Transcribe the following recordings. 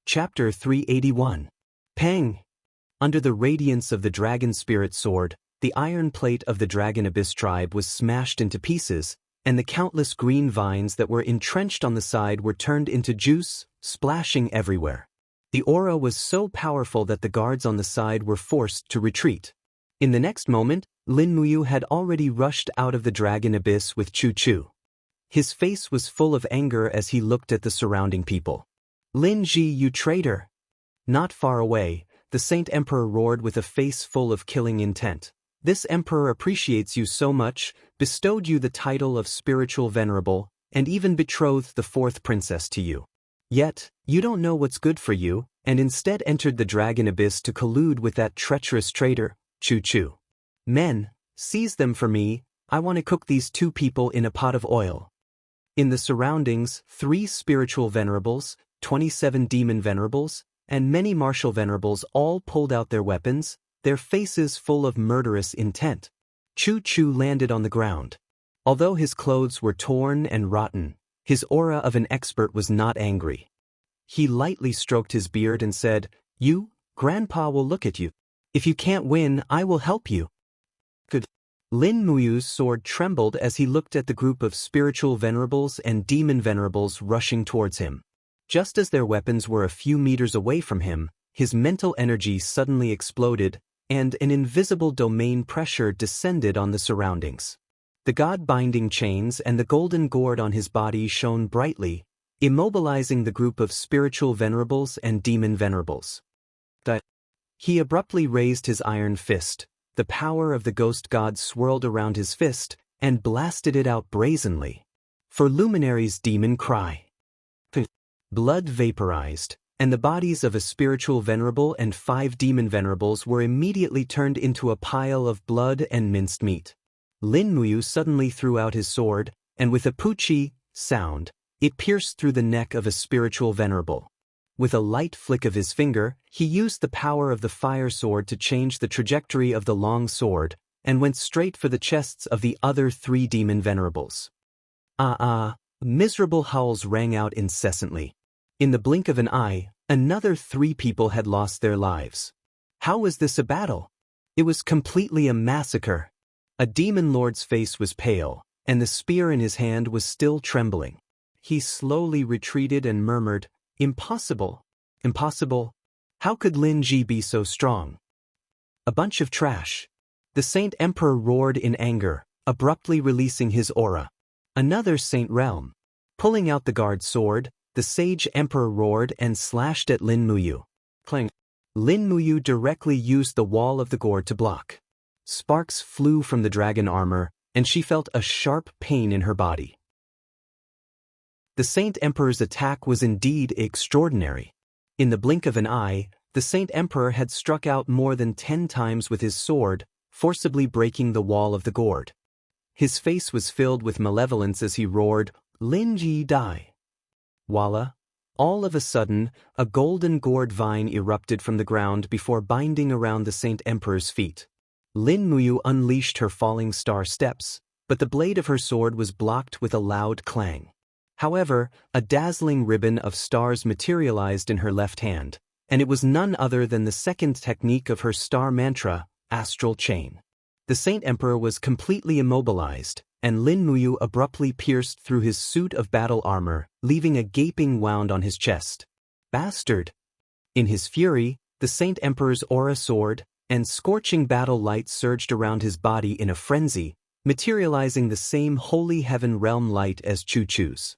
Chapter 381. Pang! Under the radiance of the dragon spirit sword, the iron plate of the Dragon Abyss tribe was smashed into pieces, and the countless green vines that were entrenched on the side were turned into juice, splashing everywhere. The aura was so powerful that the guards on the side were forced to retreat. In the next moment, Lin Muyu had already rushed out of the Dragon Abyss with Chu Chu. His face was full of anger as he looked at the surrounding people. "Lin Ji, you traitor!" Not far away, the Saint Emperor roared with a face full of killing intent. "This emperor appreciates you so much, bestowed you the title of spiritual venerable, and even betrothed the fourth princess to you. Yet, you don't know what's good for you, and instead entered the Dragon Abyss to collude with that treacherous traitor, Chu Chu. Men, seize them for me, I want to cook these two people in a pot of oil." In the surroundings, 3 spiritual venerables, 27 demon venerables, and many martial venerables all pulled out their weapons, their faces full of murderous intent. Chu Chu landed on the ground. Although his clothes were torn and rotten, his aura of an expert was not angry. He lightly stroked his beard and said, "You, Grandpa will look at you. If you can't win, I will help you." Good. Lin Muyu's sword trembled as he looked at the group of spiritual venerables and demon venerables rushing towards him. Just as their weapons were a few meters away from him, his mental energy suddenly exploded, and an invisible domain pressure descended on the surroundings. The god-binding chains and the golden gourd on his body shone brightly, immobilizing the group of spiritual venerables and demon venerables. He abruptly raised his iron fist. The power of the ghost god swirled around his fist and blasted it out brazenly. For Luminary's demon cry. Blood vaporized, and the bodies of a spiritual venerable and 5 demon venerables were immediately turned into a pile of blood and minced meat. Lin Muyu suddenly threw out his sword, and with a poochie sound, it pierced through the neck of a spiritual venerable. With a light flick of his finger, he used the power of the fire sword to change the trajectory of the long sword, and went straight for the chests of the other 3 demon venerables. Miserable howls rang out incessantly. In the blink of an eye, another 3 people had lost their lives. How was this a battle? It was completely a massacre. A demon lord's face was pale, and the spear in his hand was still trembling. He slowly retreated and murmured, "Impossible. Impossible. How could Lin Ji be so strong? A bunch of trash." The Saint Emperor roared in anger, abruptly releasing his aura. Another Saint Realm. Pulling out the guard sword, the Sage Emperor roared and slashed at Lin Muyu. Clang. Lin Muyu directly used the wall of the gourd to block. Sparks flew from the dragon armor, and she felt a sharp pain in her body. The Saint Emperor's attack was indeed extraordinary. In the blink of an eye, the Saint Emperor had struck out more than 10 times with his sword, forcibly breaking the wall of the gourd. His face was filled with malevolence as he roared, "Lin Ji, die!" Voila! All of a sudden, a golden gourd vine erupted from the ground before binding around the Saint Emperor's feet. Lin Muyu unleashed her falling star steps, but the blade of her sword was blocked with a loud clang. However, a dazzling ribbon of stars materialized in her left hand, and it was none other than the second technique of her star mantra, Astral Chain. The Saint Emperor was completely immobilized, and Lin Muyu abruptly pierced through his suit of battle armor, leaving a gaping wound on his chest. Bastard! In his fury, the Saint Emperor's aura soared, and scorching battle light surged around his body in a frenzy, materializing the same holy heaven realm light as Chu Chu's.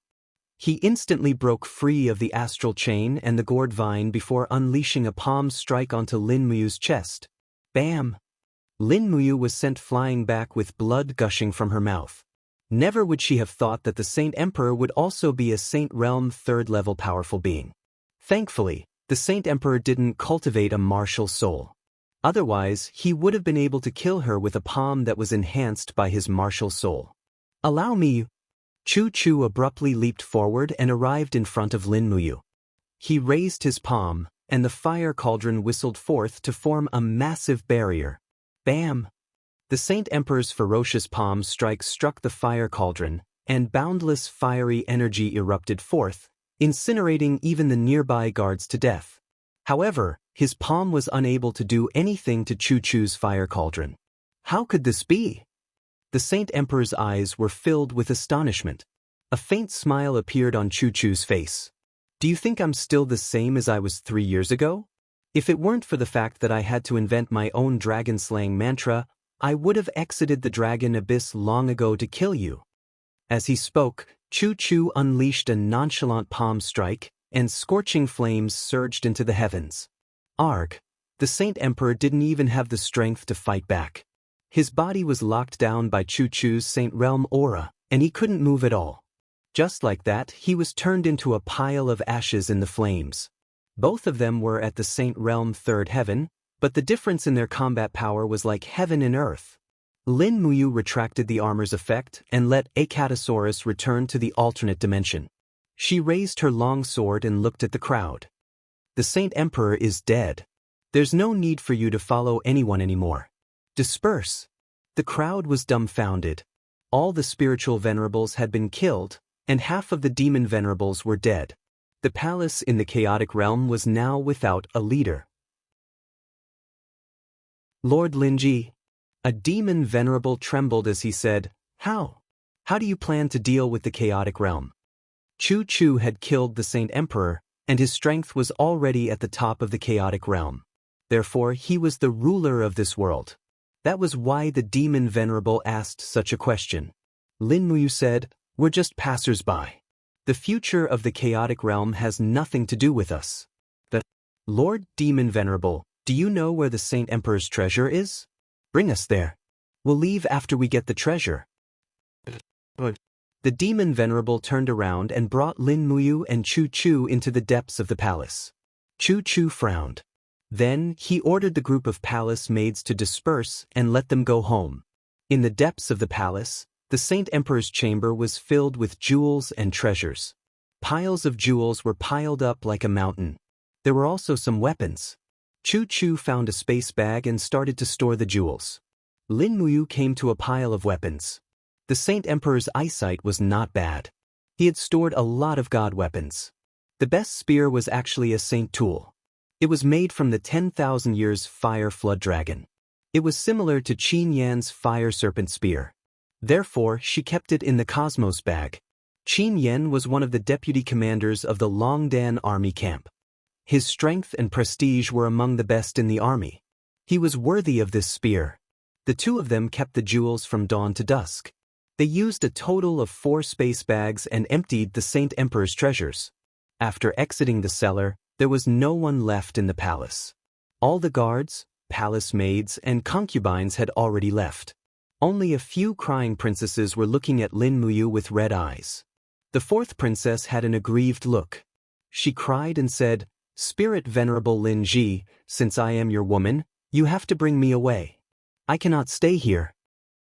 He instantly broke free of the astral chain and the gourd vine before unleashing a palm strike onto Lin Muyu's chest. Bam! Lin Muyu was sent flying back with blood gushing from her mouth. Never would she have thought that the Saint Emperor would also be a Saint Realm 3rd-level powerful being. Thankfully, the Saint Emperor didn't cultivate a martial soul. Otherwise, he would have been able to kill her with a palm that was enhanced by his martial soul. "Allow me." Chu Chu abruptly leaped forward and arrived in front of Lin Muyu. He raised his palm, and the fire cauldron whistled forth to form a massive barrier. Bam! The Saint Emperor's ferocious palm strike struck the fire cauldron, and boundless fiery energy erupted forth, incinerating even the nearby guards to death. However, his palm was unable to do anything to Chu-Chu's fire cauldron. How could this be? The Saint Emperor's eyes were filled with astonishment. A faint smile appeared on Chu-Chu's face. Do you think I'm still the same as I was 3 years ago? If it weren't for the fact that I had to invent my own dragon-slaying mantra, I would have exited the dragon abyss long ago to kill you. As he spoke, Chu-Chu unleashed a nonchalant palm strike, and scorching flames surged into the heavens. Arg! The Saint Emperor didn't even have the strength to fight back. His body was locked down by Chu-Chu's Saint Realm aura, and he couldn't move at all. Just like that, he was turned into a pile of ashes in the flames. Both of them were at the Saint Realm Third Heaven, but the difference in their combat power was like heaven and earth. Lin Muyu retracted the armor's effect and let Acatosaurus return to the alternate dimension. She raised her long sword and looked at the crowd. The Saint Emperor is dead. There's no need for you to follow anyone anymore. Disperse. The crowd was dumbfounded. All the spiritual venerables had been killed, and half of the demon venerables were dead. The palace in the chaotic realm was now without a leader. Lord Linji, a demon venerable, trembled as he said, How? How do you plan to deal with the chaotic realm? Chu-Chu had killed the Saint Emperor, and his strength was already at the top of the chaotic realm. Therefore, he was the ruler of this world. That was why the demon venerable asked such a question. Lin Muyu said, We're just passers-by. The future of the chaotic realm has nothing to do with us. The Lord Demon Venerable, do you know where the Saint Emperor's treasure is? Bring us there. We'll leave after we get the treasure. The Demon Venerable turned around and brought Lin Muyu and Chu-Chu into the depths of the palace. Chu-Chu frowned. Then, he ordered the group of palace maids to disperse and let them go home. In the depths of the palace, the Saint Emperor's chamber was filled with jewels and treasures. Piles of jewels were piled up like a mountain. There were also some weapons. Chu-Chu found a space bag and started to store the jewels. Lin Muyu came to a pile of weapons. The Saint Emperor's eyesight was not bad. He had stored a lot of god weapons. The best spear was actually a saint tool. It was made from the 10,000 years fire flood dragon. It was similar to Qin Yan's fire serpent spear. Therefore, she kept it in the Cosmos bag. Qin Yan was one of the deputy commanders of the Longdan army camp. His strength and prestige were among the best in the army. He was worthy of this spear. The two of them kept the jewels from dawn to dusk. They used a total of 4 space bags and emptied the Saint Emperor's treasures. After exiting the cellar, there was no one left in the palace. All the guards, palace maids, and concubines had already left. Only a few crying princesses were looking at Lin Muyu with red eyes. The 4th princess had an aggrieved look. She cried and said, Spirit Venerable Lin Ji, since I am your woman, you have to bring me away. I cannot stay here.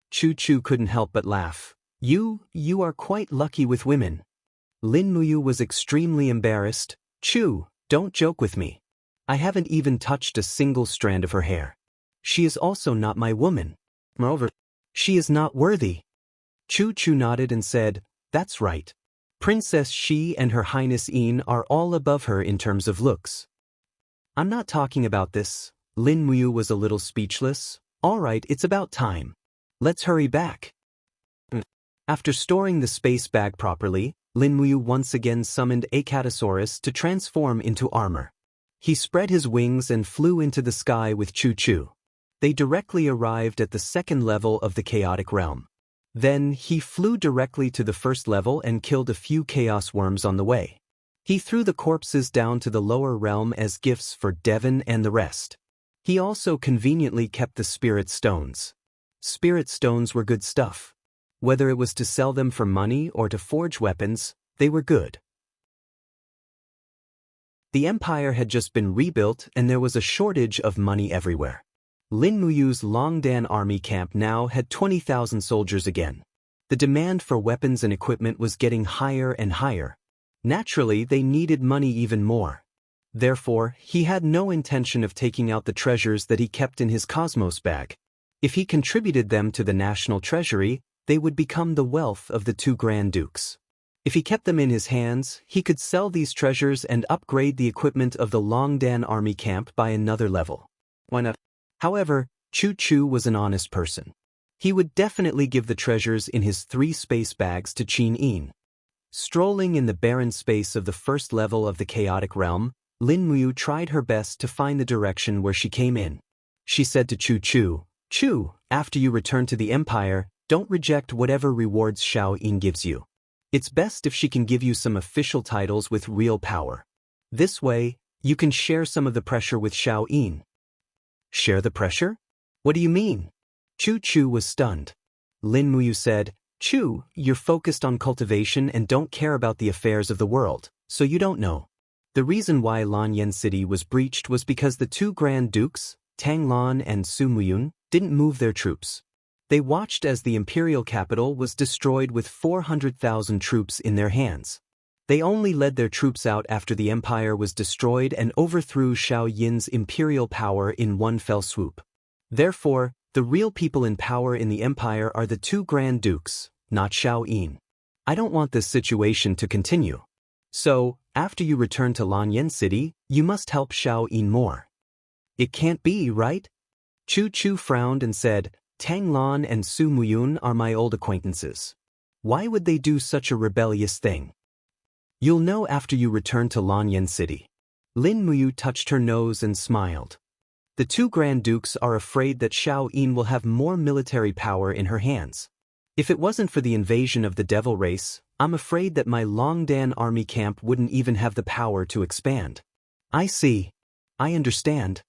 Chu-Chu couldn't help but laugh. You are quite lucky with women. Lin Muyu was extremely embarrassed. Chu, don't joke with me. I haven't even touched a single strand of her hair. She is also not my woman. Moreover, she is not worthy. Chu-Chu nodded and said, That's right. Princess Shi and Her Highness Yin are all above her in terms of looks. I'm not talking about this. Lin Muyu was a little speechless. All right, it's about time. Let's hurry back. After storing the space bag properly, Lin Muyu once again summoned Acatosaurus to transform into armor. He spread his wings and flew into the sky with Chu-Chu. They directly arrived at the 2nd level of the chaotic realm. Then, he flew directly to the 1st level and killed a few chaos worms on the way. He threw the corpses down to the lower realm as gifts for Devon and the rest. He also conveniently kept the spirit stones. Spirit stones were good stuff. Whether it was to sell them for money or to forge weapons, they were good. The empire had just been rebuilt and there was a shortage of money everywhere. Lin Muyu's Longdan army camp now had 20,000 soldiers again. The demand for weapons and equipment was getting higher and higher. Naturally, they needed money even more. Therefore, he had no intention of taking out the treasures that he kept in his Cosmos bag. If he contributed them to the national treasury, they would become the wealth of the 2 Grand Dukes. If he kept them in his hands, he could sell these treasures and upgrade the equipment of the Longdan army camp by another level. Why not? However, Chu Chu was an honest person. He would definitely give the treasures in his 3 space bags to Qin Yin. Strolling in the barren space of the first level of the chaotic realm, Lin Muyu tried her best to find the direction where she came in. She said to Chu Chu, "Chu, after you return to the Empire, don't reject whatever rewards Xiao Yin gives you. It's best if she can give you some official titles with real power. This way, you can share some of the pressure with Xiao Yin." "Share the pressure? What do you mean?" Chu Chu was stunned. Lin Muyu said, "Chu, you're focused on cultivation and don't care about the affairs of the world, so you don't know. The reason why Lanyan City was breached was because the 2 Grand Dukes, Tang Lan and Su Muyun, didn't move their troops. They watched as the imperial capital was destroyed with 400,000 troops in their hands. They only led their troops out after the empire was destroyed and overthrew Xiao Yin's imperial power in one fell swoop. Therefore, the real people in power in the empire are the 2 Grand Dukes, not Xiao Yin. I don't want this situation to continue. So, after you return to Lanyan City, you must help Xiao Yin more." "It can't be, right?" Chu Chu frowned and said, "Tang Lan and Su Muyun are my old acquaintances. Why would they do such a rebellious thing?" "You'll know after you return to Lanyan City." Lin Muyu touched her nose and smiled. The 2 Grand Dukes are afraid that Xiao Yin will have more military power in her hands. If it wasn't for the invasion of the devil race, I'm afraid that my Longdan army camp wouldn't even have the power to expand. "I see. I understand."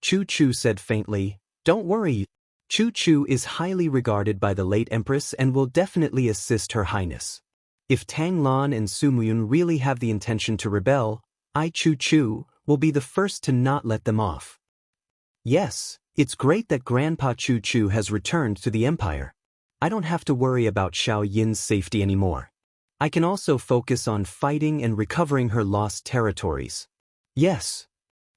Chu Chu said faintly, "Don't worry. Chu Chu is highly regarded by the late Empress and will definitely assist Her Highness. If Tang Lan and Su Muyun really have the intention to rebel, I Chu Chu will be the first to not let them off." "Yes, it's great that Grandpa Chu Chu has returned to the Empire. I don't have to worry about Xiao Yin's safety anymore. I can also focus on fighting and recovering her lost territories." "Yes."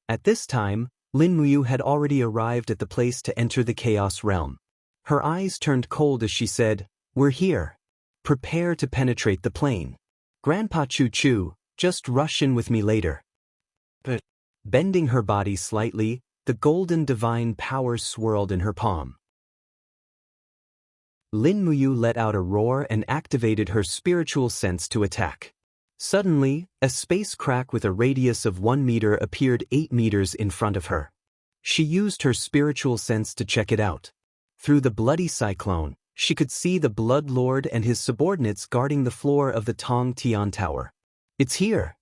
At this time, Lin Muyu had already arrived at the place to enter the Chaos Realm. Her eyes turned cold as she said, "We're here. Prepare to penetrate the plane. Grandpa Chu Chu, just rush in with me later." But, bending her body slightly, the golden divine power swirled in her palm. Lin Muyu let out a roar and activated her spiritual sense to attack. Suddenly, a space crack with a radius of 1 meter appeared 8 meters in front of her. She used her spiritual sense to check it out. Through the bloody cyclone, she could see the Blood Lord and his subordinates guarding the floor of the Tong Tian Tower. "It's here."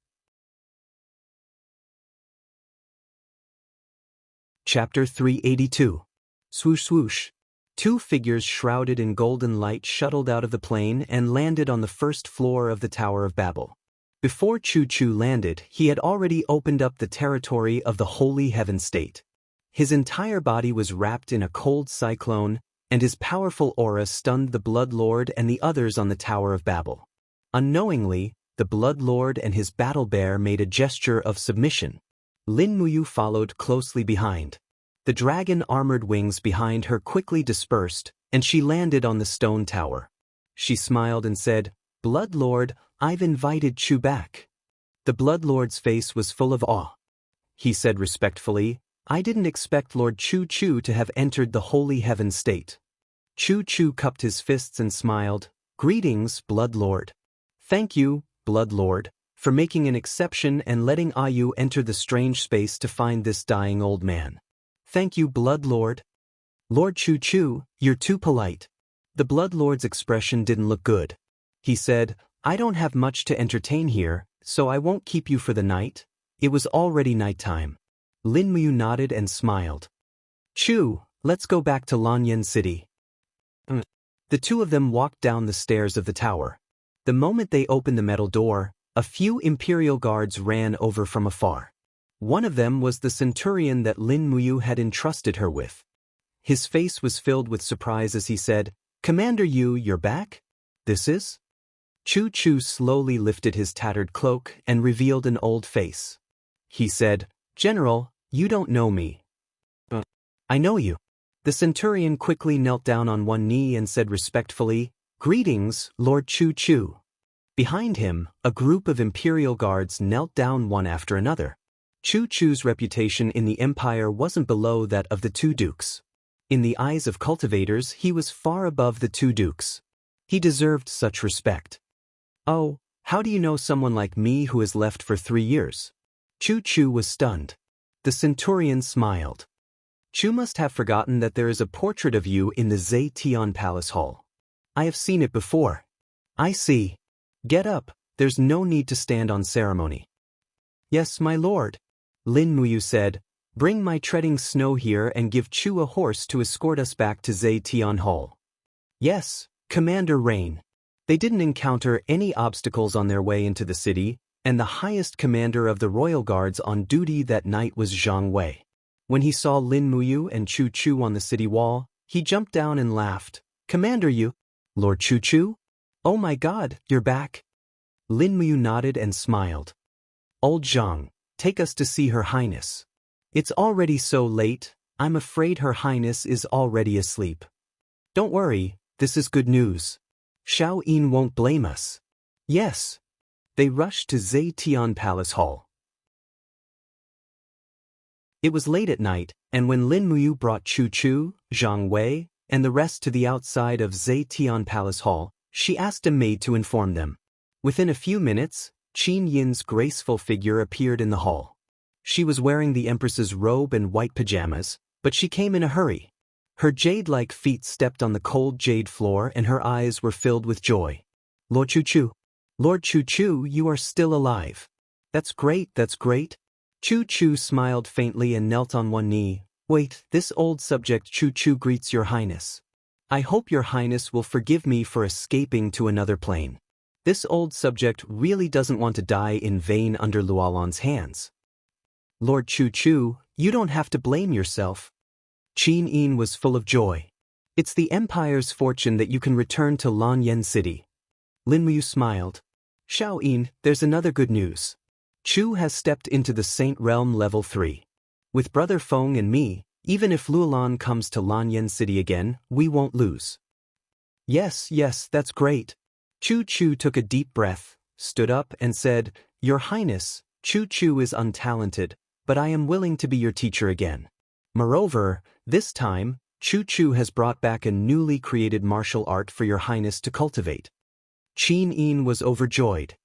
Chapter 382. Swoosh swoosh. 2 figures shrouded in golden light shuttled out of the plane and landed on the first floor of the Tower of Babel. Before Chu Chu landed, he had already opened up the territory of the Holy Heaven State. His entire body was wrapped in a cold cyclone, and his powerful aura stunned the Blood Lord and the others on the Tower of Babel. Unknowingly, the Blood Lord and his battle bear made a gesture of submission. Lin Muyu followed closely behind. The dragon-armored wings behind her quickly dispersed, and she landed on the stone tower. She smiled and said, "Blood Lord, I've invited Chu back." The Blood Lord's face was full of awe. He said respectfully, "I didn't expect Lord Chu Chu to have entered the Holy Heaven State." Chu Chu cupped his fists and smiled, "Greetings, Blood Lord." "Thank you, Blood Lord, for making an exception and letting Ayu enter the strange space to find this dying old man." "Thank you, Blood Lord." "Lord Chu Chu, you're too polite." The Blood Lord's expression didn't look good. He said, "I don't have much to entertain here, so I won't keep you for the night." It was already nighttime. Lin Muyu nodded and smiled. "Chu, let's go back to Lanyan City." The 2 of them walked down the stairs of the tower. The moment they opened the metal door, a few Imperial guards ran over from afar. One of them was the centurion that Lin Muyu had entrusted her with. His face was filled with surprise as he said, "Commander Yu, you're back? This is?" Chu Chu slowly lifted his tattered cloak and revealed an old face. He said, "General, you don't know me." "But I know you." The centurion quickly knelt down on one knee and said respectfully, "Greetings, Lord Chu Chu." Behind him, a group of imperial guards knelt down one after another. Chu Chu's reputation in the empire wasn't below that of the two dukes. In the eyes of cultivators, he was far above the two dukes. He deserved such respect. "Oh, how do you know someone like me who has left for 3 years?" Chu Chu was stunned. The centurion smiled. "Chu must have forgotten that there is a portrait of you in the Zetian Palace Hall. I have seen it before." "I see. Get up, there's no need to stand on ceremony." "Yes, my lord." Lin Muyu said, "Bring my treading snow here and give Chu a horse to escort us back to Zetian Hall." "Yes, Commander Rain." They didn't encounter any obstacles on their way into the city, and the highest commander of the royal guards on duty that night was Zhang Wei. When he saw Lin Muyu and Chu Chu on the city wall, he jumped down and laughed. "Commander Yu? Lord Chu Chu? Oh my god, you're back." Lin Muyu nodded and smiled. "Old Zhang, take us to see Her Highness." "It's already so late, I'm afraid Her Highness is already asleep." "Don't worry, this is good news. Xiao Yin won't blame us." "Yes." They rushed to Zetian Palace Hall. It was late at night, and when Lin Muyu brought Chu Chu, Zhang Wei, and the rest to the outside of Zetian Palace Hall, she asked a maid to inform them. Within a few minutes, Qin Yin's graceful figure appeared in the hall. She was wearing the Empress's robe and white pajamas, but she came in a hurry. Her jade-like feet stepped on the cold jade floor and her eyes were filled with joy. "Lord Chu Chu. Lord Chu Chu, you are still alive. That's great, that's great." Chu Chu smiled faintly and knelt on one knee. "Wait, this old subject Chu Chu greets your highness. I hope your highness will forgive me for escaping to another plane. This old subject really doesn't want to die in vain under Luolan's hands." "Lord Chu Chu, you don't have to blame yourself." Qin Yin was full of joy. "It's the Empire's fortune that you can return to Lanyan City." Lin Muyu smiled. "Xiao Yin, there's another good news. Chu has stepped into the Saint Realm Level 3. With Brother Feng and me, even if Luolan comes to Lanyan City again, we won't lose." Yes, that's great." Chu Chu took a deep breath, stood up and said, "Your Highness, Chu Chu is untalented, but I am willing to be your teacher again. Moreover, this time, Chu Chu has brought back a newly created martial art for your Highness to cultivate." Qin Yin was overjoyed.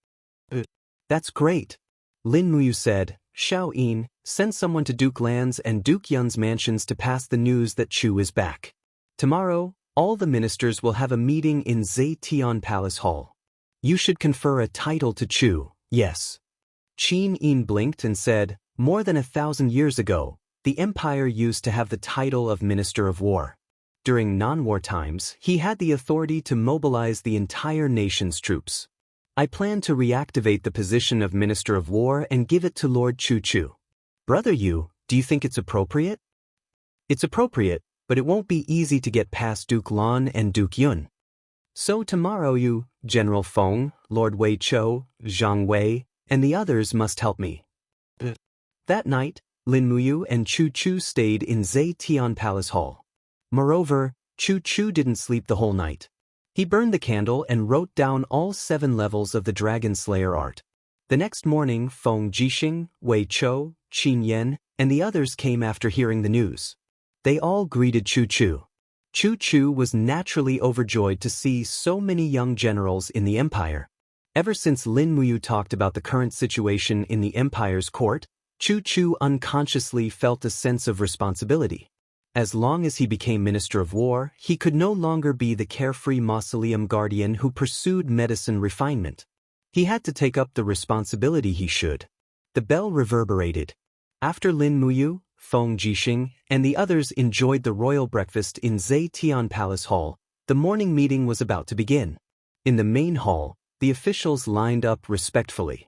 That's great." Lin Muyu said, "Xiao Yin, send someone to Duke Lan's and Duke Yun's mansions to pass the news that Chu is back. Tomorrow, all the ministers will have a meeting in Zetian Palace Hall. You should confer a title to Chu, yes." Qin Yin blinked and said, "More than 1,000 years ago, the Empire used to have the title of Minister of War. During non-war times, he had the authority to mobilize the entire nation's troops. I plan to reactivate the position of Minister of War and give it to Lord Chu Chu. Brother Yu, do you think it's appropriate?" "It's appropriate, but it won't be easy to get past Duke Lan and Duke Yun. So tomorrow you, General Feng, Lord Wei Chou, Zhang Wei, and the others must help me." That night, Lin Muyu and Chu Chu stayed in Zetian Palace Hall. Moreover, Chu Chu didn't sleep the whole night. He burned the candle and wrote down all 7 levels of the Dragon Slayer art. The next morning, Feng Jixing, Wei Chou, Qin Yan, and the others came after hearing the news. They all greeted Chu Chu. Chu Chu was naturally overjoyed to see so many young generals in the Empire. Ever since Lin Muyu talked about the current situation in the Empire's court, Chu Chu unconsciously felt a sense of responsibility. As long as he became Minister of War, he could no longer be the carefree mausoleum guardian who pursued medicine refinement. He had to take up the responsibility he should. The bell reverberated. After Lin Muyu, Feng Jixing, and the others enjoyed the royal breakfast in Zetian Palace Hall, the morning meeting was about to begin. In the main hall, the officials lined up respectfully.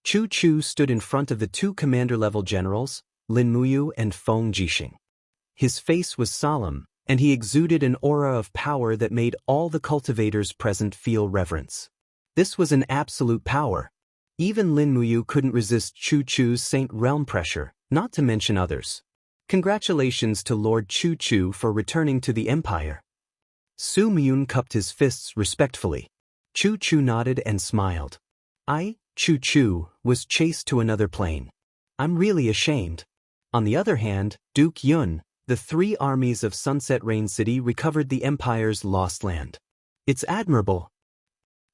Chu Chu stood in front of the 2 commander-level generals, Lin Muyu and Feng Jixing. His face was solemn, and he exuded an aura of power that made all the cultivators present feel reverence. This was an absolute power. Even Lin Muyu couldn't resist Chu Chu's Saint Realm pressure, not to mention others. Congratulations to Lord Chu Chu for returning to the Empire. Su Muyun cupped his fists respectfully. Chu Chu nodded and smiled. Chu Chu, was chased to another plane. I'm really ashamed. On the other hand, Duke Yun, the 3 armies of Sunset Rain City recovered the Empire's lost land. It's admirable.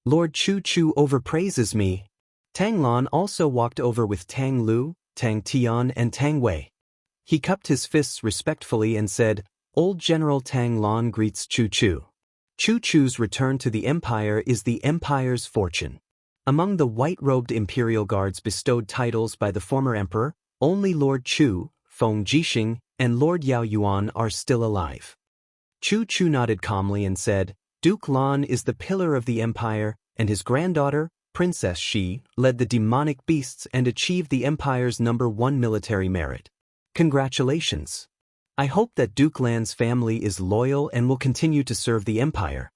Lord Chu Chu overpraises me. Tang Lan also walked over with Tang Lu, Tang Tian and Tang Wei. He cupped his fists respectfully and said, Old General Tang Lan greets Chu Chu. Chu Chu's return to the Empire is the Empire's fortune. Among the white-robed Imperial Guards bestowed titles by the former emperor, only Lord Chu, Feng Jixing, and Lord Yao Yuan are still alive. Chu Chu nodded calmly and said, Duke Lan is the pillar of the Empire, and his granddaughter, Princess Shi, led the demonic beasts and achieved the Empire's #1 military merit. Congratulations. I hope that Duke Lan's family is loyal and will continue to serve the Empire.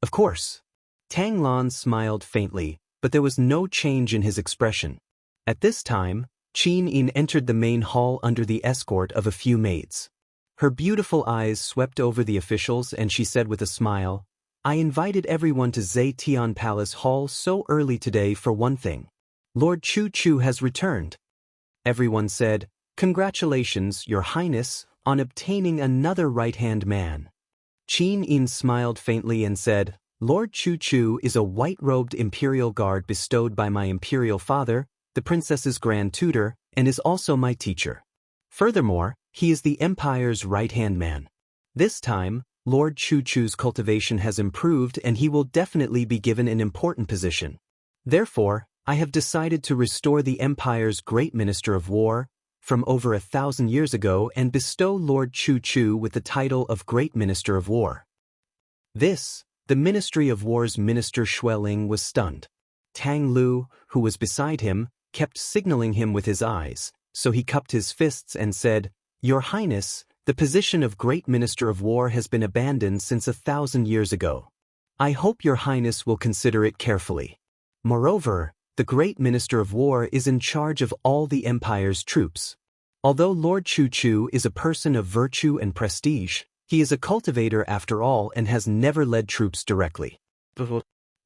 Of course. Tang Lan smiled faintly, but there was no change in his expression. At this time, Qin Yin entered the main hall under the escort of a few maids. Her beautiful eyes swept over the officials and she said with a smile, I invited everyone to Zetian Palace Hall so early today for one thing. Lord Chu Chu has returned. Everyone said, Congratulations, Your Highness, on obtaining another right-hand man. Qin Yin smiled faintly and said, Lord Chu Chu is a white-robed imperial guard bestowed by my imperial father, the princess's grand tutor, and is also my teacher. Furthermore, he is the Empire's right-hand man. This time, Lord Chu Chu's cultivation has improved and he will definitely be given an important position. Therefore, I have decided to restore the Empire's Great Minister of War from over 1,000 years ago and bestow Lord Chu Chu with the title of Great Minister of War. The Ministry of War's Minister Xueling was stunned. Tang Lu, who was beside him, kept signaling him with his eyes, so he cupped his fists and said, Your Highness, the position of Great Minister of War has been abandoned since 1,000 years ago. I hope Your Highness will consider it carefully. Moreover, the Great Minister of War is in charge of all the Empire's troops. Although Lord Chu Chu is a person of virtue and prestige, he is a cultivator after all and has never led troops directly.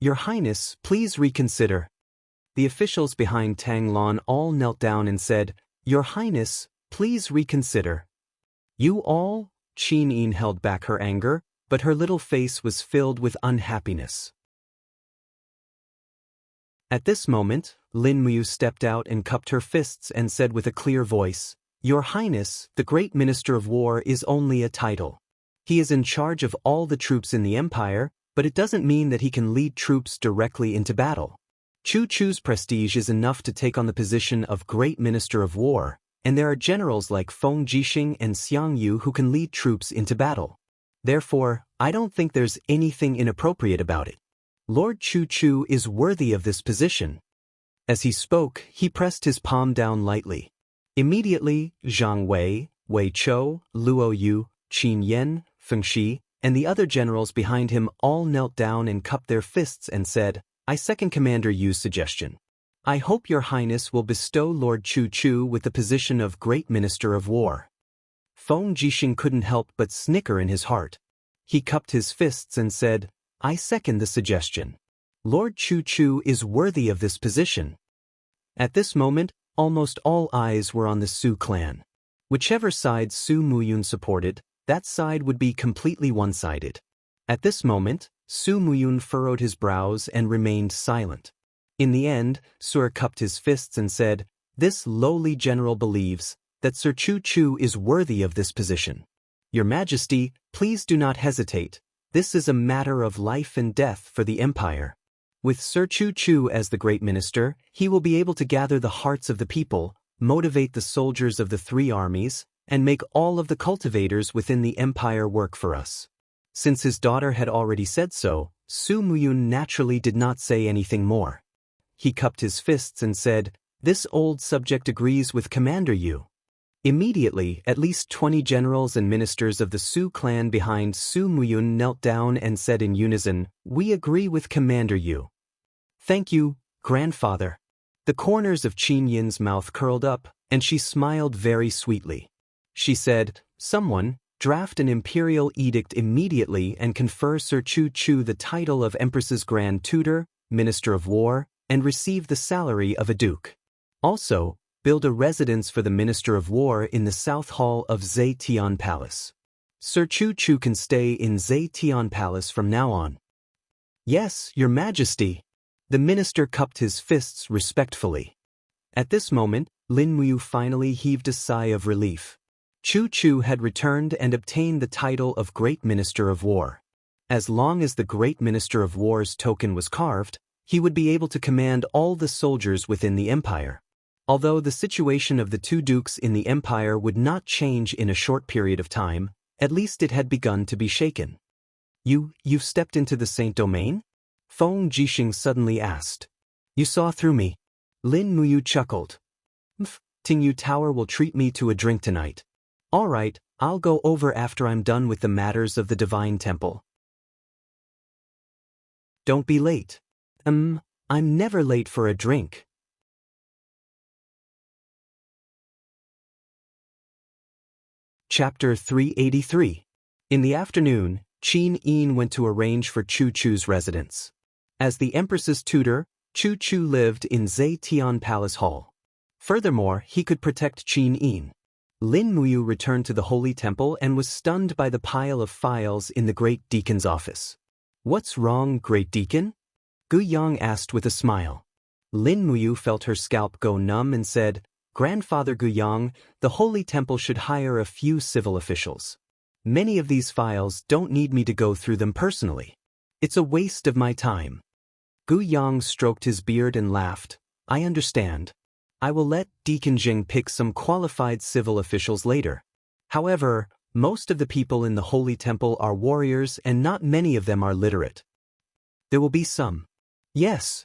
Your Highness, please reconsider. The officials behind Tang Lan all knelt down and said, Your Highness, please reconsider. You all? Qin Yin held back her anger, but her little face was filled with unhappiness. At this moment, Lin Mu stepped out and cupped her fists and said with a clear voice, Your Highness, the Great Minister of War is only a title. He is in charge of all the troops in the Empire, but it doesn't mean that he can lead troops directly into battle. Chu Chu's prestige is enough to take on the position of Great Minister of War, and there are generals like Feng Jixing and Xianxia who can lead troops into battle. Therefore, I don't think there's anything inappropriate about it. Lord Chu Chu is worthy of this position. As he spoke, he pressed his palm down lightly. Immediately, Zhang Wei, Wei Chou, Luo Yu, Qin Yan, Feng Shi, and the other generals behind him all knelt down and cupped their fists and said, I second Commander Yu's suggestion. I hope Your Highness will bestow Lord Chu Chu with the position of Great Minister of War. Feng Jixing couldn't help but snicker in his heart. He cupped his fists and said, I second the suggestion. Lord Chu Chu is worthy of this position. At this moment, almost all eyes were on the Su clan. Whichever side Su Muyun supported, that side would be completely one-sided. At this moment, Su Muyun furrowed his brows and remained silent. In the end, Sur cupped his fists and said, This lowly general believes that Sir Chu Chu is worthy of this position. Your Majesty, please do not hesitate. This is a matter of life and death for the Empire. With Sir Chu Chu as the Great Minister, he will be able to gather the hearts of the people, motivate the soldiers of the 3 armies, and make all of the cultivators within the Empire work for us. Since his daughter had already said so, Su Muyun naturally did not say anything more. He cupped his fists and said, This old subject agrees with Commander Yu. Immediately, at least 20 generals and ministers of the Su clan behind Su Muyun knelt down and said in unison, We agree with Commander Yu. Thank you, Grandfather. The corners of Qin Yin's mouth curled up, and she smiled very sweetly. She said, Someone, Draft an imperial edict immediately and confer Sir Chu Chu the title of Empress's Grand Tutor, Minister of War, and receive the salary of a duke. Also, build a residence for the Minister of War in the South Hall of Zetian Palace. Sir Chu Chu can stay in Zetian Palace from now on. Yes, Your Majesty. The minister cupped his fists respectfully. At this moment, Lin Muyu finally heaved a sigh of relief. Chu Chu had returned and obtained the title of Great Minister of War. As long as the Great Minister of War's token was carved, he would be able to command all the soldiers within the empire. Although the situation of the two dukes in the empire would not change in a short period of time, at least it had begun to be shaken. You've stepped into the Saint Domain? Feng Jixing suddenly asked. You saw through me. Lin Muyu chuckled. Tingyu Tower will treat me to a drink tonight. All right, I'll go over after I'm done with the matters of the Divine Temple. Don't be late. I'm never late for a drink. Chapter 383. In the afternoon, Qin Yin went to arrange for Chu Chu's residence. As the Empress's tutor, Chu Chu lived in Zetian Palace Hall. Furthermore, he could protect Qin Yin. Lin Muyu returned to the Holy Temple and was stunned by the pile of files in the Great Deacon's office. What's wrong, Great Deacon? Gu Yang asked with a smile. Lin Muyu felt her scalp go numb and said, Grandfather Gu Yang, the Holy Temple should hire a few civil officials. Many of these files don't need me to go through them personally. It's a waste of my time. Gu Yang stroked his beard and laughed. I understand. I will let Deacon Jing pick some qualified civil officials later. However, most of the people in the Holy Temple are warriors and not many of them are literate. There will be some. Yes.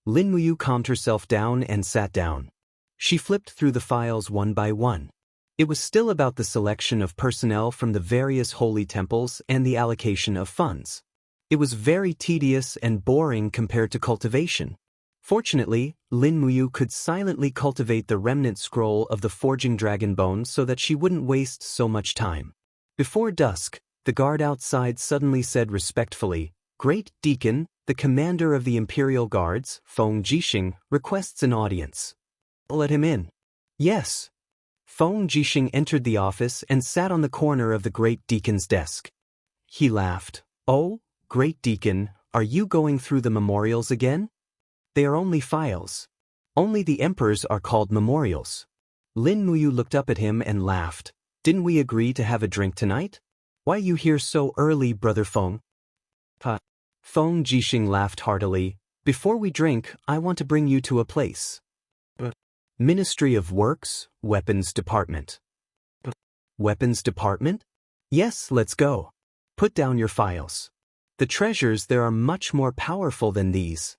Lin Muyu calmed herself down and sat down. She flipped through the files one by one. It was still about the selection of personnel from the various holy temples and the allocation of funds. It was very tedious and boring compared to cultivation. Fortunately, Lin Muyu could silently cultivate the remnant scroll of the forging dragon bone so that she wouldn't waste so much time. Before dusk, the guard outside suddenly said respectfully, Great Deacon, the commander of the Imperial Guards, Feng Jixing, requests an audience. Let him in. Yes. Feng Jixing entered the office and sat on the corner of the Great Deacon's desk. He laughed. Oh, Great Deacon, are you going through the memorials again? They are only files. Only the emperors are called memorials. Lin Muyu looked up at him and laughed. Didn't we agree to have a drink tonight? Why are you here so early, Brother Feng? Feng Jixing laughed heartily. Before we drink, I want to bring you to a place. Ministry of Works, Weapons Department. Weapons Department? Yes, let's go. Put down your files. The treasures there are much more powerful than these.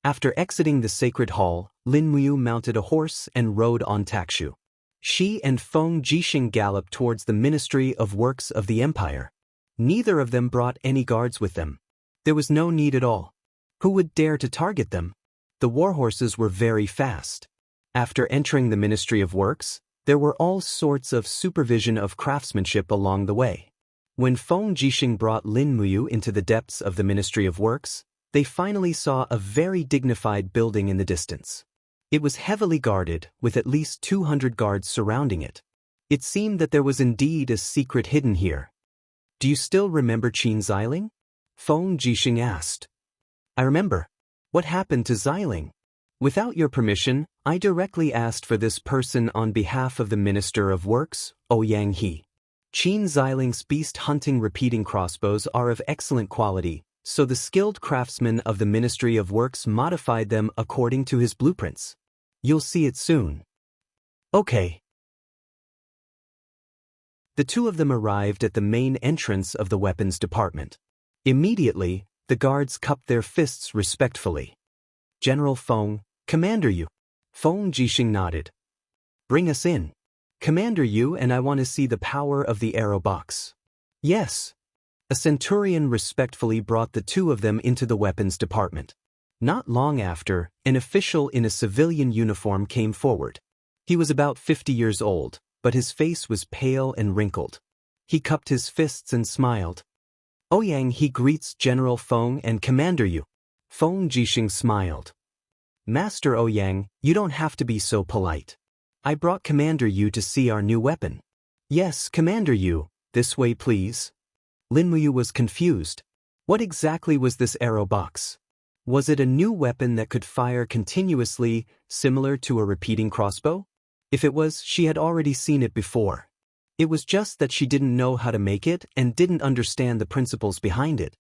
After exiting the sacred hall, Lin Muyu mounted a horse and rode on Takshu. She and Feng Jixing galloped towards the Ministry of Works of the Empire. Neither of them brought any guards with them. There was no need at all. Who would dare to target them? The warhorses were very fast. After entering the Ministry of Works, there were all sorts of supervision of craftsmanship along the way. When Feng Jixing brought Lin Muyu into the depths of the Ministry of Works, they finally saw a very dignified building in the distance. It was heavily guarded, with at least 200 guards surrounding it. It seemed that there was indeed a secret hidden here. Do you still remember Qin Xiling? Feng Jixing asked. I remember. What happened to Xiling? Without your permission, I directly asked for this person on behalf of the Minister of Works, Ouyang He. Qin Xiling's beast-hunting repeating crossbows are of excellent quality, so the skilled craftsmen of the Ministry of Works modified them according to his blueprints. You'll see it soon. Okay. The two of them arrived at the main entrance of the weapons department. Immediately, the guards cupped their fists respectfully. General Feng, Commander Yu. Feng Jixing nodded. Bring us in. Commander Yu and I want to see the power of the arrow box. Yes. A centurion respectfully brought the two of them into the weapons department. Not long after, an official in a civilian uniform came forward. He was about 50 years old, but his face was pale and wrinkled. He cupped his fists and smiled. Ouyang, he greets General Feng and Commander Yu. Feng Jixing smiled. Master Ouyang, you don't have to be so polite. I brought Commander Yu to see our new weapon. Yes, Commander Yu, this way please. Lin Muyu was confused. What exactly was this arrow box? Was it a new weapon that could fire continuously, similar to a repeating crossbow? If it was, she had already seen it before. It was just that she didn't know how to make it and didn't understand the principles behind it.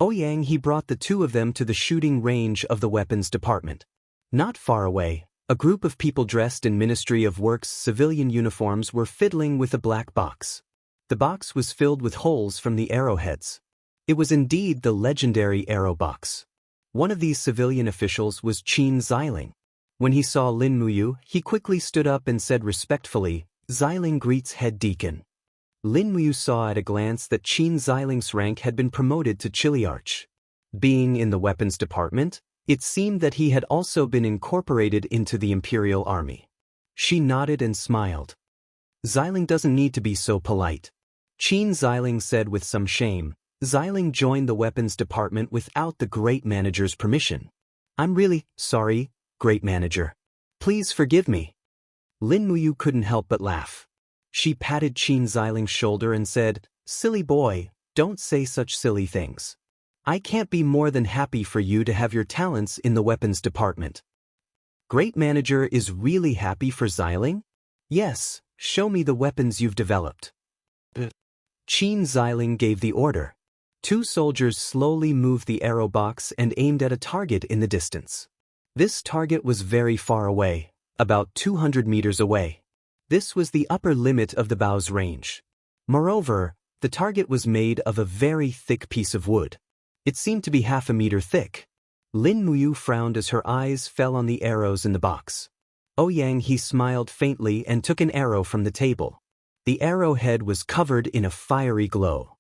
Ouyang, he brought the two of them to the shooting range of the weapons department. Not far away, a group of people dressed in Ministry of Works civilian uniforms were fiddling with a black box. The box was filled with holes from the arrowheads. It was indeed the legendary arrow box. One of these civilian officials was Qin Xiling. When he saw Lin Muyu, he quickly stood up and said respectfully, Xiling greets head deacon. Lin Muyu saw at a glance that Qin Xiling's rank had been promoted to Chiliarch. Being in the weapons department, it seemed that he had also been incorporated into the Imperial Army. She nodded and smiled. Xiling doesn't need to be so polite. Qin Xiling said with some shame. Xiling joined the weapons department without the great manager's permission. I'm really sorry, great manager. Please forgive me. Lin Muyu couldn't help but laugh. She patted Qin Xiling's shoulder and said, Silly boy, don't say such silly things. I can't be more than happy for you to have your talents in the weapons department. Great manager is really happy for Xiling? Yes, show me the weapons you've developed. Qin Xiling gave the order. Two soldiers slowly moved the arrow box and aimed at a target in the distance. This target was very far away, about 200 meters away. This was the upper limit of the bow's range. Moreover, the target was made of a very thick piece of wood. It seemed to be half a meter thick. Lin Muyu frowned as her eyes fell on the arrows in the box. Ouyang, he smiled faintly and took an arrow from the table. The arrowhead was covered in a fiery glow.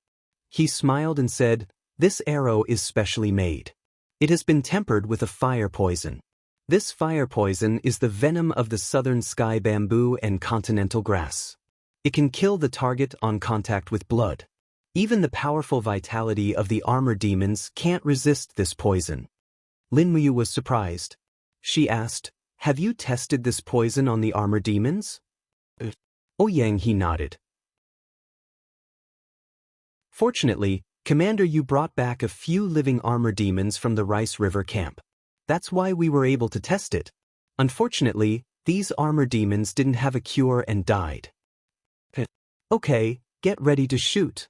He smiled and said, This arrow is specially made. It has been tempered with a fire poison. This fire poison is the venom of the southern sky bamboo and continental grass. It can kill the target on contact with blood. Even the powerful vitality of the armor demons can't resist this poison. Lin Muyu was surprised. She asked, Have you tested this poison on the armor demons? Ouyang, he nodded. Fortunately, Commander Yu brought back a few living armor demons from the Rice River camp. That's why we were able to test it. Unfortunately, these armor demons didn't have a cure and died. Okay, get ready to shoot.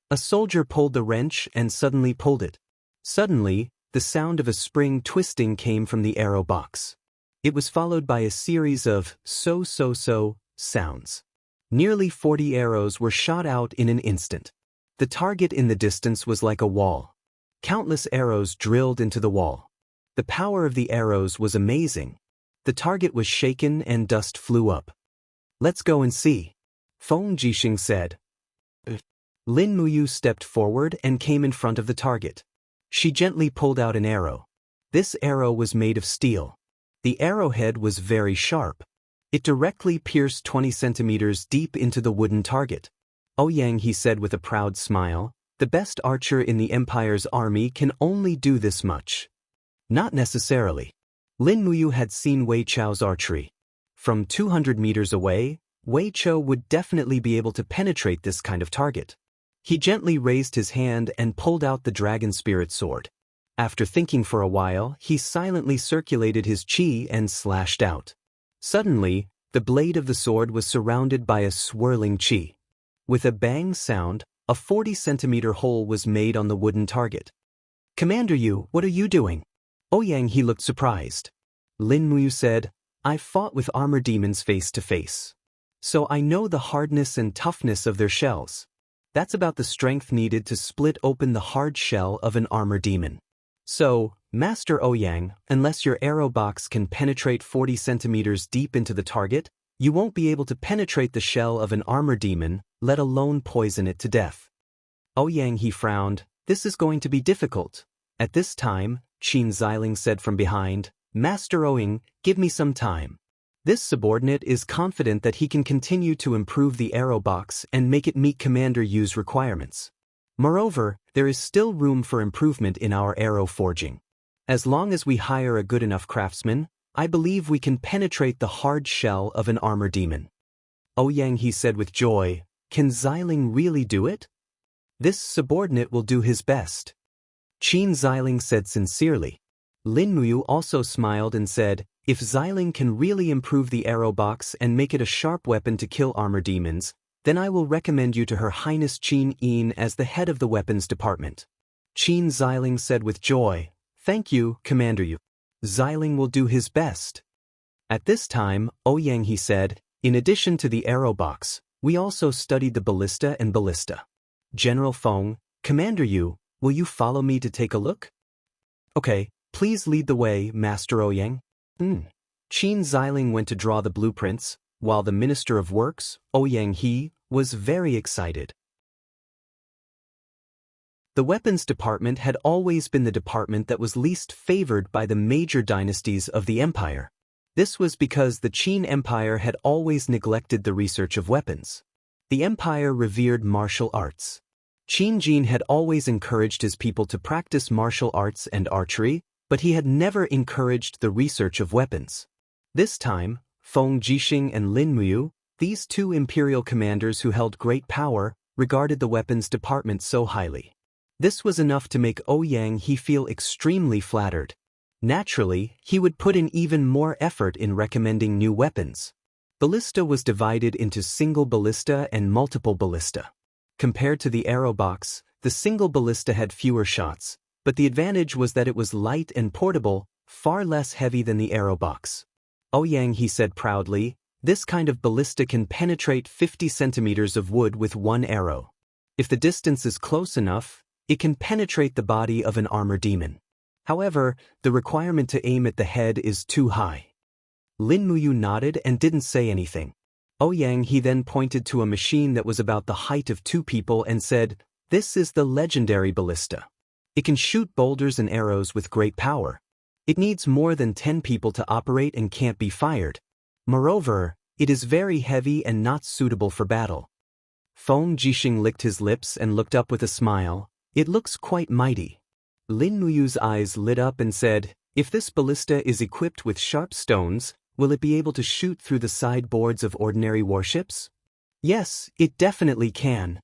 A soldier pulled the wrench and suddenly pulled it. Suddenly, the sound of a spring twisting came from the arrow box. It was followed by a series of so sounds. Nearly 40 arrows were shot out in an instant. The target in the distance was like a wall. Countless arrows drilled into the wall. The power of the arrows was amazing. The target was shaken and dust flew up. Let's go and see. Feng Jixing said. Lin Muyu stepped forward and came in front of the target. She gently pulled out an arrow. This arrow was made of steel. The arrowhead was very sharp. It directly pierced 20 centimeters deep into the wooden target. Ouyang, he said with a proud smile, the best archer in the Empire's army can only do this much. Not necessarily. Lin Muyu had seen Wei Chao's archery. From 200 meters away, Wei Chao would definitely be able to penetrate this kind of target. He gently raised his hand and pulled out the dragon spirit sword. After thinking for a while, he silently circulated his qi and slashed out. Suddenly, the blade of the sword was surrounded by a swirling qi. With a bang sound, a 40-centimeter hole was made on the wooden target. Commander Yu, what are you doing? Ouyang, he looked surprised. Lin Muyu said, I've fought with armor demons face to face. So I know the hardness and toughness of their shells. That's about the strength needed to split open the hard shell of an armor demon. So, Master Ouyang, unless your arrow box can penetrate 40 centimeters deep into the target, you won't be able to penetrate the shell of an armor demon, let alone poison it to death. Ouyang, he frowned, this is going to be difficult. At this time, Qin Xiling said from behind, Master Ouyang, give me some time. This subordinate is confident that he can continue to improve the arrow box and make it meet Commander Yu's requirements. Moreover, there is still room for improvement in our arrow forging. As long as we hire a good enough craftsman, I believe we can penetrate the hard shell of an armor demon. Ouyang, he said with joy, can Xiling really do it? This subordinate will do his best. Qin Xiling said sincerely. Lin Muyu also smiled and said, if Xiling can really improve the arrow box and make it a sharp weapon to kill armor demons, then I will recommend you to Her Highness Qin Yin as the head of the weapons department. Qin Xiling said with joy, thank you, Commander Yu. Xiling will do his best. At this time, Ouyang, he said, in addition to the arrow box, we also studied the ballista and ballista. General Feng, Commander Yu, will you follow me to take a look? Okay, please lead the way, Master Ouyang. Qin Xiling went to draw the blueprints, while the Minister of Works, Ouyang He, was very excited. The weapons department had always been the department that was least favored by the major dynasties of the empire. This was because the Qin Empire had always neglected the research of weapons. The empire revered martial arts. Qin Jin had always encouraged his people to practice martial arts and archery, but he had never encouraged the research of weapons. This time, Feng Jixing and Lin Muyu, these two imperial commanders who held great power, regarded the weapons department so highly. This was enough to make Ouyang He feel extremely flattered. Naturally, he would put in even more effort in recommending new weapons. Ballista was divided into single ballista and multiple ballista. Compared to the arrow box, the single ballista had fewer shots, but the advantage was that it was light and portable, far less heavy than the arrow box. Ouyang, he said proudly, this kind of ballista can penetrate 50 centimeters of wood with one arrow. If the distance is close enough, it can penetrate the body of an armor demon. However, the requirement to aim at the head is too high. Lin Muyu nodded and didn't say anything. Ouyang, he then pointed to a machine that was about the height of two people and said, this is the legendary ballista. It can shoot boulders and arrows with great power. It needs more than 10 people to operate and can't be fired. Moreover, it is very heavy and not suitable for battle. Feng Jixing licked his lips and looked up with a smile. It looks quite mighty. Lin Muyu's eyes lit up and said, if this ballista is equipped with sharp stones, will it be able to shoot through the sideboards of ordinary warships? Yes, it definitely can.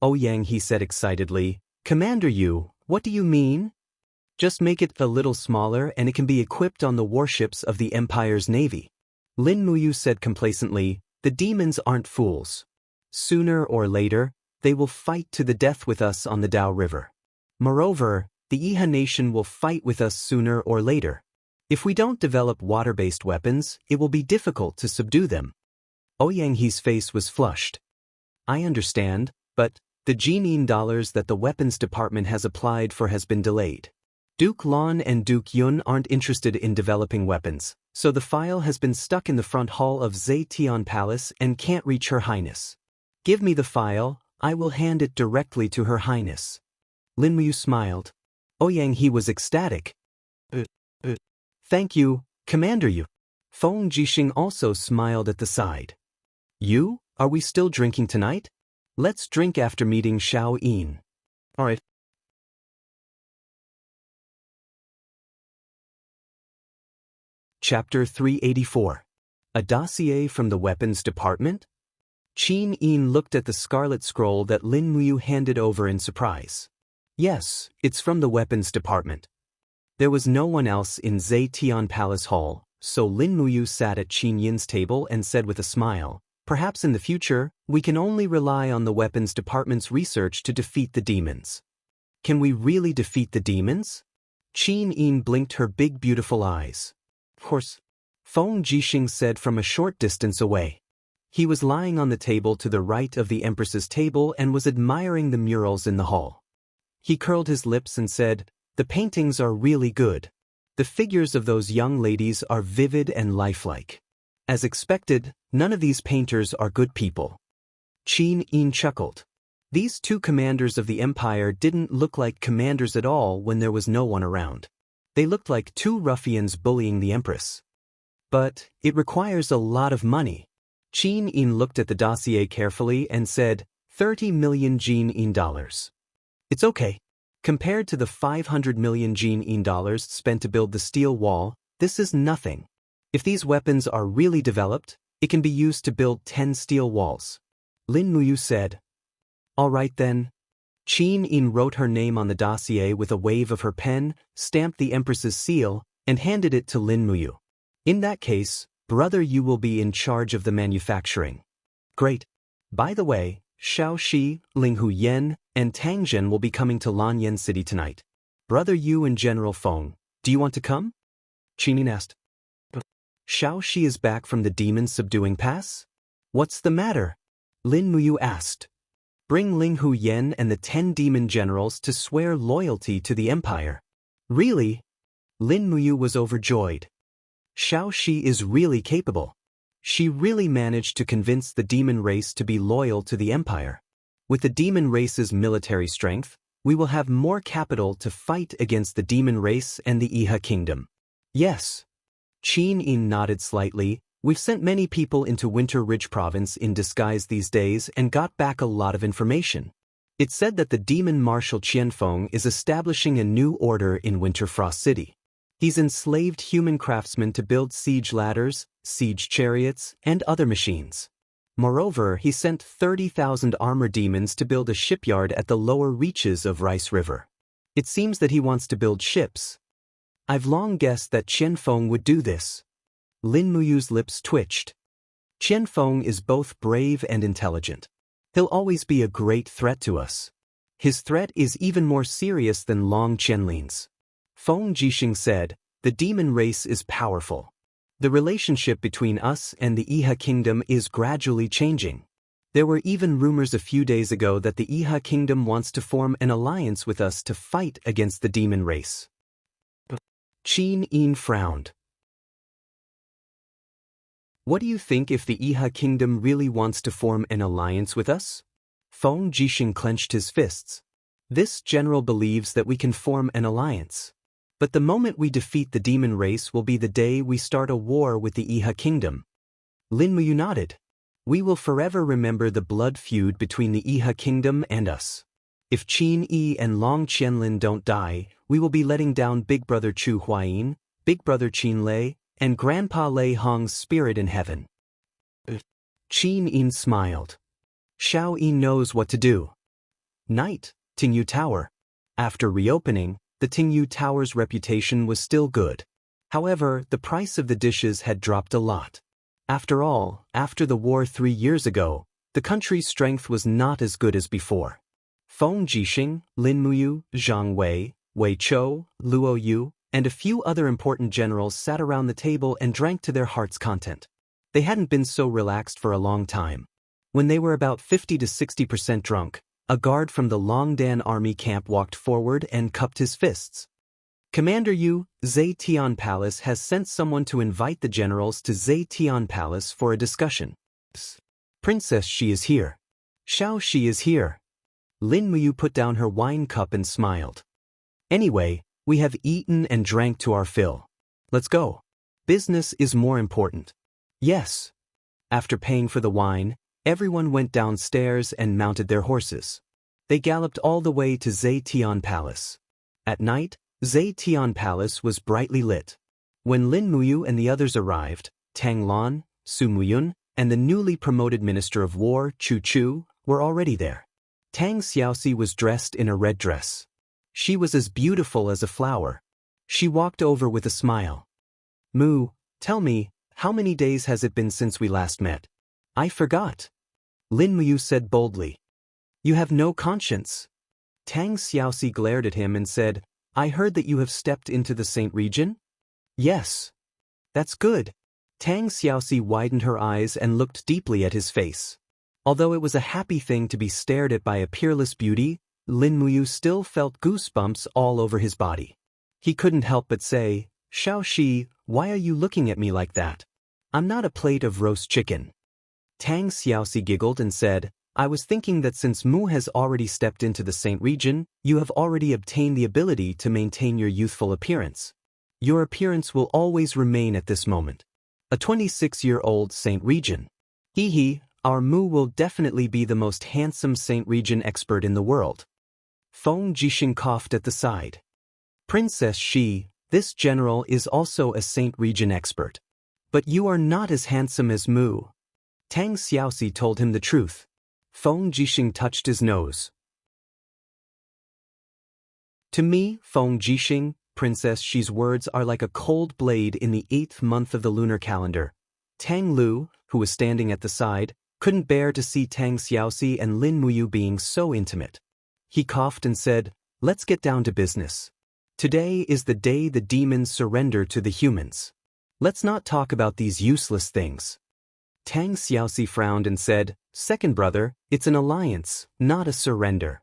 Ouyang, he said excitedly, Commander Yu, what do you mean? Just make it a little smaller and it can be equipped on the warships of the Empire's navy. Lin Muyu said complacently, the demons aren't fools. Sooner or later, they will fight to the death with us on the Dao River. Moreover, the Iha nation will fight with us sooner or later. If we don't develop water-based weapons, it will be difficult to subdue them. Ouyang He's face was flushed. I understand, but the Jinin dollars that the weapons department has applied for has been delayed. Duke Lan and Duke Yun aren't interested in developing weapons, so the file has been stuck in the front hall of Zetian Palace and can't reach Her Highness. Give me the file, I will hand it directly to Her Highness. Lin Muyu smiled. Ouyang He was ecstatic. Thank you, Commander Yu. Feng Jixing also smiled at the side. You, are we still drinking tonight? Let's drink after meeting Xiao Yin. Alright. Chapter 384. A dossier from the weapons department? Qin Yin looked at the scarlet scroll that Lin Muyu handed over in surprise. Yes, it's from the weapons department. There was no one else in Zetian Palace Hall, so Lin Muyu sat at Qin Yin's table and said with a smile, perhaps in the future, we can only rely on the weapons department's research to defeat the demons. Can we really defeat the demons? Qin Yin blinked her big beautiful eyes. Of course. Feng Jixing said from a short distance away. He was lying on the table to the right of the Empress's table and was admiring the murals in the hall. He curled his lips and said, the paintings are really good. The figures of those young ladies are vivid and lifelike. As expected, none of these painters are good people. Qin Yin chuckled. These two commanders of the empire didn't look like commanders at all when there was no one around. They looked like two ruffians bullying the empress. But it requires a lot of money. Qin Yin looked at the dossier carefully and said, 30 million Jin Yin dollars. It's okay. Compared to the 500 million Jin Yin dollars spent to build the steel wall, this is nothing. If these weapons are really developed, it can be used to build 10 steel walls. Lin Muyu said. All right then. Qin Yin wrote her name on the dossier with a wave of her pen, stamped the Empress's seal, and handed it to Lin Muyu. In that case, Brother Yu will be in charge of the manufacturing. Great. By the way, Xiaoxi, Linghu Yan, and Tang Zhen will be coming to Lanyan City tonight. Brother Yu and General Feng, do you want to come? Qin Yin asked. Xiaoxi is back from the demon subduing pass? What's the matter? Lin Muyu asked. Bring Linghu Yan and the 10 demon generals to swear loyalty to the empire. Really? Lin Muyu was overjoyed. Xiaoxi is really capable. She really managed to convince the demon race to be loyal to the empire. With the demon race's military strength, we will have more capital to fight against the demon race and the Iha kingdom. Yes. Qin Yin nodded slightly. We've sent many people into Winter Ridge province in disguise these days and got back a lot of information. It said that the demon marshal Qianfeng is establishing a new order in Winter Frost City. He's enslaved human craftsmen to build siege ladders, siege chariots, and other machines. Moreover, he sent 30,000 armor demons to build a shipyard at the lower reaches of Rice River. It seems that he wants to build ships. I've long guessed that Qianfeng would do this. Lin Muyu's lips twitched. Qianfeng is both brave and intelligent. He'll always be a great threat to us. His threat is even more serious than Long Qianlin's. Feng Jixing said, the demon race is powerful. The relationship between us and the Iha kingdom is gradually changing. There were even rumors a few days ago that the Iha kingdom wants to form an alliance with us to fight against the demon race. Qin Yin frowned. What do you think if the Iha kingdom really wants to form an alliance with us? Feng Jixing clenched his fists. This general believes that we can form an alliance. But the moment we defeat the demon race will be the day we start a war with the Iha kingdom. Lin Muyu nodded. We will forever remember the blood feud between the Iha kingdom and us. If Qin Yi and Long Qianlin don't die, we will be letting down Big Brother Chu Huayin, Big Brother Qin Lei, and Grandpa Lei Hong's spirit in heaven. Qin Yin smiled. Xiao Yin knows what to do. Night, Tingyu Tower. After reopening, the Tingyu Tower's reputation was still good. However, the price of the dishes had dropped a lot. After all, after the war 3 years ago, the country's strength was not as good as before. Feng Jixing, Lin Muyu, Zhang Wei, Wei Chou, Luo Yu, and a few other important generals sat around the table and drank to their heart's content. They hadn't been so relaxed for a long time. When they were about 50 to 60% drunk, a guard from the Longdan army camp walked forward and cupped his fists. Commander Yu, Zetian Palace has sent someone to invite the generals to Zetian Palace for a discussion. Princess Shi is here. Xiao Shi is here. Lin Muyu put down her wine cup and smiled. Anyway, we have eaten and drank to our fill. Let's go. Business is more important. Yes. After paying for the wine, everyone went downstairs and mounted their horses. They galloped all the way to Zetian Palace. At night, Zetian Palace was brightly lit. When Lin Muyu and the others arrived, Tang Lan, Su Muyun, and the newly promoted Minister of War, Chu Chu, were already there. Tang Xiaoxi was dressed in a red dress. She was as beautiful as a flower. She walked over with a smile. Mu, tell me, how many days has it been since we last met? I forgot. Lin Muyu said boldly. You have no conscience. Tang Xiaoxi glared at him and said, I heard that you have stepped into the Saint region? Yes. That's good. Tang Xiaoxi widened her eyes and looked deeply at his face. Although it was a happy thing to be stared at by a peerless beauty, Lin Muyu still felt goosebumps all over his body. He couldn't help but say, Xiaoxi, why are you looking at me like that? I'm not a plate of roast chicken. Tang Xiaoxi giggled and said, I was thinking that since Mu has already stepped into the Saint region, you have already obtained the ability to maintain your youthful appearance. Your appearance will always remain at this moment. a 26-year-old Saint Regent. Hee, our Mu will definitely be the most handsome Saint Regent expert in the world. Feng Jixing coughed at the side. Princess Shi, this general is also a Saint Regent expert. But you are not as handsome as Mu. Tang Xiaoxi told him the truth. Feng Jixing touched his nose. To me, Feng Jixing, Princess Shi's words are like a cold blade in the 8th month of the lunar calendar. Tang Lu, who was standing at the side, couldn't bear to see Tang Xiaoxi and Lin Muyu being so intimate. He coughed and said, "Let's get down to business. Today is the day the demons surrender to the humans. Let's not talk about these useless things." Tang Xiaoxi frowned and said, "Second brother, it's an alliance, not a surrender."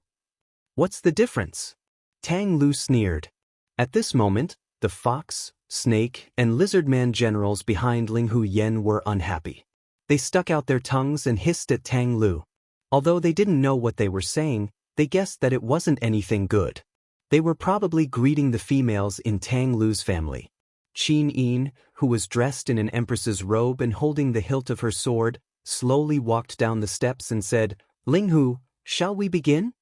"What's the difference?" Tang Lu sneered. At this moment, the fox, snake, and lizard man generals behind Ling Hu Yen were unhappy. They stuck out their tongues and hissed at Tang Lu. Although they didn't know what they were saying, they guessed that it wasn't anything good. They were probably greeting the females in Tang Lu's family. Qin Yin, who was dressed in an empress's robe and holding the hilt of her sword, slowly walked down the steps and said, "Ling Hu, shall we begin?"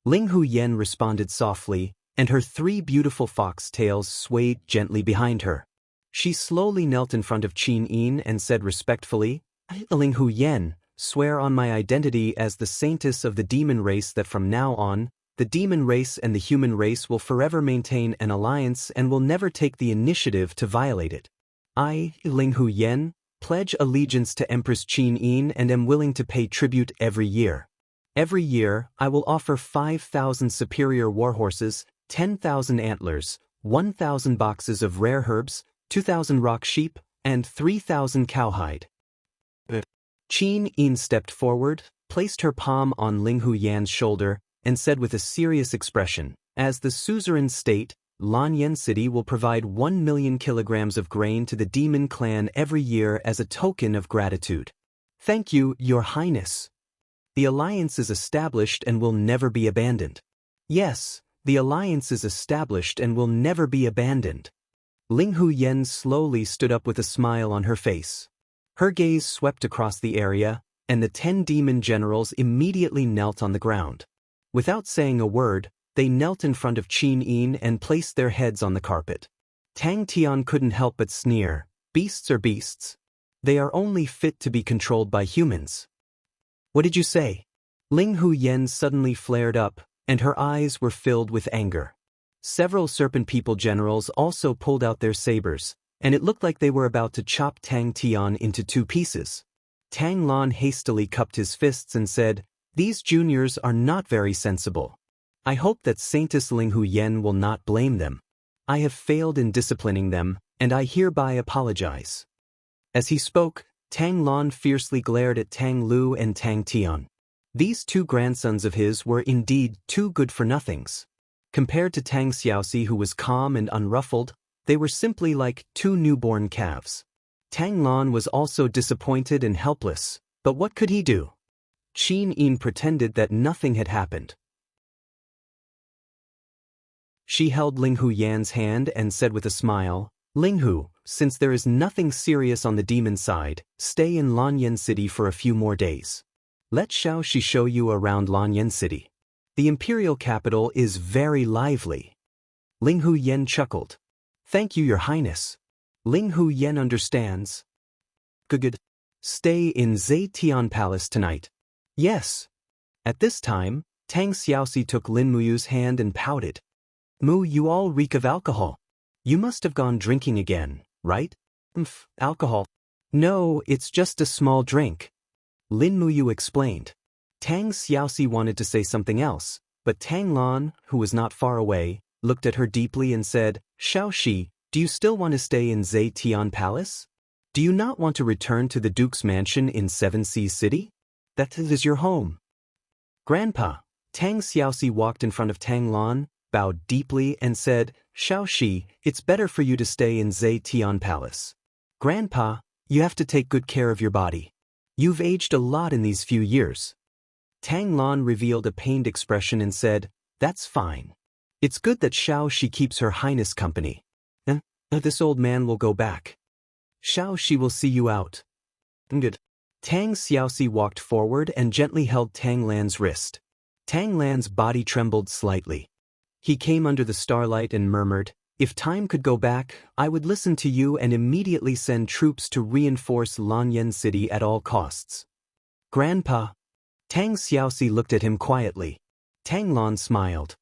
Ling Hu Yen responded softly, and her 3 beautiful fox tails swayed gently behind her. She slowly knelt in front of Qin Yin and said respectfully, "Ling Hu Yen, swear on my identity as the saintess of the demon race that from now on, the demon race and the human race will forever maintain an alliance and will never take the initiative to violate it. I, Ling Hu Yen, pledge allegiance to Empress Qin Yin and am willing to pay tribute every year. Every year, I will offer 5,000 superior warhorses, 10,000 antlers, 1,000 boxes of rare herbs, 2,000 rock sheep, and 3,000 cowhide." Qin Yin stepped forward, placed her palm on Ling Hu Yan's shoulder, and said with a serious expression, "As the suzerain state, Lanyan City will provide 1 million kilograms of grain to the demon clan every year as a token of gratitude. Thank you, Your Highness. The alliance is established and will never be abandoned." "Yes, the alliance is established and will never be abandoned." Ling Hu Yen slowly stood up with a smile on her face. Her gaze swept across the area, and the 10 demon generals immediately knelt on the ground. Without saying a word, they knelt in front of Qin Yin and placed their heads on the carpet. Tang Tian couldn't help but sneer, "Beasts are beasts. They are only fit to be controlled by humans." "What did you say?" Ling Hu Yen suddenly flared up, and her eyes were filled with anger. Several Serpent People generals also pulled out their sabers, and it looked like they were about to chop Tang Tian into 2 pieces. Tang Lan hastily cupped his fists and said, "These juniors are not very sensible. I hope that Saintess Ling Hu Yen will not blame them. I have failed in disciplining them, and I hereby apologize." As he spoke, Tang Lan fiercely glared at Tang Lu and Tang Tian. These 2 grandsons of his were indeed 2 good-for-nothings. Compared to Tang Xiaoxi, who was calm and unruffled, they were simply like 2 newborn calves. Tang Lan was also disappointed and helpless, but what could he do? Qin Yin pretended that nothing had happened. She held Ling Hu Yan's hand and said with a smile, "Ling Hu, since there is nothing serious on the demon side, stay in Lanyan City for a few more days. Let Xiaoxi show you around Lanyan City. The imperial capital is very lively." Ling Hu Yen chuckled. "Thank you, Your Highness. Ling Hu Yen understands." "Good. Stay in Zetian Palace tonight." "Yes." At this time, Tang Xiaoxi took Lin Muyu's hand and pouted. "Mu, you all reek of alcohol. You must have gone drinking again, right?" Alcohol. "No, it's just a small drink," Lin Muyu explained. Tang Xiaoxi wanted to say something else, but Tang Lan, who was not far away, looked at her deeply and said, "Xiaoxi, do you still want to stay in Zetian Palace? Do you not want to return to the Duke's mansion in Seven Seas City? That is your home." "Grandpa." Tang Xiaoxi walked in front of Tang Lan, bowed deeply and said, "Xiaoxi, it's better for you to stay in Zetian Palace. Grandpa, you have to take good care of your body. You've aged a lot in these few years." Tang Lan revealed a pained expression and said, "That's fine. It's good that Xiaoxi keeps her highness company. This old man will go back." Xiaoxi will see you out. Good. Tang Xiaoxi walked forward and gently held Tang Lan's wrist. Tang Lan's body trembled slightly. He came under the starlight and murmured, "If time could go back, I would listen to you and immediately send troops to reinforce Lanyan City at all costs." "Grandpa." Tang Xiaoxi looked at him quietly. Tang Lan smiled.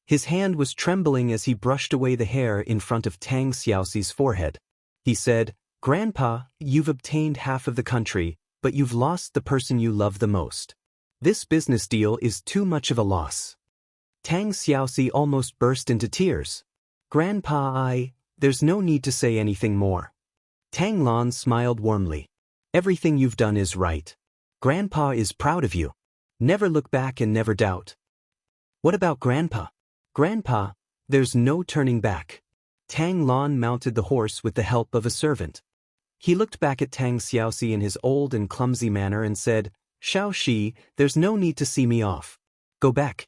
His hand was trembling as he brushed away the hair in front of Tang Xiaoxi's forehead. He said, "Grandpa, you've obtained half of the country, but you've lost the person you love the most. This business deal is too much of a loss." Tang Xiaoxi almost burst into tears. "Grandpa, there's no need to say anything more." Tang Lan smiled warmly. "Everything you've done is right. Grandpa is proud of you. Never look back and never doubt." "What about Grandpa?" "Grandpa, there's no turning back." Tang Lan mounted the horse with the help of a servant. He looked back at Tang Xiaoxi in his old and clumsy manner and said, "Xiaoxi, there's no need to see me off. Go back."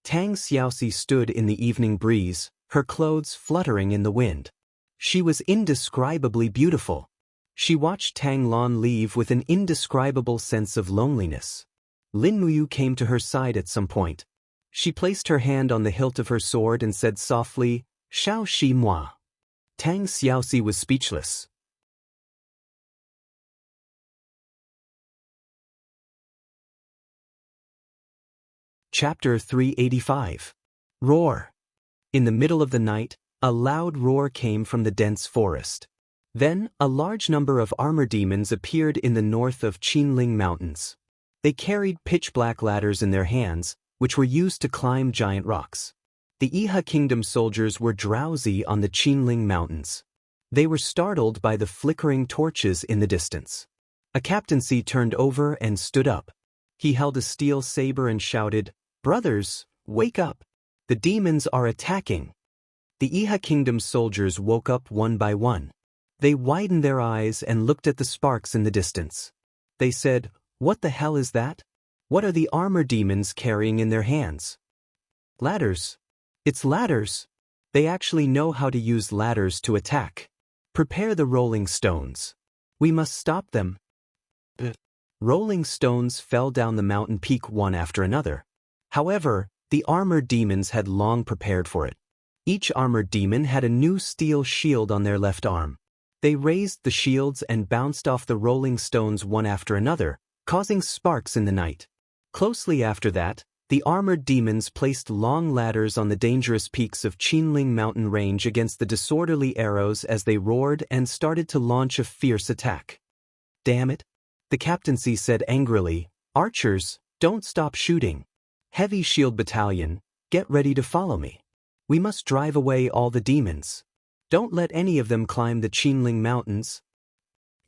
Tang Xiaoxi stood in the evening breeze, her clothes fluttering in the wind. She was indescribably beautiful. She watched Tang Lan leave with an indescribable sense of loneliness. Lin Muyu came to her side at some point. She placed her hand on the hilt of her sword and said softly, "Xiaoxi moi." Tang Xiaoxi was speechless. Chapter 385. Roar. In the middle of the night, a loud roar came from the dense forest. Then, a large number of armor demons appeared in the north of Qinling Mountains. They carried pitch-black ladders in their hands, which were used to climb giant rocks. The Iha Kingdom soldiers were drowsy on the Qinling Mountains. They were startled by the flickering torches in the distance. A captaincy turned over and stood up. He held a steel saber and shouted, "Brothers, wake up! The demons are attacking." The Iha Kingdom soldiers woke up one by one. They widened their eyes and looked at the sparks in the distance. They said, "What the hell is that? What are the armor demons carrying in their hands?" "Ladders. It's ladders. They actually know how to use ladders to attack. Prepare the rolling stones. We must stop them." Rolling stones fell down the mountain peak one after another. However, the armored demons had long prepared for it. Each armored demon had a new steel shield on their left arm. They raised the shields and bounced off the rolling stones one after another, causing sparks in the night. Closely after that, the armored demons placed long ladders on the dangerous peaks of Qinling mountain range against the disorderly arrows as they roared and started to launch a fierce attack. "Damn it," the captaincy said angrily, "Archers, don't stop shooting. Heavy Shield Battalion, get ready to follow me. We must drive away all the demons. Don't let any of them climb the Qinling Mountains."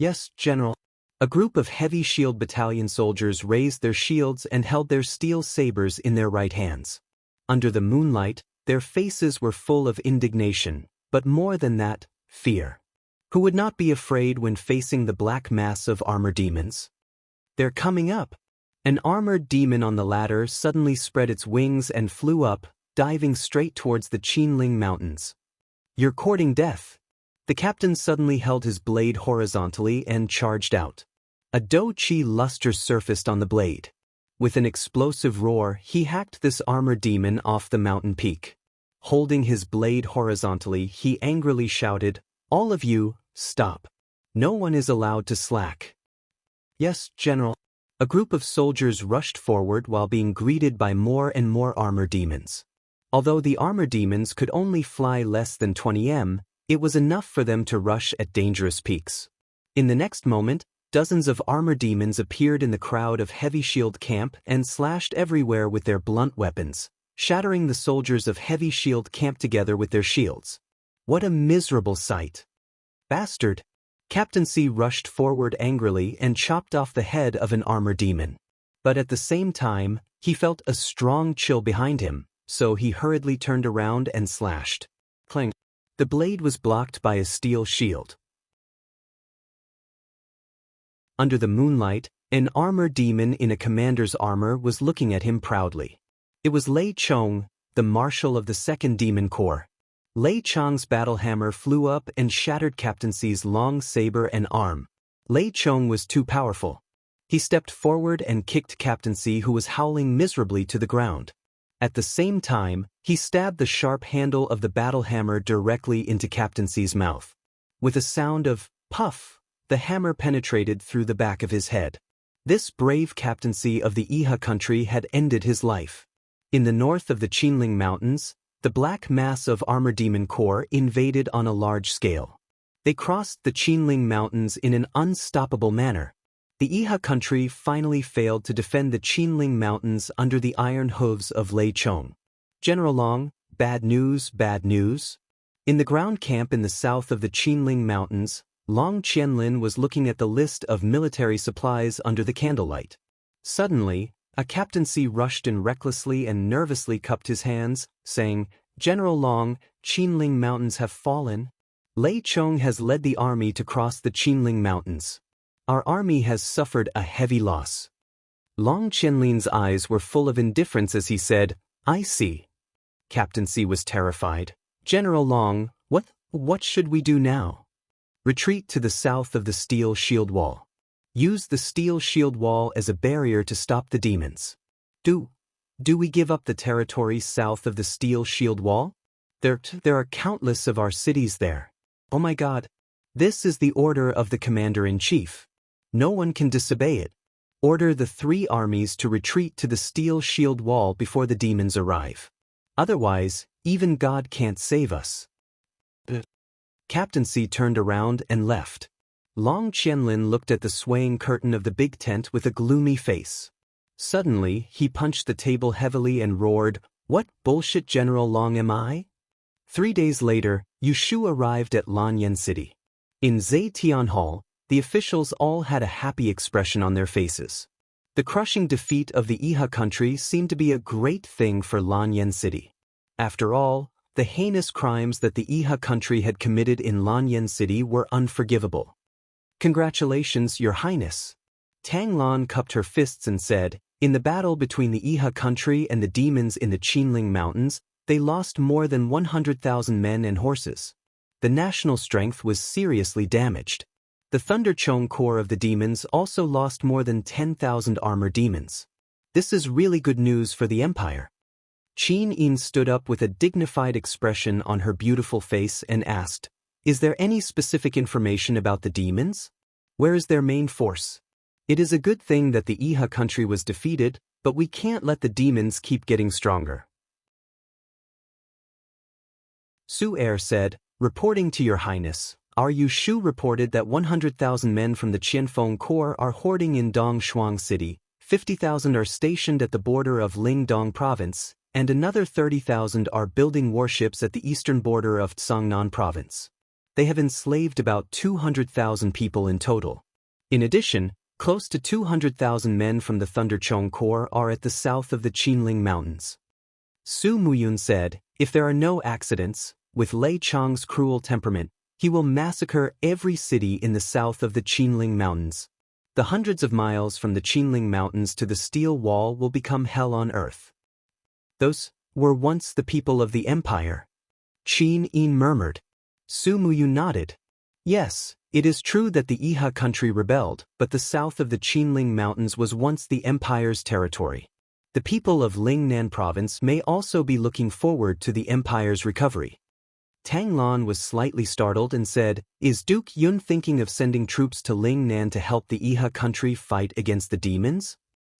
"Yes, General." A group of Heavy Shield Battalion soldiers raised their shields and held their steel sabers in their right hands. Under the moonlight, their faces were full of indignation, but more than that, fear. Who would not be afraid when facing the black mass of armor demons? "They're coming up." An armored demon on the ladder suddenly spread its wings and flew up, diving straight towards the Qinling Mountains. "You're courting death." The captain suddenly held his blade horizontally and charged out. A Do-Chi luster surfaced on the blade. With an explosive roar, he hacked this armored demon off the mountain peak. Holding his blade horizontally, he angrily shouted, "All of you, stop. No one is allowed to slack." "Yes, General." A group of soldiers rushed forward while being greeted by more and more armor demons. Although the armor demons could only fly less than 20 m, it was enough for them to rush at dangerous peaks. In the next moment, dozens of armor demons appeared in the crowd of Heavy Shield Camp and slashed everywhere with their blunt weapons, shattering the soldiers of Heavy Shield Camp together with their shields. What a miserable sight! "Bastard!" Captaincy rushed forward angrily and chopped off the head of an armor demon. But at the same time, he felt a strong chill behind him, so he hurriedly turned around and slashed. Clang! The blade was blocked by a steel shield. Under the moonlight, an armor demon in a commander's armor was looking at him proudly. It was Lei Chong, the marshal of the 2nd Demon Corps. Lei Chong's battle hammer flew up and shattered Captain Xi's long saber and arm. Lei Chong was too powerful. He stepped forward and kicked Captain Xi, who was howling miserably, to the ground. At the same time, he stabbed the sharp handle of the battle hammer directly into Captain Xi's mouth. With a sound of puff, the hammer penetrated through the back of his head. This brave Captain Xi of the Iha country had ended his life. In the north of the Qinling Mountains, the black mass of Armor Demon Corps invaded on a large scale. They crossed the Qinling Mountains in an unstoppable manner. The Iha country finally failed to defend the Qinling Mountains under the iron hooves of Lei Chong. General Long, bad news, bad news. In the ground camp in the south of the Qinling Mountains, Long Qianlin was looking at the list of military supplies under the candlelight. Suddenly, a Captain Xi rushed in recklessly and nervously cupped his hands, saying, "General Long, Qinling Mountains have fallen. Lei Chong has led the army to cross the Qinling Mountains. Our army has suffered a heavy loss." Long Qianlin's eyes were full of indifference as he said, "I see." Captain Xi was terrified. "General Long, what should we do now?" "Retreat to the south of the steel shield wall. Use the steel shield wall as a barrier to stop the demons." Do we give up the territory south of the steel shield wall? There are countless of our cities there. Oh my God. This is the order of the commander-in-chief. No one can disobey it. Order the 3 armies to retreat to the steel shield wall before the demons arrive. Otherwise, even God can't save us. Captain Xi turned around and left. Long Qianlin looked at the swaying curtain of the big tent with a gloomy face. Suddenly, he punched the table heavily and roared, "What bullshit General Long am I?" 3 days later, Yushu arrived at Lanyan City. In Zetian Hall, the officials all had a happy expression on their faces. The crushing defeat of the Iha country seemed to be a great thing for Lanyan City. After all, the heinous crimes that the Iha country had committed in Lanyan City were unforgivable. "Congratulations, Your Highness." Tang Lan cupped her fists and said, "In the battle between the Iha country and the demons in the Qinling Mountains, they lost more than 100,000 men and horses. The national strength was seriously damaged. The Thunderchong Corps of the demons also lost more than 10,000 armor demons. This is really good news for the Empire." Qin Yin stood up with a dignified expression on her beautiful face and asked, "Is there any specific information about the demons? Where is their main force? It is a good thing that the Iha country was defeated, but we can't let the demons keep getting stronger." Su Er said, "Reporting to Your Highness, our Yushu reported that 100,000 men from the Qianfeng Corps are hoarding in Dongshuang City, 50,000 are stationed at the border of Lingdong Province, and another 30,000 are building warships at the eastern border of Tsangnan Province. They have enslaved about 200,000 people in total. In addition, close to 200,000 men from the Thunderchong Corps are at the south of the Qinling Mountains." Su Muyun said, "If there are no accidents, with Lei Chong's cruel temperament, he will massacre every city in the south of the Qinling Mountains. The hundreds of miles from the Qinling Mountains to the steel wall will become hell on earth." "Those were once the people of the Empire," Qin Yin murmured. Su Muyun nodded. "Yes, it is true that the Iha country rebelled, but the south of the Qinling Mountains was once the Empire's territory. The people of Lingnan Province may also be looking forward to the Empire's recovery." Tang Lan was slightly startled and said, "Is Duke Yun thinking of sending troops to Lingnan to help the Iha country fight against the demons?"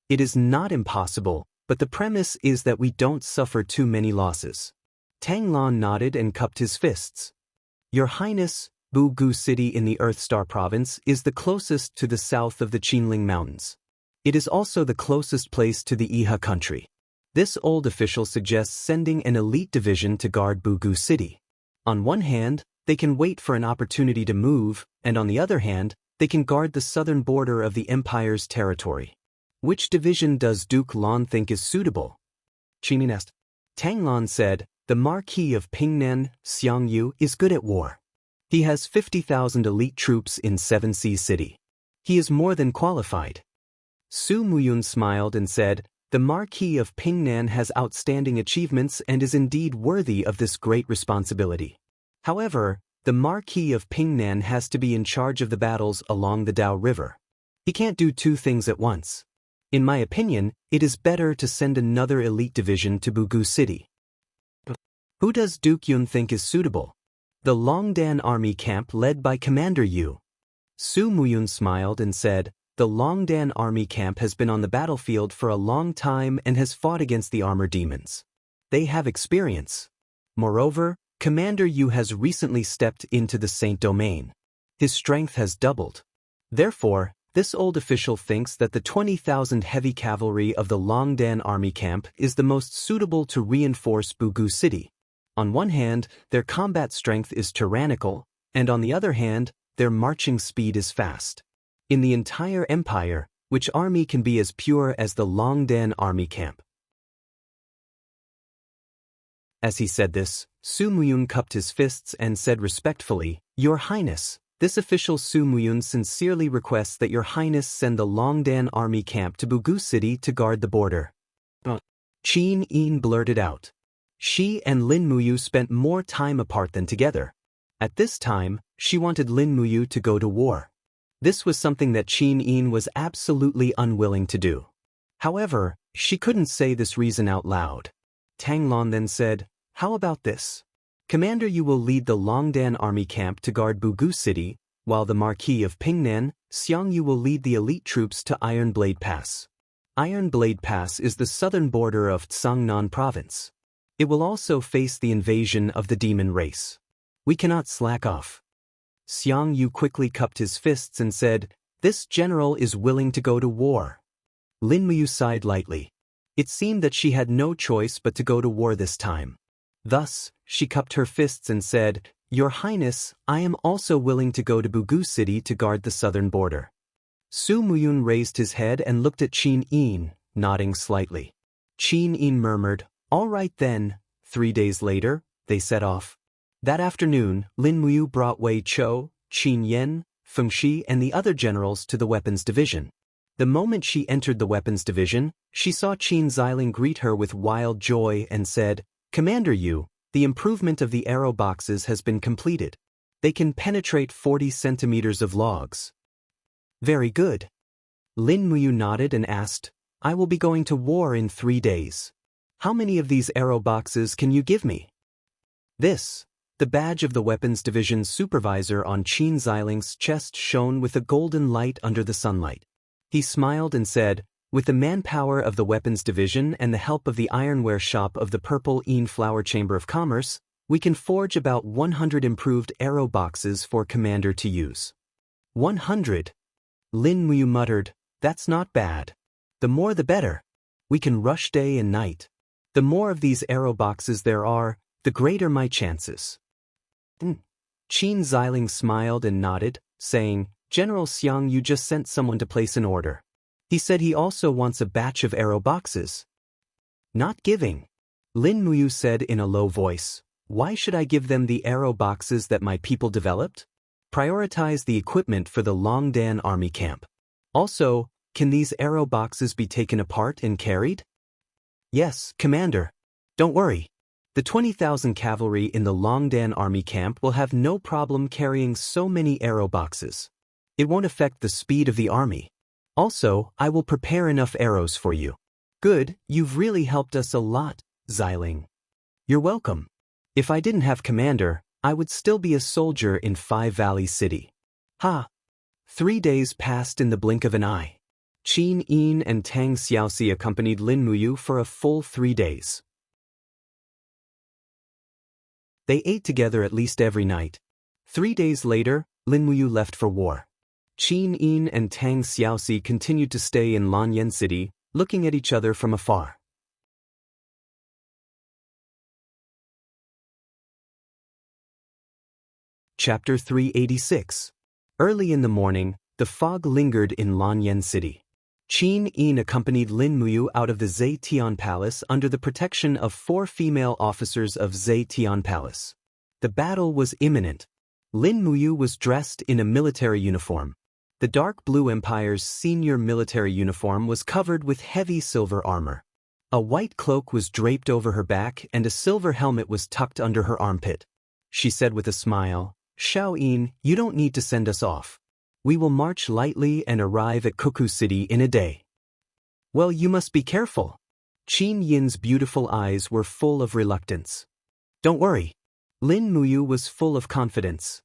"It is not impossible, but the premise is that we don't suffer too many losses." Tang Lan nodded and cupped his fists. "Your Highness, Bugu City in the Earthstar Province is the closest to the south of the Qinling Mountains. It is also the closest place to the Iha country. This old official suggests sending an elite division to guard Bugu City. On one hand, they can wait for an opportunity to move, and on the other hand, they can guard the southern border of the Empire's territory. Which division does Duke Lan think is suitable?" Qinin asked. Tang Lan said, "The Marquis of Pingnan, Xianxia, is good at war. He has 50,000 elite troops in 7 Sea City. He is more than qualified." Su Muyun smiled and said, The Marquis of Pingnan has outstanding achievements and is indeed worthy of this great responsibility. However, the Marquis of Pingnan has to be in charge of the battles along the Dao River. He can't do two things at once. In my opinion, it is better to send another elite division to Bugu City. Who does Duke Yun think is suitable? The Longdan army camp led by Commander Yu. Su Muyun smiled and said, the Longdan army camp has been on the battlefield for a long time and has fought against the armor demons. They have experience. Moreover, Commander Yu has recently stepped into the Saint Domain. His strength has doubled. Therefore, this old official thinks that the 20,000 heavy cavalry of the Longdan army camp is the most suitable to reinforce Bugu City. On one hand, their combat strength is tyrannical, and on the other hand, their marching speed is fast. In the entire empire, which army can be as pure as the Longdan army camp? As he said this, Su Muyun cupped his fists and said respectfully, Your Highness, this official Su Muyun sincerely requests that Your Highness send the Longdan army camp to Bugu City to guard the border. Qin Yin blurted out. She and Lin Muyu spent more time apart than together. At this time, she wanted Lin Muyu to go to war. This was something that Qin Yin was absolutely unwilling to do. However, she couldn't say this reason out loud. Tang Lon then said, How about this? Commander, you will lead the Longdan army camp to guard Bugu City, while the Marquis of Pingnan, Xianxia will lead the elite troops to Iron Blade Pass. Iron Blade Pass is the southern border of Tsangnan province. It will also face the invasion of the demon race. We cannot slack off. Xianxia quickly cupped his fists and said, This general is willing to go to war. Lin Muyu sighed lightly. It seemed that she had no choice but to go to war this time. Thus, she cupped her fists and said, Your Highness, I am also willing to go to Bugu City to guard the southern border. Su Muyun raised his head and looked at Qin Yin, nodding slightly. Qin Yin murmured, All right then. 3 days later, they set off. That afternoon, Lin Muyu brought Wei Chou, Qin Yen, Feng Shi and the other generals to the weapons division. The moment she entered the weapons division, she saw Qin Xiling greet her with wild joy and said, Commander Yu, the improvement of the arrow boxes has been completed. They can penetrate 40 centimeters of logs. Very good. Lin Muyu nodded and asked, I will be going to war in 3 days. How many of these arrow boxes can you give me? This. The badge of the weapons division's supervisor on Qin Xiling's chest shone with a golden light under the sunlight. He smiled and said, With the manpower of the weapons division and the help of the ironware shop of the Purple Yin Flower Chamber of Commerce, we can forge about 100 improved arrow boxes for Commander to use. 100? Lin Muyu muttered, That's not bad. The more the better. We can rush day and night. The more of these arrow boxes there are, the greater my chances. Qin Xiling smiled and nodded, saying, General Xiang, you just sent someone to place an order. He said he also wants a batch of arrow boxes. Not giving. Lin Muyu said in a low voice, Why should I give them the arrow boxes that my people developed? Prioritize the equipment for the Longdan army camp. Also, can these arrow boxes be taken apart and carried? Yes, Commander. Don't worry. The 20,000 cavalry in the Longdan army camp will have no problem carrying so many arrow boxes. It won't affect the speed of the army. Also, I will prepare enough arrows for you. Good, you've really helped us a lot, Xiling. You're welcome. If I didn't have Commander, I would still be a soldier in Five Valley City. Ha! 3 days passed in the blink of an eye. Qin Yin and Tang Xiaoxi accompanied Lin Muyu for a full 3 days. They ate together at least every night. 3 days later, Lin Muyu left for war. Qin Yin and Tang Xiaoxi continued to stay in Lanyan City, looking at each other from afar. Chapter 386. Early in the morning, the fog lingered in Lanyan City. Qin Yin accompanied Lin Muyu out of the Zetian Palace under the protection of 4 female officers of Zetian Palace. The battle was imminent. Lin Muyu was dressed in a military uniform. The dark blue empire's senior military uniform was covered with heavy silver armor. A white cloak was draped over her back and a silver helmet was tucked under her armpit. She said with a smile, "Xiao-yin, you don't need to send us off. We will march lightly and arrive at Cuckoo City in a day." "Well, you must be careful." Qin Yin's beautiful eyes were full of reluctance. "Don't worry." Lin Muyu was full of confidence.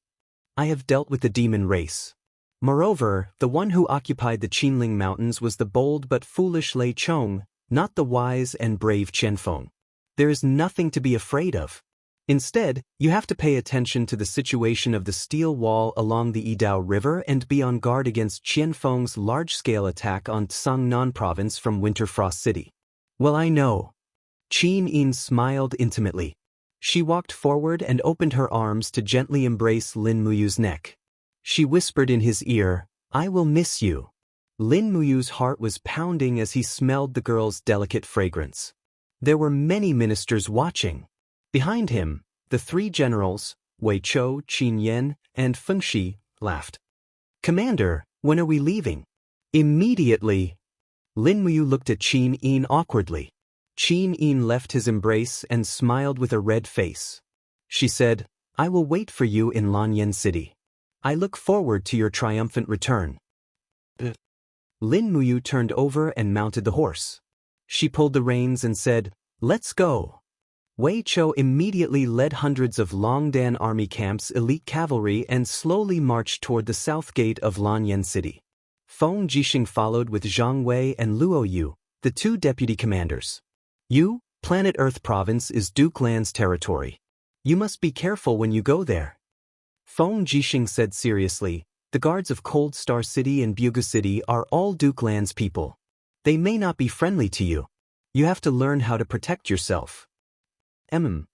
"I have dealt with the demon race. Moreover, the one who occupied the Qinling Mountains was the bold but foolish Lei Chong, not the wise and brave Qianfeng. There is nothing to be afraid of. Instead, you have to pay attention to the situation of the steel wall along the Yidao River and be on guard against Qianfeng's large-scale attack on Tsangnan Province from Winterfrost City." "Well, I know." Qin Yin smiled intimately. She walked forward and opened her arms to gently embrace Lin Muyu's neck. She whispered in his ear, "I will miss you." Lin Muyu's heart was pounding as he smelled the girl's delicate fragrance. There were many ministers watching. Behind him, the three generals, Wei Chou, Qin Yan, and Feng Shi, laughed. "Commander, when are we leaving?" "Immediately." Lin Muyu looked at Qin Yin awkwardly. Qin Yin left his embrace and smiled with a red face. She said, "I will wait for you in Lanyan City. I look forward to your triumphant return." Lin Muyu turned over and mounted the horse. She pulled the reins and said, "Let's go." Wei Chou immediately led hundreds of Longdan army camps' elite cavalry and slowly marched toward the south gate of Lanyan City. Feng Jixing followed with Zhang Wei and Luo Yu, the two deputy commanders. "You, Planet Earth Province is Duke Lan's territory. You must be careful when you go there." Feng Jixing said seriously, "The guards of Cold Star City and Buga City are all Duke Lan's people. They may not be friendly to you. You have to learn how to protect yourself." Lin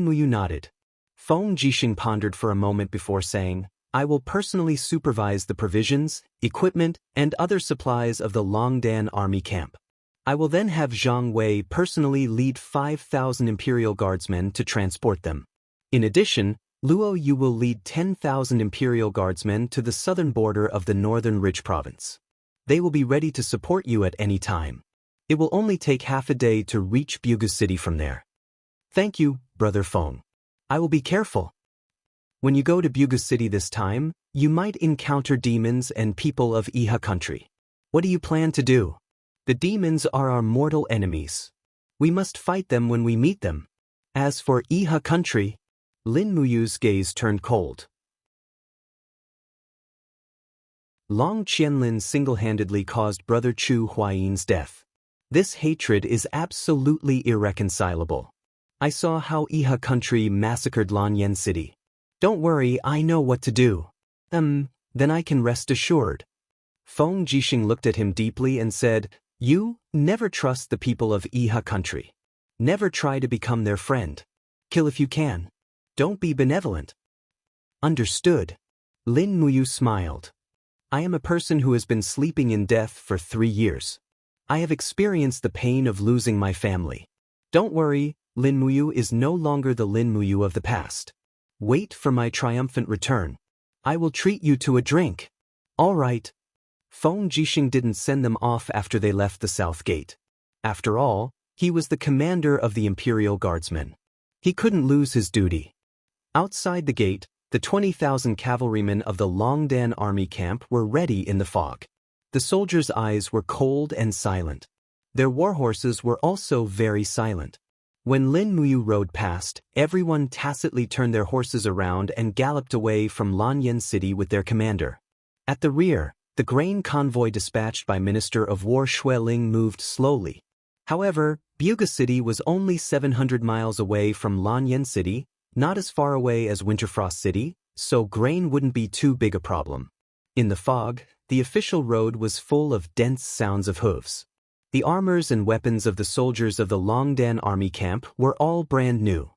Muyu nodded. Feng Jixing pondered for a moment before saying, "I will personally supervise the provisions, equipment, and other supplies of the Longdan army camp. I will then have Zhang Wei personally lead 5,000 Imperial Guardsmen to transport them. In addition, Luo Yu will lead 10,000 Imperial Guardsmen to the southern border of the Northern Ridge Province. They will be ready to support you at any time. It will only take half a day to reach Buga City from there." "Thank you, Brother Feng. I will be careful." "When you go to Buga City this time, you might encounter demons and people of Iha country. What do you plan to do?" "The demons are our mortal enemies. We must fight them when we meet them. As for Iha country," Lin Muyu's gaze turned cold. Long Qianlin single-handedly caused Brother Chu Huayin's death. This hatred is absolutely irreconcilable. I saw how Iha country massacred Lanyan City. Don't worry, I know what to do. Then I can rest assured. Feng Jixing looked at him deeply and said, "You never trust the people of Iha country. Never try to become their friend. Kill if you can. Don't be benevolent." "Understood." Lin Muyu smiled. "I am a person who has been sleeping in death for 3 years. I have experienced the pain of losing my family. Don't worry, Lin Muyu is no longer the Lin Muyu of the past. Wait for my triumphant return. I will treat you to a drink." "All right." Feng Jixing didn't send them off after they left the south gate. After all, he was the commander of the Imperial Guardsmen. He couldn't lose his duty. Outside the gate, the 20,000 cavalrymen of the Longdan army camp were ready in the fog. The soldiers' eyes were cold and silent. Their war horses were also very silent. When Lin Muyu rode past, everyone tacitly turned their horses around and galloped away from Lanyan City with their commander. At the rear, the grain convoy dispatched by Minister of War Xueling moved slowly. However, Buga City was only 700 miles away from Lanyan City, not as far away as Winterfrost City, so grain wouldn't be too big a problem. In the fog, the official road was full of dense sounds of hooves. The armors and weapons of the soldiers of the Longdan army camp were all brand new.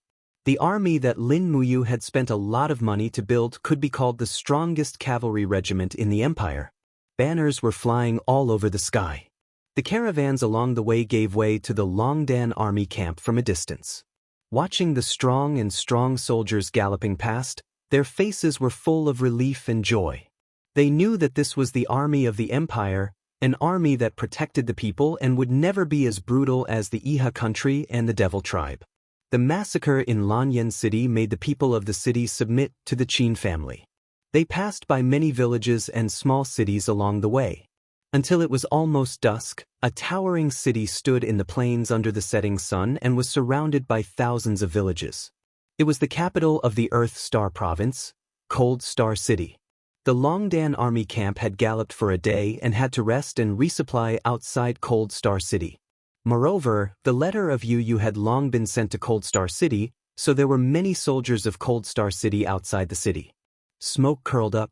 The army that Lin Muyu had spent a lot of money to build could be called the strongest cavalry regiment in the empire. Banners were flying all over the sky. The caravans along the way gave way to the Longdan army camp from a distance. Watching the strong soldiers galloping past, their faces were full of relief and joy. They knew that this was the army of the empire, an army that protected the people and would never be as brutal as the Iha country and the Devil tribe. The massacre in Lanyan city made the people of the city submit to the Qin family. They passed by many villages and small cities along the way. Until it was almost dusk, a towering city stood in the plains under the setting sun and was surrounded by thousands of villages. It was the capital of the Earth Star Province, Cold Star City. The Longdan army camp had galloped for a day and had to rest and resupply outside Cold Star City. Moreover, the letter of Yu had long been sent to Cold Star City, so there were many soldiers of Cold Star City outside the city. Smoke curled up.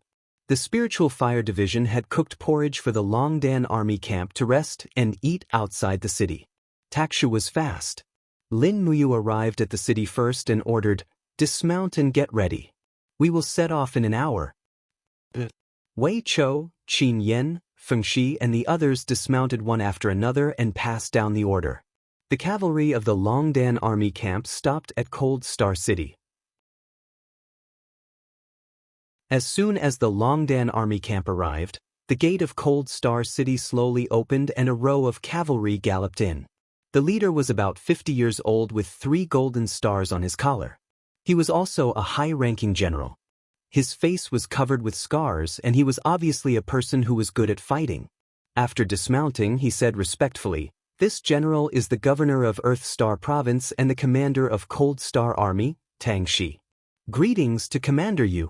The Spiritual Fire Division had cooked porridge for the Longdan army camp to rest and eat outside the city. Takshu was fast. Lin Muyu arrived at the city first and ordered, "Dismount and get ready. We will set off in an hour." Wei Chou, Qin Yen, Feng Shi and the others dismounted one after another and passed down the order. The cavalry of the Longdan army camp stopped at Cold Star City. As soon as the Longdan army camp arrived, the gate of Cold Star City slowly opened and a row of cavalry galloped in. The leader was about 50 years old with 3 golden stars on his collar. He was also a high-ranking general. His face was covered with scars and he was obviously a person who was good at fighting. After dismounting, he said respectfully, "This general is the governor of Earth Star Province and the commander of Cold Star Army, Tang Shi. Greetings to Commander Yu."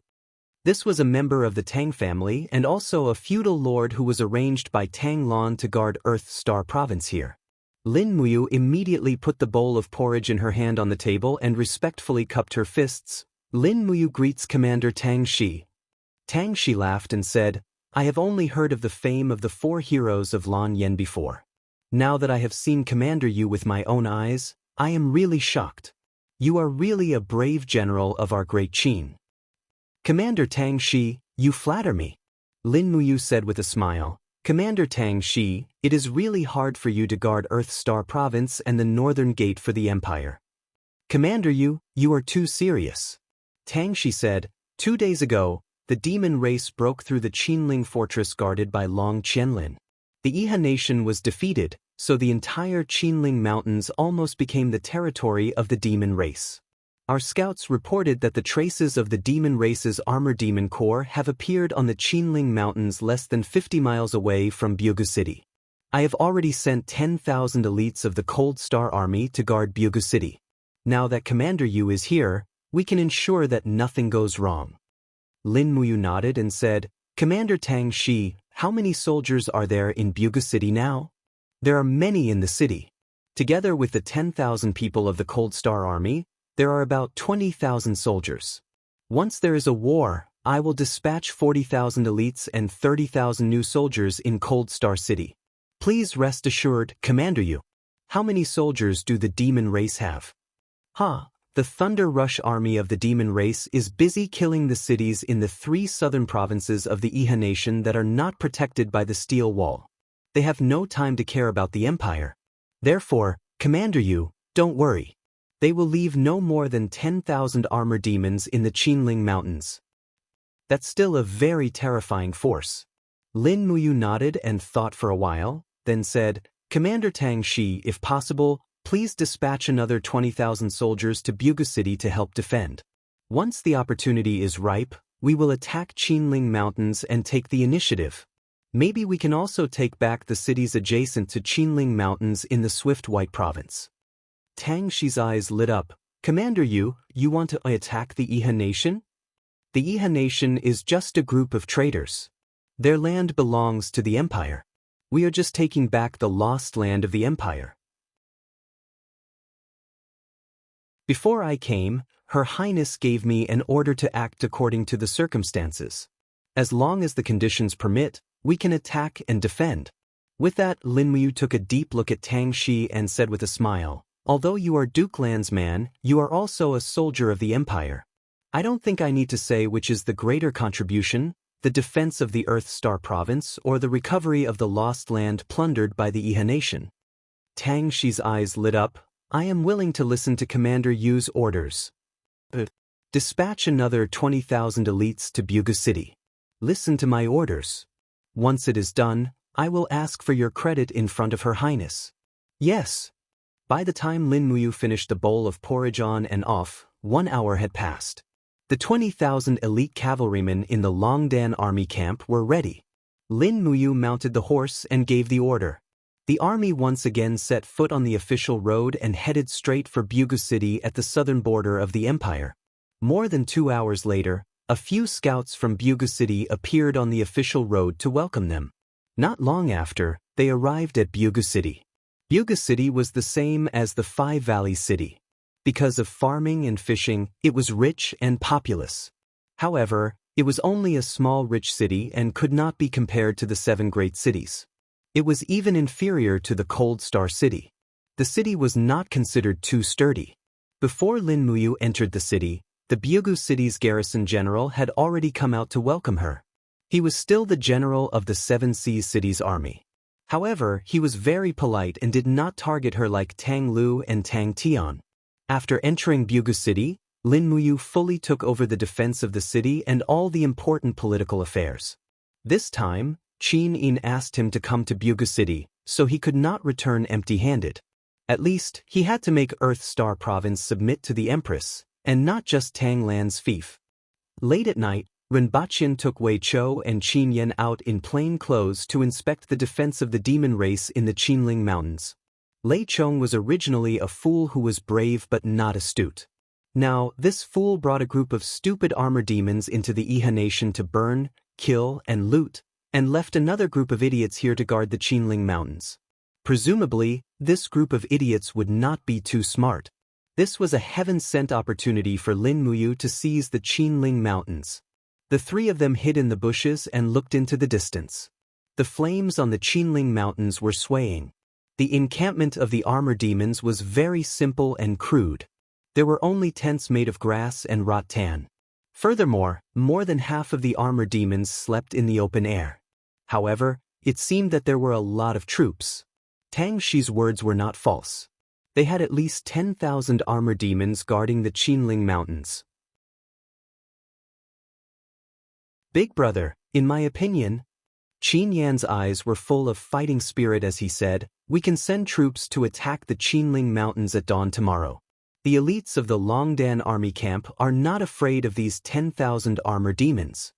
This was a member of the Tang family and also a feudal lord who was arranged by Tang Lon to guard Earth Star Province here. Lin Muyu immediately put the bowl of porridge in her hand on the table and respectfully cupped her fists. Lin Muyu greets Commander Tang Shi. Tang Shi laughed and said, "I have only heard of the fame of the 4 heroes of Lan Yen before. Now that I have seen Commander Yu with my own eyes, I am really shocked. You are really a brave general of our great Qin." "Commander Tang Shi, you flatter me," Lin Muyu said with a smile. "Commander Tang Shi, it is really hard for you to guard Earth Star Province and the Northern Gate for the Empire." "Commander Yu, you are too serious." Tang Shi said, 2 days ago, the demon race broke through the Qinling fortress guarded by Long Qianlin. The Iha nation was defeated, so the entire Qinling mountains almost became the territory of the demon race. Our scouts reported that the traces of the demon race's armor demon corps have appeared on the Qinling mountains less than 50 miles away from Byugu City. I have already sent 10,000 elites of the Cold Star Army to guard Byugu City. Now that Commander Yu is here, we can ensure that nothing goes wrong. Lin Muyu nodded and said, "Commander Tang Shi, how many soldiers are there in Byugu City now?" "There are many in the city. Together with the 10,000 people of the Cold Star Army, there are about 20,000 soldiers. Once there is a war, I will dispatch 40,000 elites and 30,000 new soldiers in Cold Star City. Please rest assured, Commander Yu." "How many soldiers do the demon race have?" The Thunder Rush army of the demon race is busy killing the cities in the 3 southern provinces of the Iha nation that are not protected by the steel wall. They have no time to care about the empire. Therefore, Commander Yu, don't worry. They will leave no more than 10,000 armor demons in the Qinling mountains. That's still a very terrifying force. Lin Muyu nodded and thought for a while, then said, "Commander Tang Shi, if possible, please dispatch another 20,000 soldiers to Byugu City to help defend. Once the opportunity is ripe, we will attack Qinling mountains and take the initiative. Maybe we can also take back the cities adjacent to Qinling mountains in the Swift White province." Tang Shi's eyes lit up. "Commander Yu, you want to attack the Iha nation?" "The Iha nation is just a group of traitors. Their land belongs to the empire. We are just taking back the lost land of the empire." "Before I came, Her Highness gave me an order to act according to the circumstances. As long as the conditions permit, we can attack and defend." With that, Lin Muyu took a deep look at Tang Shi and said with a smile, "Although you are Duke Lan's man, you are also a soldier of the empire. I don't think I need to say which is the greater contribution, the defense of the Earth Star Province or the recovery of the lost land plundered by the Iha nation." Tang Shi's eyes lit up. "I am willing to listen to Commander Yu's orders. Dispatch another 20,000 elites to Byugu City. Listen to my orders. Once it is done, I will ask for your credit in front of Her Highness. Yes. By the time Lin Muyu finished the bowl of porridge on and off, 1 hour had passed. The 20,000 elite cavalrymen in the Longdan army camp were ready. Lin Muyu mounted the horse and gave the order. The army once again set foot on the official road and headed straight for Bugu City at the southern border of the empire. More than 2 hours later, a few scouts from Bugu City appeared on the official road to welcome them. Not long after, they arrived at Bugu City. Bugu City was the same as the Five Valleys City. Because of farming and fishing, it was rich and populous. However, it was only a small rich city and could not be compared to the 7 great cities. It was even inferior to the Cold Star City. The city was not considered too sturdy. Before Lin Muyu entered the city, the Bugu City's garrison general had already come out to welcome her. He was still the general of the 7 Seas City's army. However, he was very polite and did not target her like Tang Lu and Tang Tian. After entering Bugu City, Lin Muyu fully took over the defense of the city and all the important political affairs. This time, Qin Yin asked him to come to Bugu City, so he could not return empty-handed. At least, he had to make Earth Star Province submit to the Empress, and not just Tang Lan's fief. Late at night, Renbaqian took Wei Chou and Qin Yan out in plain clothes to inspect the defense of the demon race in the Qinling Mountains. Lei Chong was originally a fool who was brave but not astute. Now, this fool brought a group of stupid armor demons into the Iha Nation to burn, kill, and loot, and left another group of idiots here to guard the Qinling Mountains. Presumably, this group of idiots would not be too smart. This was a heaven-sent opportunity for Lin Muyu to seize the Qinling Mountains. The 3 of them hid in the bushes and looked into the distance. The flames on the Qinling Mountains were swaying. The encampment of the armor demons was very simple and crude. There were only tents made of grass and rattan. Furthermore, more than half of the armor demons slept in the open air. However, it seemed that there were a lot of troops. Tang Shi's words were not false. They had at least 10,000 armor demons guarding the Qinling Mountains. Big brother, in my opinion, Qin Yan's eyes were full of fighting spirit as he said, we can send troops to attack the Qinling Mountains at dawn tomorrow. The elites of the Longdan army camp are not afraid of these 10,000 armor demons.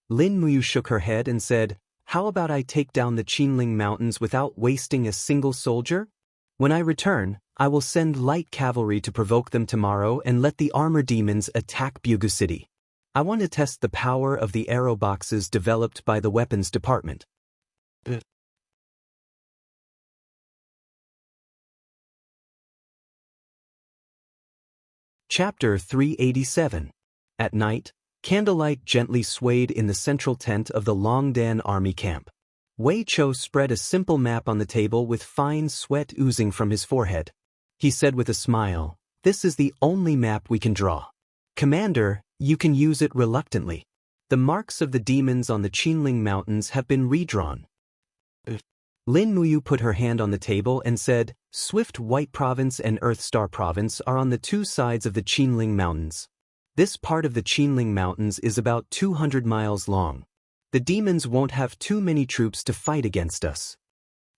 Lin Muyu shook her head and said, how about I take down the Qinling Mountains without wasting a single soldier? When I return, I will send light cavalry to provoke them tomorrow and let the armor demons attack Bugu City. I want to test the power of the arrow boxes developed by the weapons department. Chapter 387. At night, candlelight gently swayed in the central tent of the Longdan army camp. Wei Chou spread a simple map on the table with fine sweat oozing from his forehead. He said with a smile, this is the only map we can draw. Commander, you can use it reluctantly. The marks of the demons on the Qinling Mountains have been redrawn. Lin Muyu put her hand on the table and said, Swift White Province and Earth Star Province are on the 2 sides of the Qinling Mountains. This part of the Qinling Mountains is about 200 miles long. The demons won't have too many troops to fight against us.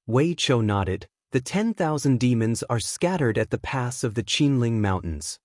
Wei Chou nodded. The 10,000 demons are scattered at the pass of the Qinling Mountains.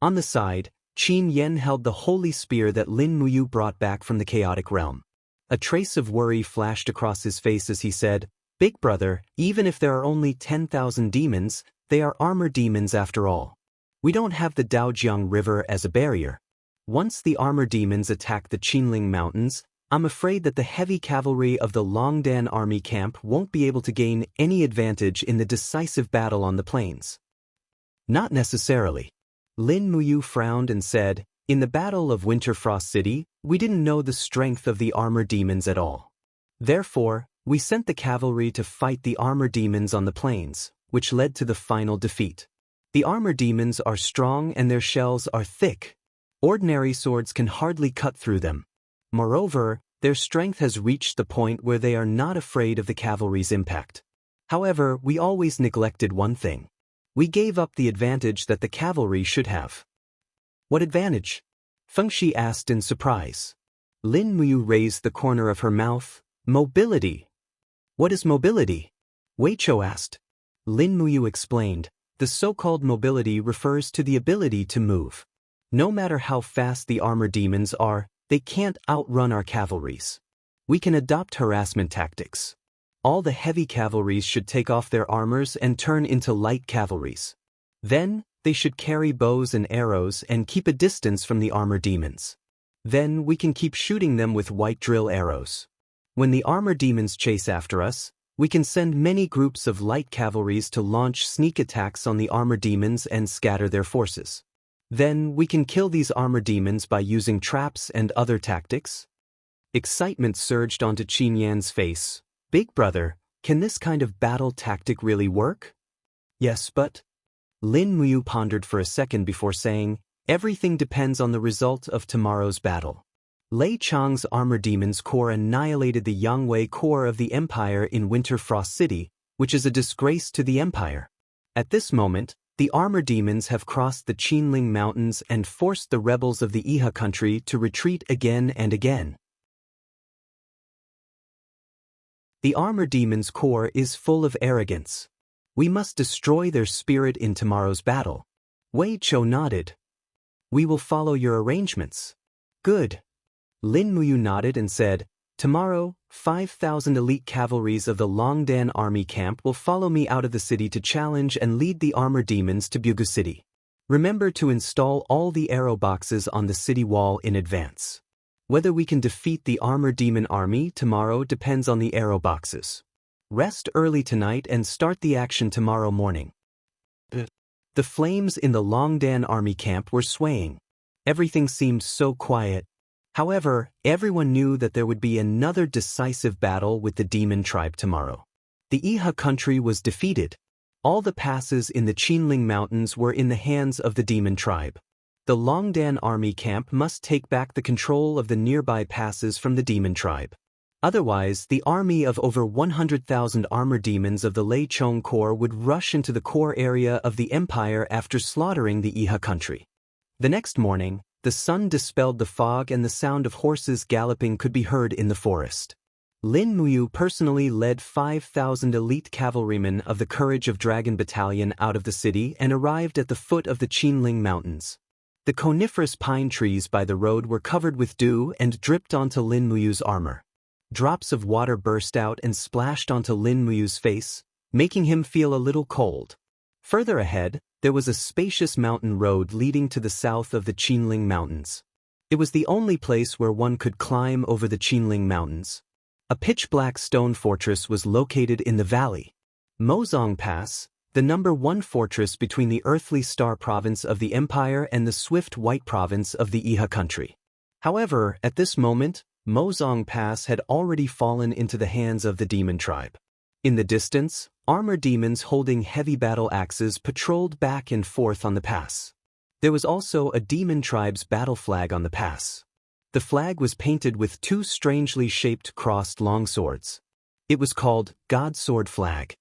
On the side, Qin Yan held the holy spear that Lin Muyu brought back from the chaotic realm. A trace of worry flashed across his face as he said, Big brother, even if there are only 10,000 demons, they are armor demons after all. We don't have the Daojiang River as a barrier. Once the armor demons attack the Qinling Mountains, I'm afraid that the heavy cavalry of the Longdan army camp won't be able to gain any advantage in the decisive battle on the plains. Not necessarily. Lin Muyu frowned and said, in the Battle of Winterfrost City, we didn't know the strength of the armor demons at all. Therefore, we sent the cavalry to fight the armor demons on the plains, which led to the final defeat. The armor demons are strong and their shells are thick. Ordinary swords can hardly cut through them. Moreover, their strength has reached the point where they are not afraid of the cavalry's impact. However, we always neglected one thing. We gave up the advantage that the cavalry should have. What advantage? Feng Shi asked in surprise. Lin Muyu raised the corner of her mouth, Mobility. What is mobility? Wei Chou asked. Lin Muyu explained. The so-called mobility refers to the ability to move. No matter how fast the armor demons are, they can't outrun our cavalries. We can adopt harassment tactics. All the heavy cavalries should take off their armors and turn into light cavalries. Then, they should carry bows and arrows and keep a distance from the armor demons. Then we can keep shooting them with white drill arrows. When the armor demons chase after us, we can send many groups of light cavalries to launch sneak attacks on the armor demons and scatter their forces. Then we can kill these armor demons by using traps and other tactics. Excitement surged onto Qin Yan's face. Big brother, can this kind of battle tactic really work? Yes, but... Lin Muyu pondered for a second before saying, everything depends on the result of tomorrow's battle. Lei Chang's Armor Demons Corps annihilated the Yangwei Corps of the Empire in Winter Frost City, which is a disgrace to the Empire. At this moment, the Armor Demons have crossed the Qinling Mountains and forced the rebels of the Iha country to retreat again and again. The Armor Demons Corps is full of arrogance. We must destroy their spirit in tomorrow's battle. Wei Chou nodded. We will follow your arrangements. Good. Lin Muyu nodded and said, tomorrow, 5,000 elite cavalries of the Longdan army camp will follow me out of the city to challenge and lead the armor demons to Bugu City. Remember to install all the arrow boxes on the city wall in advance. Whether we can defeat the armor demon army tomorrow depends on the arrow boxes. Rest early tonight and start the action tomorrow morning. The flames in the Longdan army camp were swaying. Everything seemed so quiet. However, everyone knew that there would be another decisive battle with the demon tribe tomorrow. The Iha country was defeated. All the passes in the Qinling Mountains were in the hands of the demon tribe. The Longdan army camp must take back the control of the nearby passes from the demon tribe. Otherwise, the army of over 100,000 armor demons of the Lei Chong Corps would rush into the core area of the empire after slaughtering the Iha country. The next morning, the sun dispelled the fog and the sound of horses galloping could be heard in the forest. Lin Muyu personally led 5,000 elite cavalrymen of the Courage of Dragon Battalion out of the city and arrived at the foot of the Qinling Mountains. The coniferous pine trees by the road were covered with dew and dripped onto Lin Muyu's armor. Drops of water burst out and splashed onto Lin Muyu's face, making him feel a little cold. Further ahead, there was a spacious mountain road leading to the south of the Qinling Mountains. It was the only place where one could climb over the Qinling Mountains. A pitch-black stone fortress was located in the valley. Mozong Pass, the #1 fortress between the Earthly Star province of the Empire and the Swift White province of the Iha country. However, at this moment, Mozong Pass had already fallen into the hands of the demon tribe. In the distance, armor demons holding heavy battle axes patrolled back and forth on the pass. There was also a demon tribe's battle flag on the pass. The flag was painted with two strangely shaped crossed longswords. It was called God's Sword Flag.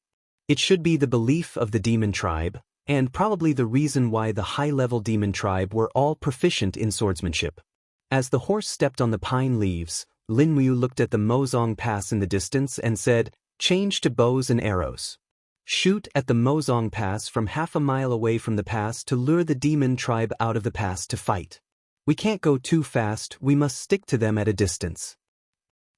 It should be the belief of the demon tribe, and probably the reason why the high-level demon tribe were all proficient in swordsmanship. As the horse stepped on the pine leaves, Lin Muyu looked at the Mozong Pass in the distance and said, "Change to bows and arrows. Shoot at the Mozong Pass from half a mile away from the pass to lure the demon tribe out of the pass to fight. We can't go too fast, we must stick to them at a distance."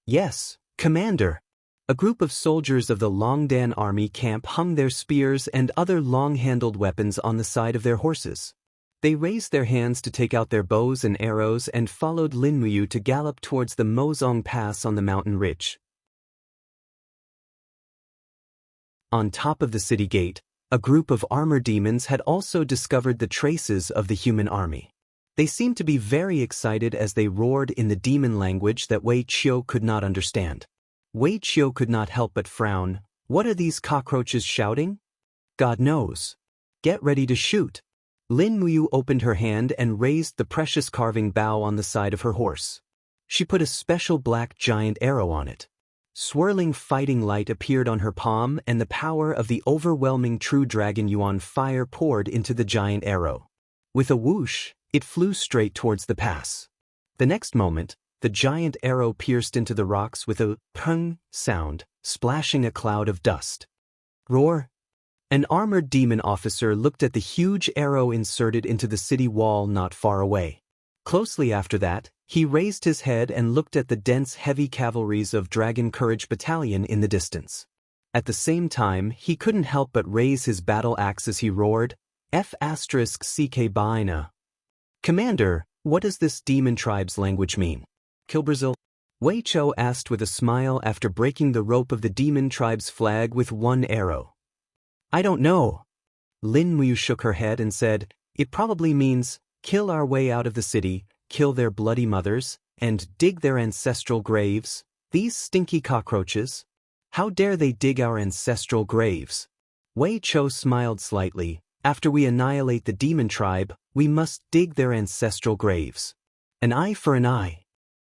"Yes, Commander." A group of soldiers of the Longdan army camp hung their spears and other long-handled weapons on the side of their horses. They raised their hands to take out their bows and arrows and followed Lin Muyu to gallop towards the Mozong Pass on the mountain ridge. On top of the city gate, a group of armor demons had also discovered the traces of the human army. They seemed to be very excited as they roared in the demon language that Wei Qiu could not understand. Wei Qiu could not help but frown. What are these cockroaches shouting? God knows. Get ready to shoot. Lin Muyu opened her hand and raised the precious carving bow on the side of her horse. She put a special black giant arrow on it. Swirling fighting light appeared on her palm and the power of the overwhelming true dragon yuan fire poured into the giant arrow. With a whoosh, it flew straight towards the pass. The next moment, the giant arrow pierced into the rocks with a pung sound, splashing a cloud of dust. Roar! An armored demon officer looked at the huge arrow inserted into the city wall not far away. Closely after that, he raised his head and looked at the dense heavy cavalries of Dragon Courage Battalion in the distance. At the same time, he couldn't help but raise his battle axe as he roared, F***ck Baina. Commander, what does this demon tribe's language mean? Kill Brazil? Wei Chou asked with a smile after breaking the rope of the demon tribe's flag with one arrow. I don't know. Lin Muyu shook her head and said, it probably means, kill our way out of the city, kill their bloody mothers, and dig their ancestral graves. These stinky cockroaches. How dare they dig our ancestral graves? Wei Chou smiled slightly. After we annihilate the demon tribe, we must dig their ancestral graves. An eye for an eye.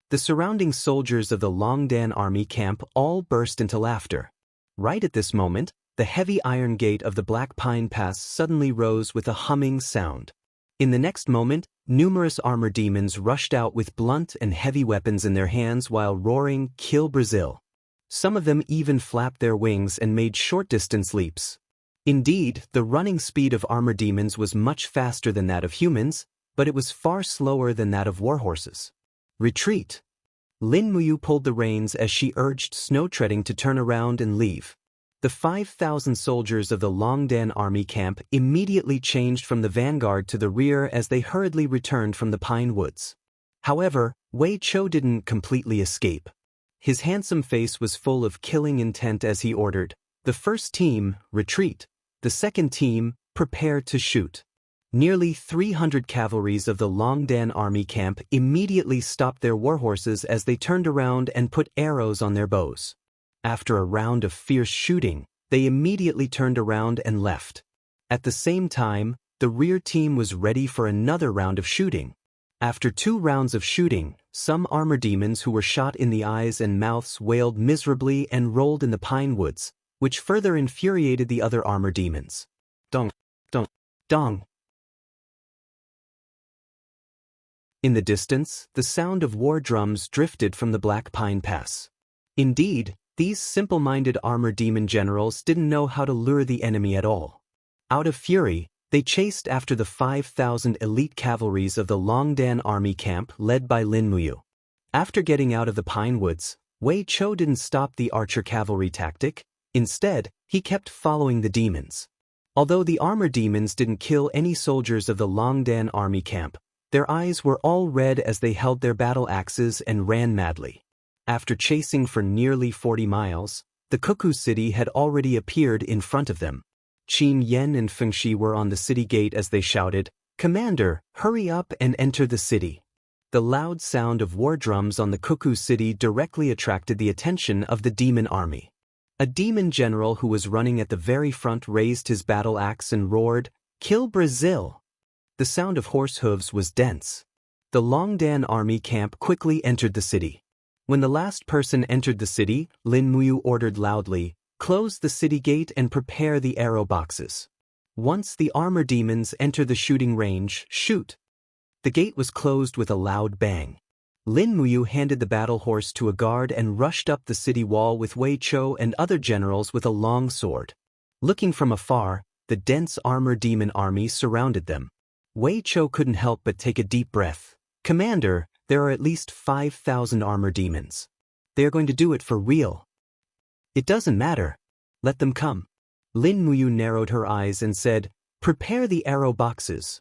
The surrounding soldiers of the Longdan army camp all burst into laughter. Right at this moment, the heavy iron gate of the Black Pine Pass suddenly rose with a humming sound. In the next moment, numerous armor demons rushed out with blunt and heavy weapons in their hands while roaring, "Kill Brazil." Some of them even flapped their wings and made short-distance leaps. Indeed, the running speed of armor demons was much faster than that of humans, but it was far slower than that of warhorses. Retreat! Lin Muyu pulled the reins as she urged Snow Treading to turn around and leave. The 5,000 soldiers of the Longdan army camp immediately changed from the vanguard to the rear as they hurriedly returned from the pine woods. However, Wei Chou didn't completely escape. His handsome face was full of killing intent as he ordered, the first team, retreat. The second team, prepare to shoot. Nearly 300 cavalries of the Longdan army camp immediately stopped their warhorses as they turned around and put arrows on their bows. After a round of fierce shooting, they immediately turned around and left. At the same time, the rear team was ready for another round of shooting. After 2 rounds of shooting, some armor demons who were shot in the eyes and mouths wailed miserably and rolled in the pine woods, which further infuriated the other armor demons. Dong, dong, dong. In the distance, the sound of war drums drifted from the Black Pine Pass. Indeed, these simple-minded armor demon generals didn't know how to lure the enemy at all. Out of fury, they chased after the 5,000 elite cavalries of the Longdan army camp led by Lin Muyu. After getting out of the pine woods, Wei Chou didn't stop the archer cavalry tactic. Instead, he kept following the demons. Although the armor demons didn't kill any soldiers of the Longdan army camp, their eyes were all red as they held their battle axes and ran madly. After chasing for nearly 40 miles, the Cuckoo City had already appeared in front of them. Qin Yen and Fengxi were on the city gate as they shouted, "Commander, hurry up and enter the city." The loud sound of war drums on the Cuckoo City directly attracted the attention of the demon army. A demon general who was running at the very front raised his battle axe and roared, "Kill Brazil!" The sound of horse hooves was dense. The Longdan army camp quickly entered the city. When the last person entered the city, Lin Muyu ordered loudly, "Close the city gate and prepare the arrow boxes. Once the armor demons enter the shooting range, shoot." The gate was closed with a loud bang. Lin Muyu handed the battle horse to a guard and rushed up the city wall with Wei Chou and other generals with a long sword. Looking from afar, the dense armor demon army surrounded them. Wei Chou couldn't help but take a deep breath. "Commander, there are at least 5,000 armor demons. They are going to do it for real." "It doesn't matter. Let them come." Lin Muyu narrowed her eyes and said, "Prepare the arrow boxes."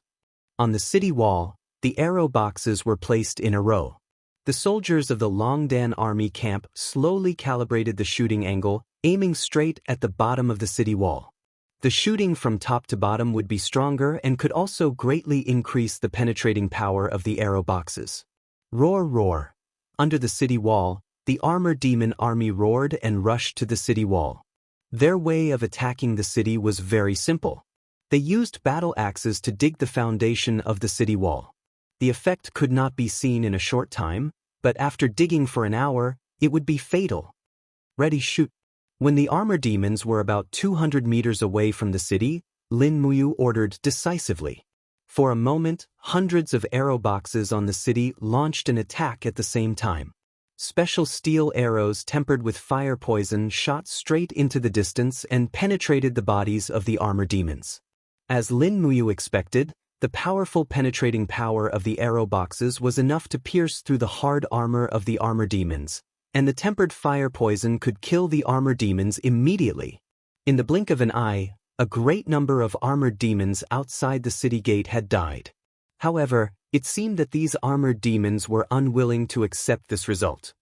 On the city wall, the arrow boxes were placed in a row. The soldiers of the Longdan army camp slowly calibrated the shooting angle, aiming straight at the bottom of the city wall. The shooting from top to bottom would be stronger and could also greatly increase the penetrating power of the arrow boxes. Roar, roar. Under the city wall, the armor demon army roared and rushed to the city wall. Their way of attacking the city was very simple. They used battle axes to dig the foundation of the city wall. The effect could not be seen in a short time, but after digging for an hour, it would be fatal. Ready, shoot. When the armor demons were about 200 meters away from the city, Lin Muyu ordered decisively, For a moment, hundreds of arrow boxes on the city launched an attack at the same time. Special steel arrows tempered with fire poison shot straight into the distance and penetrated the bodies of the armor demons. As Lin Muyu expected, the powerful penetrating power of the arrow boxes was enough to pierce through the hard armor of the armor demons, and the tempered fire poison could kill the armor demons immediately. In the blink of an eye, a great number of armored demons outside the city gate had died. However, it seemed that these armored demons were unwilling to accept this result.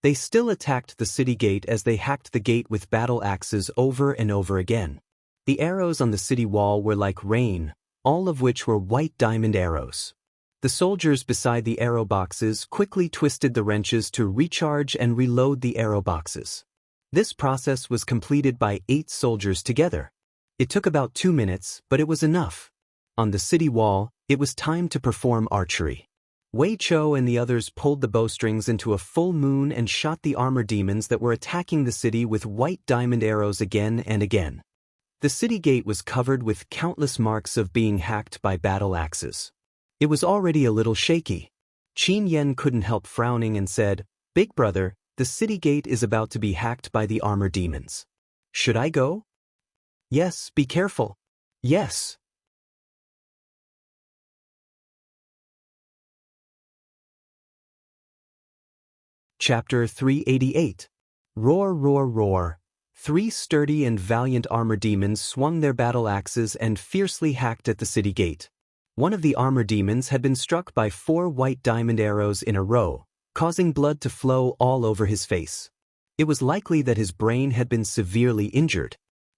They still attacked the city gate as they hacked the gate with battle axes over and over again. The arrows on the city wall were like rain, all of which were white diamond arrows. The soldiers beside the arrow boxes quickly twisted the wrenches to recharge and reload the arrow boxes. This process was completed by 8 soldiers together. It took about 2 minutes, but it was enough. On the city wall, it was time to perform archery. Wei Chou and the others pulled the bowstrings into a full moon and shot the armor demons that were attacking the city with white diamond arrows again and again. The city gate was covered with countless marks of being hacked by battle axes. It was already a little shaky. Qin Yan couldn't help frowning and said, "Big brother, the city gate is about to be hacked by the armor demons. Should I go?" "Yes, be careful." "Yes." Chapter 388. Roar, roar, roar. 3 sturdy and valiant armor demons swung their battle axes and fiercely hacked at the city gate. One of the armor demons had been struck by 4 white diamond arrows in a row, causing blood to flow all over his face. It was likely that his brain had been severely injured.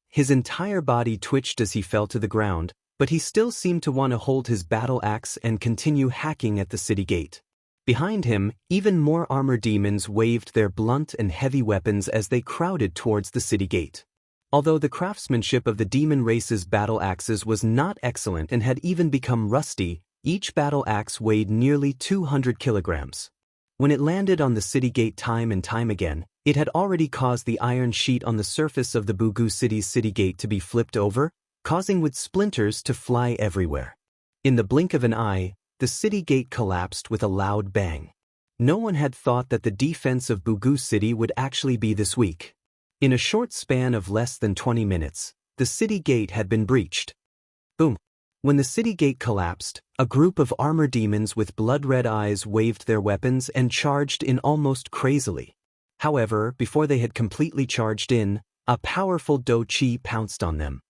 His entire body twitched as he fell to the ground, but he still seemed to want to hold his battle axe and continue hacking at the city gate. Behind him, even more armor demons waved their blunt and heavy weapons as they crowded towards the city gate. Although the craftsmanship of the demon race's battle axes was not excellent and had even become rusty, each battle axe weighed nearly 200 kilograms. When it landed on the city gate time and time again, it had already caused the iron sheet on the surface of the Bugu city's city gate to be flipped over, causing wood splinters to fly everywhere. In the blink of an eye, the city gate collapsed with a loud bang. No one had thought that the defense of Bugu City would actually be this weak. In a short span of less than 20 minutes, the city gate had been breached. Boom! When the city gate collapsed, a group of armor demons with blood-red eyes waved their weapons and charged in almost crazily. However, before they had completely charged in, a powerful Do Chi pounced on them.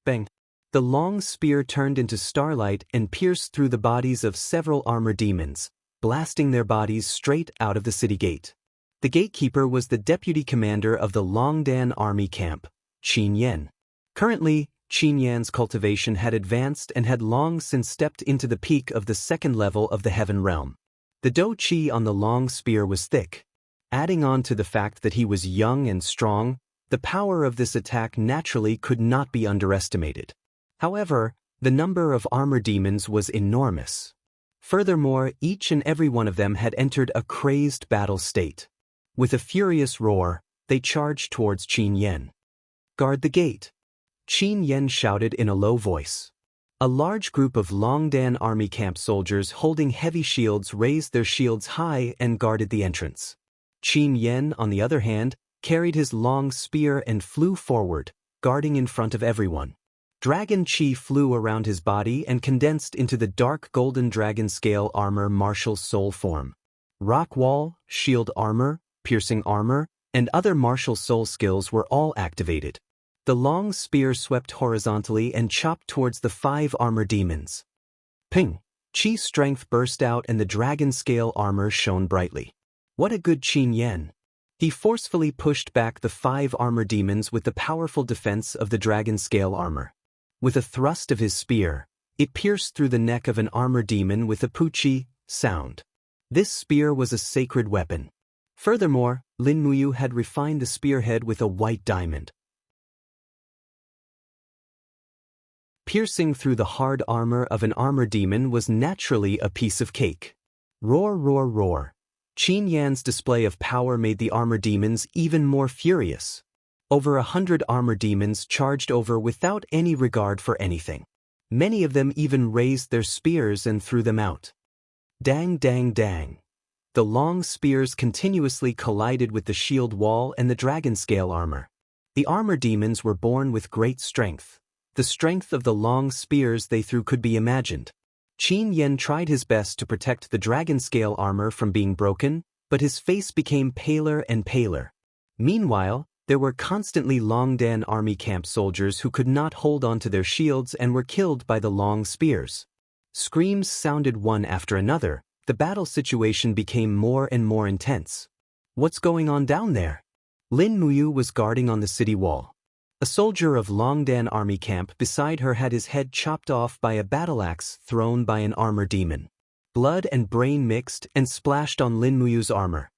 Bang! The long spear turned into starlight and pierced through the bodies of several armor demons, blasting their bodies straight out of the city gate. The gatekeeper was the deputy commander of the Longdan army camp, Qin Yan. Currently, Qin Yan's cultivation had advanced and had long since stepped into the peak of the 2nd level of the heaven realm. The Do Chi on the long spear was thick. Adding on to the fact that he was young and strong, the power of this attack naturally could not be underestimated. However, the number of armor demons was enormous. Furthermore, each and every one of them had entered a crazed battle state. With a furious roar, they charged towards Qin Yan. "Guard the gate!" Qin Yan shouted in a low voice. A large group of Longdan army camp soldiers holding heavy shields raised their shields high and guarded the entrance. Qin Yan, on the other hand, carried his long spear and flew forward, guarding in front of everyone. Dragon Chi flew around his body and condensed into the dark golden dragon scale armor martial soul form. Rock wall, shield armor, piercing armor, and other martial soul skills were all activated. The long spear swept horizontally and chopped towards the 5 armor demons. Ping! Chi strength burst out and the dragon scale armor shone brightly. What a good Qin Yan! He forcefully pushed back the 5 armor demons with the powerful defense of the dragon scale armor. With a thrust of his spear, it pierced through the neck of an armor demon with a puchi sound. This spear was a sacred weapon. Furthermore, Lin Muyu had refined the spearhead with a white diamond. Piercing through the hard armor of an armor demon was naturally a piece of cake. Roar, roar, roar. Qin Yan's display of power made the armor demons even more furious. Over 100 armor demons charged over without any regard for anything. Many of them even raised their spears and threw them out. Dang, dang, dang. The long spears continuously collided with the shield wall and the dragon scale armor. The armor demons were born with great strength. The strength of the long spears they threw could be imagined. Qin Yan tried his best to protect the dragon scale armor from being broken, but his face became paler and paler. Meanwhile, there were constantly Longdan army camp soldiers who could not hold on to their shields and were killed by the long spears. Screams sounded one after another. The battle situation became more and more intense. What's going on down there? Lin Muyu was guarding on the city wall. A soldier of Longdan army camp beside her had his head chopped off by a battle axe thrown by an armor demon. Blood and brain mixed and splashed on Lin Muyu's armor.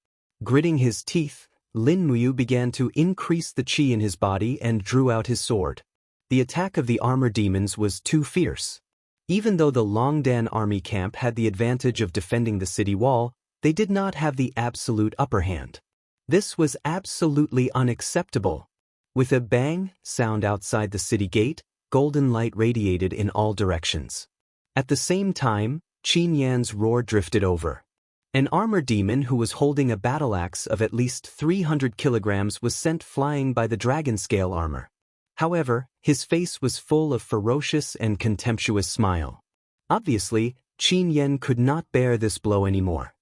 Gritting his teeth, Lin Muyu began to increase the qi in his body and drew out his sword. The attack of the armor demons was too fierce. Even though the Longdan army camp had the advantage of defending the city wall, they did not have the absolute upper hand. This was absolutely unacceptable. With a bang sound outside the city gate, golden light radiated in all directions. At the same time, Qin Yan's roar drifted over. An armor demon who was holding a battle axe of at least 300 kilograms was sent flying by the dragon scale armor. However, his face was full of ferocious and contemptuous smile. Obviously, Qin Yan could not bear this blow anymore.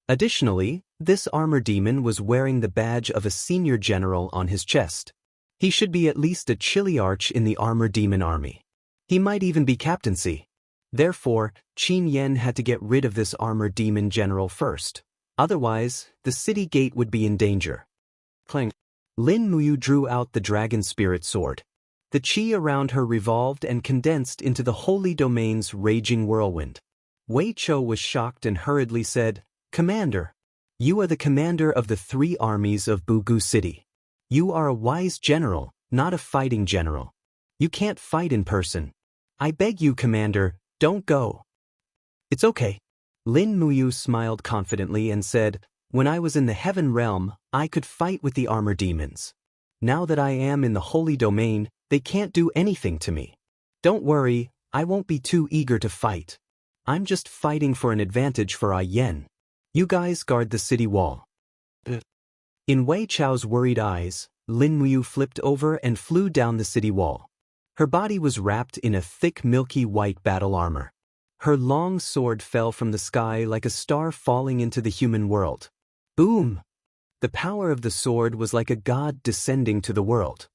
Additionally, this armor demon was wearing the badge of a senior general on his chest. He should be at least a chiliarch in the armor demon army. He might even be captaincy. Therefore, Qin Yan had to get rid of this armor demon general first. Otherwise, the city gate would be in danger. Clang. Lin Muyu drew out the dragon spirit sword. The qi around her revolved and condensed into the holy domain's raging whirlwind. Wei Chou was shocked and hurriedly said, "Commander, you are the commander of the 3 armies of Bugu City. You are a wise general, not a fighting general. You can't fight in person. I beg you, Commander, don't go." "It's okay." Lin Muyu smiled confidently and said, "When I was in the heaven realm, I could fight with the armor demons. Now that I am in the holy domain, they can't do anything to me. Don't worry, I won't be too eager to fight. I'm just fighting for an advantage for Ai Yen. You guys guard the city wall." In Wei Chao's worried eyes, Lin Muyu flipped over and flew down the city wall. Her body was wrapped in a thick milky white battle armor. Her long sword fell from the sky like a star falling into the human world. Boom! The power of the sword was like a god descending to the world.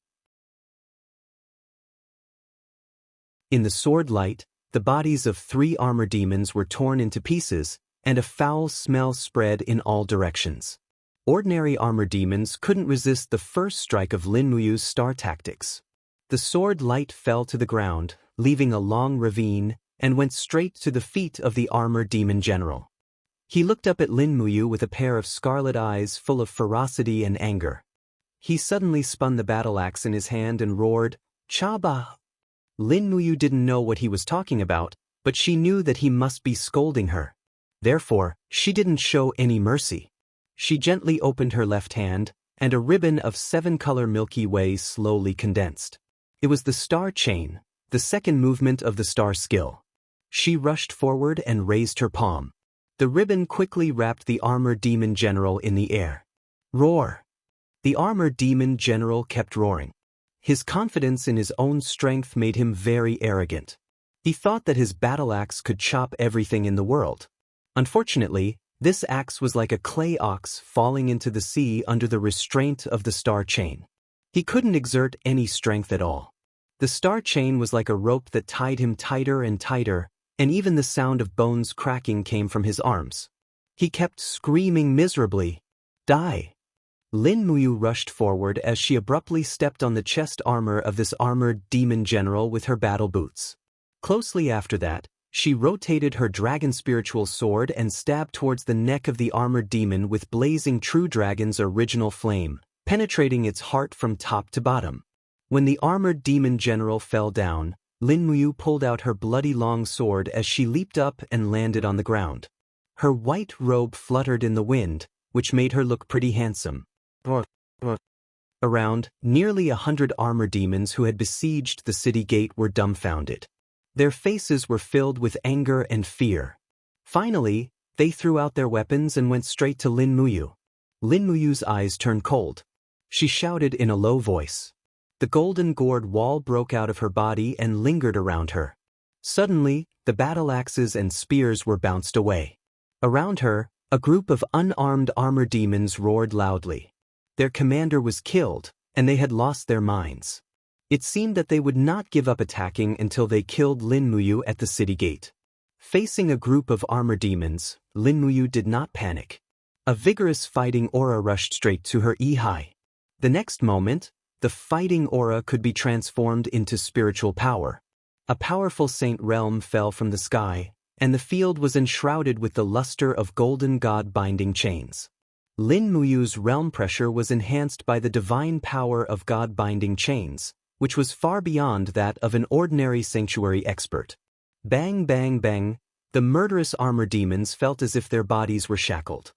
In the sword light, the bodies of 3 armor demons were torn into pieces, and a foul smell spread in all directions. Ordinary armor demons couldn't resist the first strike of Lin Muyu's star tactics. The sword light fell to the ground, leaving a long ravine, and went straight to the feet of the armor demon general. He looked up at Lin Muyu with a pair of scarlet eyes full of ferocity and anger. He suddenly spun the battle axe in his hand and roared, "Chaba!" Lin Muyu didn't know what he was talking about, but she knew that he must be scolding her. Therefore, she didn't show any mercy. She gently opened her left hand, and a ribbon of 7-color Milky Way slowly condensed. It was the star chain, the second movement of the star skill. She rushed forward and raised her palm. The ribbon quickly wrapped the armor demon general in the air. Roar! The armor demon general kept roaring. His confidence in his own strength made him very arrogant. He thought that his battle axe could chop everything in the world. Unfortunately, this axe was like a clay ox falling into the sea under the restraint of the star chain. He couldn't exert any strength at all. The star chain was like a rope that tied him tighter and tighter, and even the sound of bones cracking came from his arms. He kept screaming miserably, "Die!" Lin Muyu rushed forward as she abruptly stepped on the chest armor of this armored demon general with her battle boots. Closely after that, she rotated her dragon spiritual sword and stabbed towards the neck of the armored demon with blazing true dragon's original flame, penetrating its heart from top to bottom. When the armored demon general fell down, Lin Muyu pulled out her bloody long sword as she leaped up and landed on the ground. Her white robe fluttered in the wind, which made her look pretty handsome. Around, nearly 100 armor demons who had besieged the city gate were dumbfounded. Their faces were filled with anger and fear. Finally, they threw out their weapons and went straight to Lin Muyu. Lin Muyu's eyes turned cold. She shouted in a low voice. The golden gourd wall broke out of her body and lingered around her. Suddenly, the battle axes and spears were bounced away. Around her, a group of unarmed armor demons roared loudly. Their commander was killed, and they had lost their minds. It seemed that they would not give up attacking until they killed Lin Muyu at the city gate. Facing a group of armor demons, Lin Muyu did not panic. A vigorous fighting aura rushed straight to her Ihai. The next moment, the fighting aura could be transformed into spiritual power. A powerful saint realm fell from the sky, and the field was enshrouded with the luster of golden god-binding chains. Lin Muyu's realm pressure was enhanced by the divine power of god-binding chains, which was far beyond that of an ordinary sanctuary expert. Bang, bang, bang, the murderous armor demons felt as if their bodies were shackled.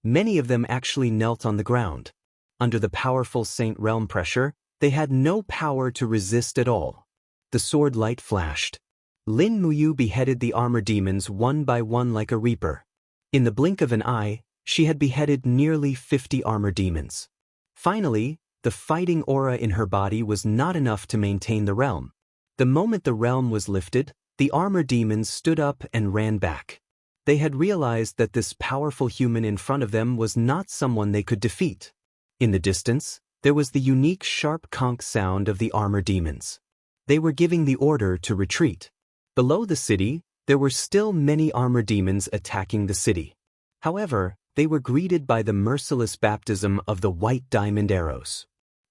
Many of them actually knelt on the ground. Under the powerful saint realm pressure, they had no power to resist at all. The sword light flashed. Lin Muyu beheaded the armor demons one by one like a reaper. In the blink of an eye, she had beheaded nearly 50 armor demons. Finally, the fighting aura in her body was not enough to maintain the realm. The moment the realm was lifted, the armor demons stood up and ran back. They had realized that this powerful human in front of them was not someone they could defeat. In the distance, there was the unique sharp conch sound of the armor demons. They were giving the order to retreat. Below the city, there were still many armor demons attacking the city. However, they were greeted by the merciless baptism of the white diamond arrows.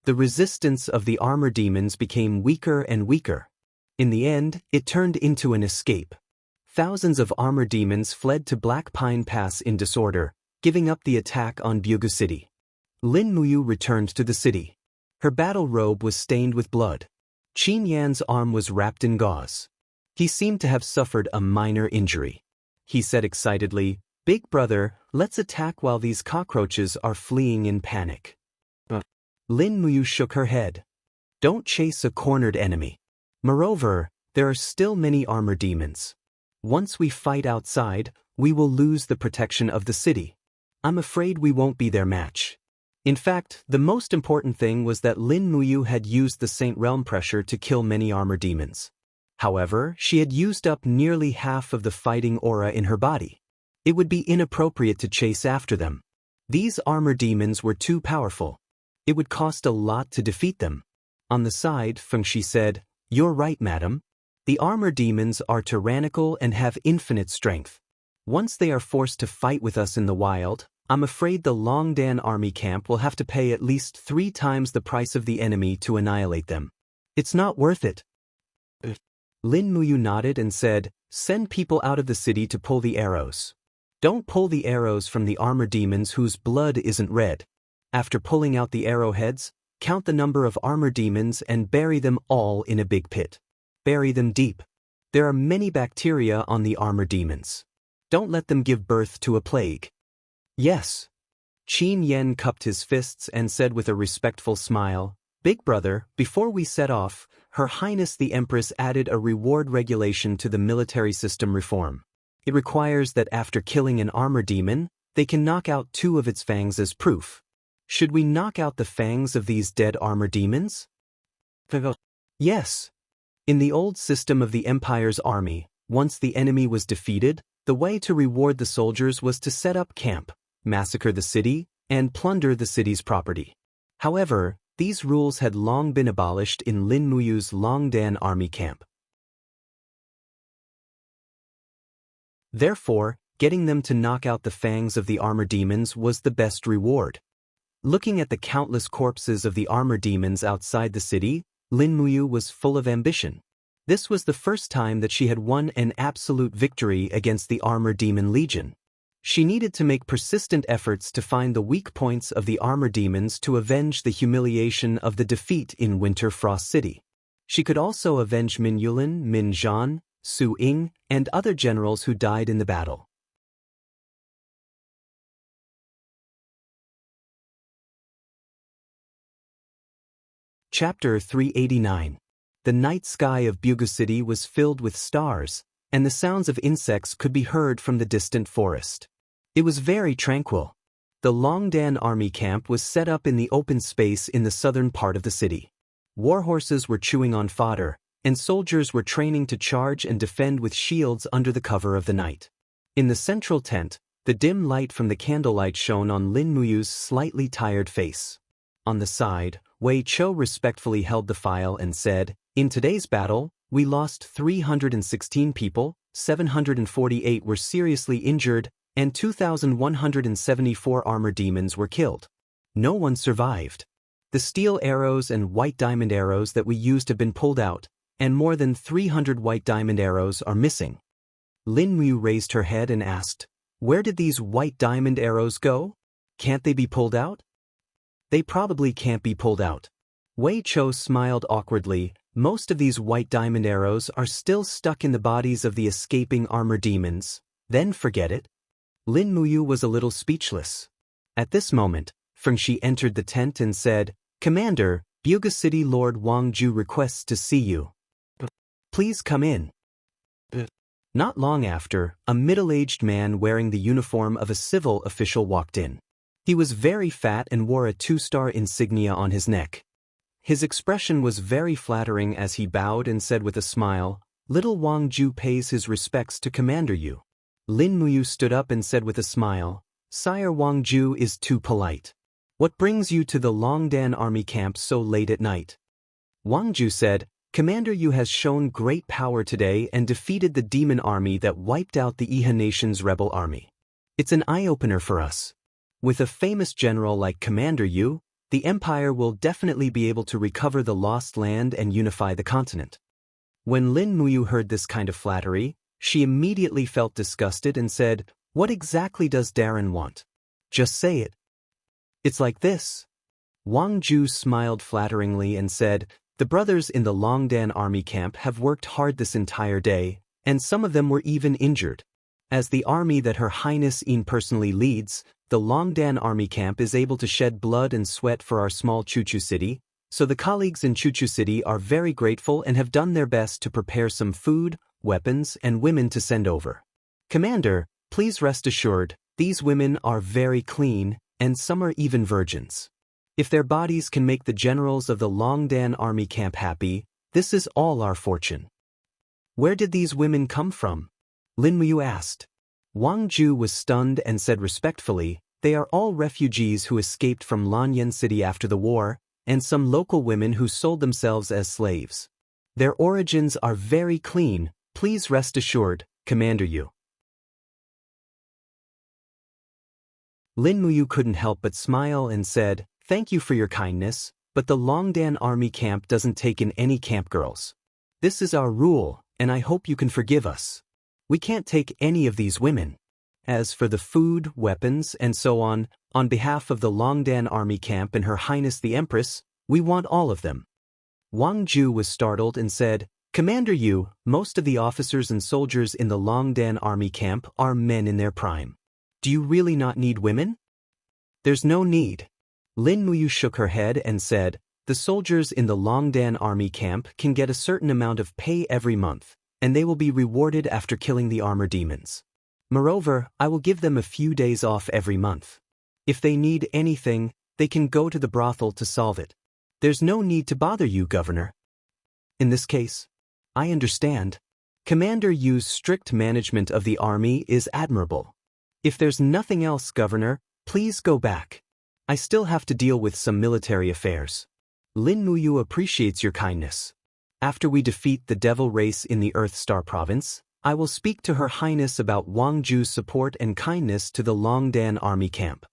The resistance of the armor demons became weaker and weaker. In the end, it turned into an escape. Thousands of armor demons fled to Black Pine Pass in disorder, giving up the attack on Byugu City. Lin Muyu returned to the city. Her battle robe was stained with blood. Qin Yan's arm was wrapped in gauze. He seemed to have suffered a minor injury. He said excitedly, "Big brother, let's attack while these cockroaches are fleeing in panic." Lin Muyu shook her head. "Don't chase a cornered enemy. Moreover, there are still many armor demons. Once we fight outside, we will lose the protection of the city. I'm afraid we won't be their match." In fact, the most important thing was that Lin Muyu had used the Saint Realm pressure to kill many armor demons. However, she had used up nearly half of the fighting aura in her body. It would be inappropriate to chase after them. These armor demons were too powerful. It would cost a lot to defeat them. On the side, Fengxi said, "You're right, madam. The armor demons are tyrannical and have infinite strength. Once they are forced to fight with us in the wild, I'm afraid the Longdan army camp will have to pay at least 3 times the price of the enemy to annihilate them. It's not worth it." Lin Muyu nodded and said, "Send people out of the city to pull the arrows. Don't pull the arrows from the armor demons whose blood isn't red. After pulling out the arrowheads, count the number of armor demons and bury them all in a big pit. Bury them deep. There are many bacteria on the armor demons. Don't let them give birth to a plague." "Yes." Qin Yan cupped his fists and said with a respectful smile, "Big brother, before we set off, Her Highness the Empress added a reward regulation to the military system reform. It requires that after killing an armor demon, they can knock out 2 of its fangs as proof. Should we knock out the fangs of these dead armor demons?" "Yes." In the old system of the Empire's army, once the enemy was defeated, the way to reward the soldiers was to set up camp, massacre the city, and plunder the city's property. However, these rules had long been abolished in Lin Muyu's Longdan army camp. Therefore, getting them to knock out the fangs of the armor demons was the best reward. Looking at the countless corpses of the armor demons outside the city, Lin Muyu was full of ambition. This was the first time that she had won an absolute victory against the armor demon legion. She needed to make persistent efforts to find the weak points of the armor demons to avenge the humiliation of the defeat in Winter Frost City. She could also avenge Min Yulin, Min Zhan, Su Ying, and other generals who died in the battle. Chapter 389. The night sky of Buga City was filled with stars, and the sounds of insects could be heard from the distant forest. It was very tranquil. The Longdan army camp was set up in the open space in the southern part of the city. Warhorses were chewing on fodder, and soldiers were training to charge and defend with shields under the cover of the night. In the central tent, the dim light from the candlelight shone on Lin Muyu's slightly tired face. On the side, Wei Chou respectfully held the file and said, "In today's battle, we lost 316 people, 748 were seriously injured, and 2,174 armor demons were killed. No one survived. The steel arrows and white diamond arrows that we used have been pulled out, and more than 300 white diamond arrows are missing." Lin Muyu raised her head and asked, "Where did these white diamond arrows go? Can't they be pulled out?" "They probably can't be pulled out." Wei Chou smiled awkwardly. "Most of these white diamond arrows are still stuck in the bodies of the escaping armor demons. Then forget it." Lin Muyu was a little speechless. At this moment, Fengxi entered the tent and said, "Commander, Buga City Lord Wang Ju requests to see you. Please come in." Not long after, a middle-aged man wearing the uniform of a civil official walked in. He was very fat and wore a 2-star insignia on his neck. His expression was very flattering as he bowed and said with a smile, "Little Wang Ju pays his respects to Commander Yu." Lin Muyu stood up and said with a smile, "Sire, Wang Ju is too polite. What brings you to the Longdan army camp so late at night?" Wang Ju said, "Commander Yu has shown great power today and defeated the demon army that wiped out the Iha Nation's rebel army. It's an eye-opener for us. With a famous general like Commander Yu, the Empire will definitely be able to recover the lost land and unify the continent." When Lin Muyu heard this kind of flattery, she immediately felt disgusted and said, "What exactly does Darren want? Just say it." "It's like this." Wang Ju smiled flatteringly and said, "The brothers in the Longdan army camp have worked hard this entire day, and some of them were even injured. As the army that Her Highness Yin personally leads, the Longdan army camp is able to shed blood and sweat for our small Chuchu city, so the colleagues in Chuchu city are very grateful and have done their best to prepare some food, weapons, and women to send over. Commander, please rest assured, these women are very clean, and some are even virgins. If their bodies can make the generals of the Longdan army camp happy, this is all our fortune." "Where did these women come from?" Lin Muyu asked. Wang Ju was stunned and said respectfully, "They are all refugees who escaped from Lanyan City after the war, and some local women who sold themselves as slaves. Their origins are very clean, please rest assured, Commander Yu." Lin Muyu couldn't help but smile and said, "Thank you for your kindness, but the Longdan army camp doesn't take in any camp girls. This is our rule, and I hope you can forgive us. We can't take any of these women. As for the food, weapons, and so on behalf of the Longdan army camp and Her Highness the Empress, we want all of them." Wang Ju was startled and said, "Commander Yu, most of the officers and soldiers in the Longdan army camp are men in their prime. Do you really not need women?" "There's no need." Lin Muyu shook her head and said, "The soldiers in the Longdan army camp can get a certain amount of pay every month, and they will be rewarded after killing the armor demons. Moreover, I will give them a few days off every month. If they need anything, they can go to the brothel to solve it. There's no need to bother you, Governor." "In this case, I understand. Commander Yu's strict management of the army is admirable. If there's nothing else, Governor, please go back. I still have to deal with some military affairs. Lin Muyu appreciates your kindness. After we defeat the devil race in the Earth Star province, I will speak to Her Highness about Wang Ju's support and kindness to the Longdan army camp."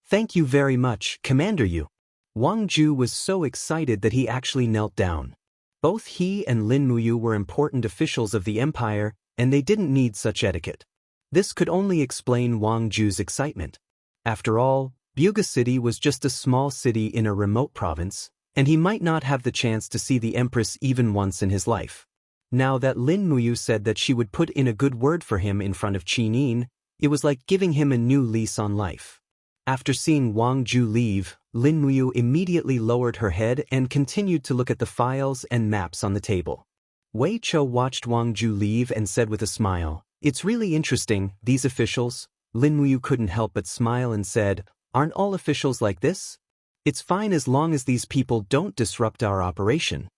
"Thank you very much, Commander Yu." Wang Ju was so excited that he actually knelt down. Both he and Lin Muyu were important officials of the Empire, and they didn't need such etiquette. This could only explain Wang Ju's excitement. After all, Buga City was just a small city in a remote province, and he might not have the chance to see the Empress even once in his life. Now that Lin Muyu said that she would put in a good word for him in front of Qinin, it was like giving him a new lease on life. After seeing Wang Ju leave, Lin Muyu immediately lowered her head and continued to look at the files and maps on the table. Wei Chou watched Wang Ju leave and said with a smile, "It's really interesting, these officials." Lin Muyu couldn't help but smile and said, "Aren't all officials like this? It's fine as long as these people don't disrupt our operation."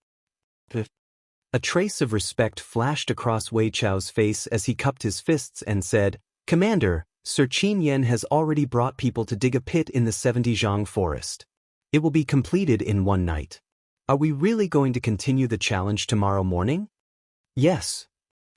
A trace of respect flashed across Wei Chou's face as he cupped his fists and said, "Commander, Sir Qin Yan has already brought people to dig a pit in the 70 Zhang forest. It will be completed in one night. Are we really going to continue the challenge tomorrow morning?" "Yes."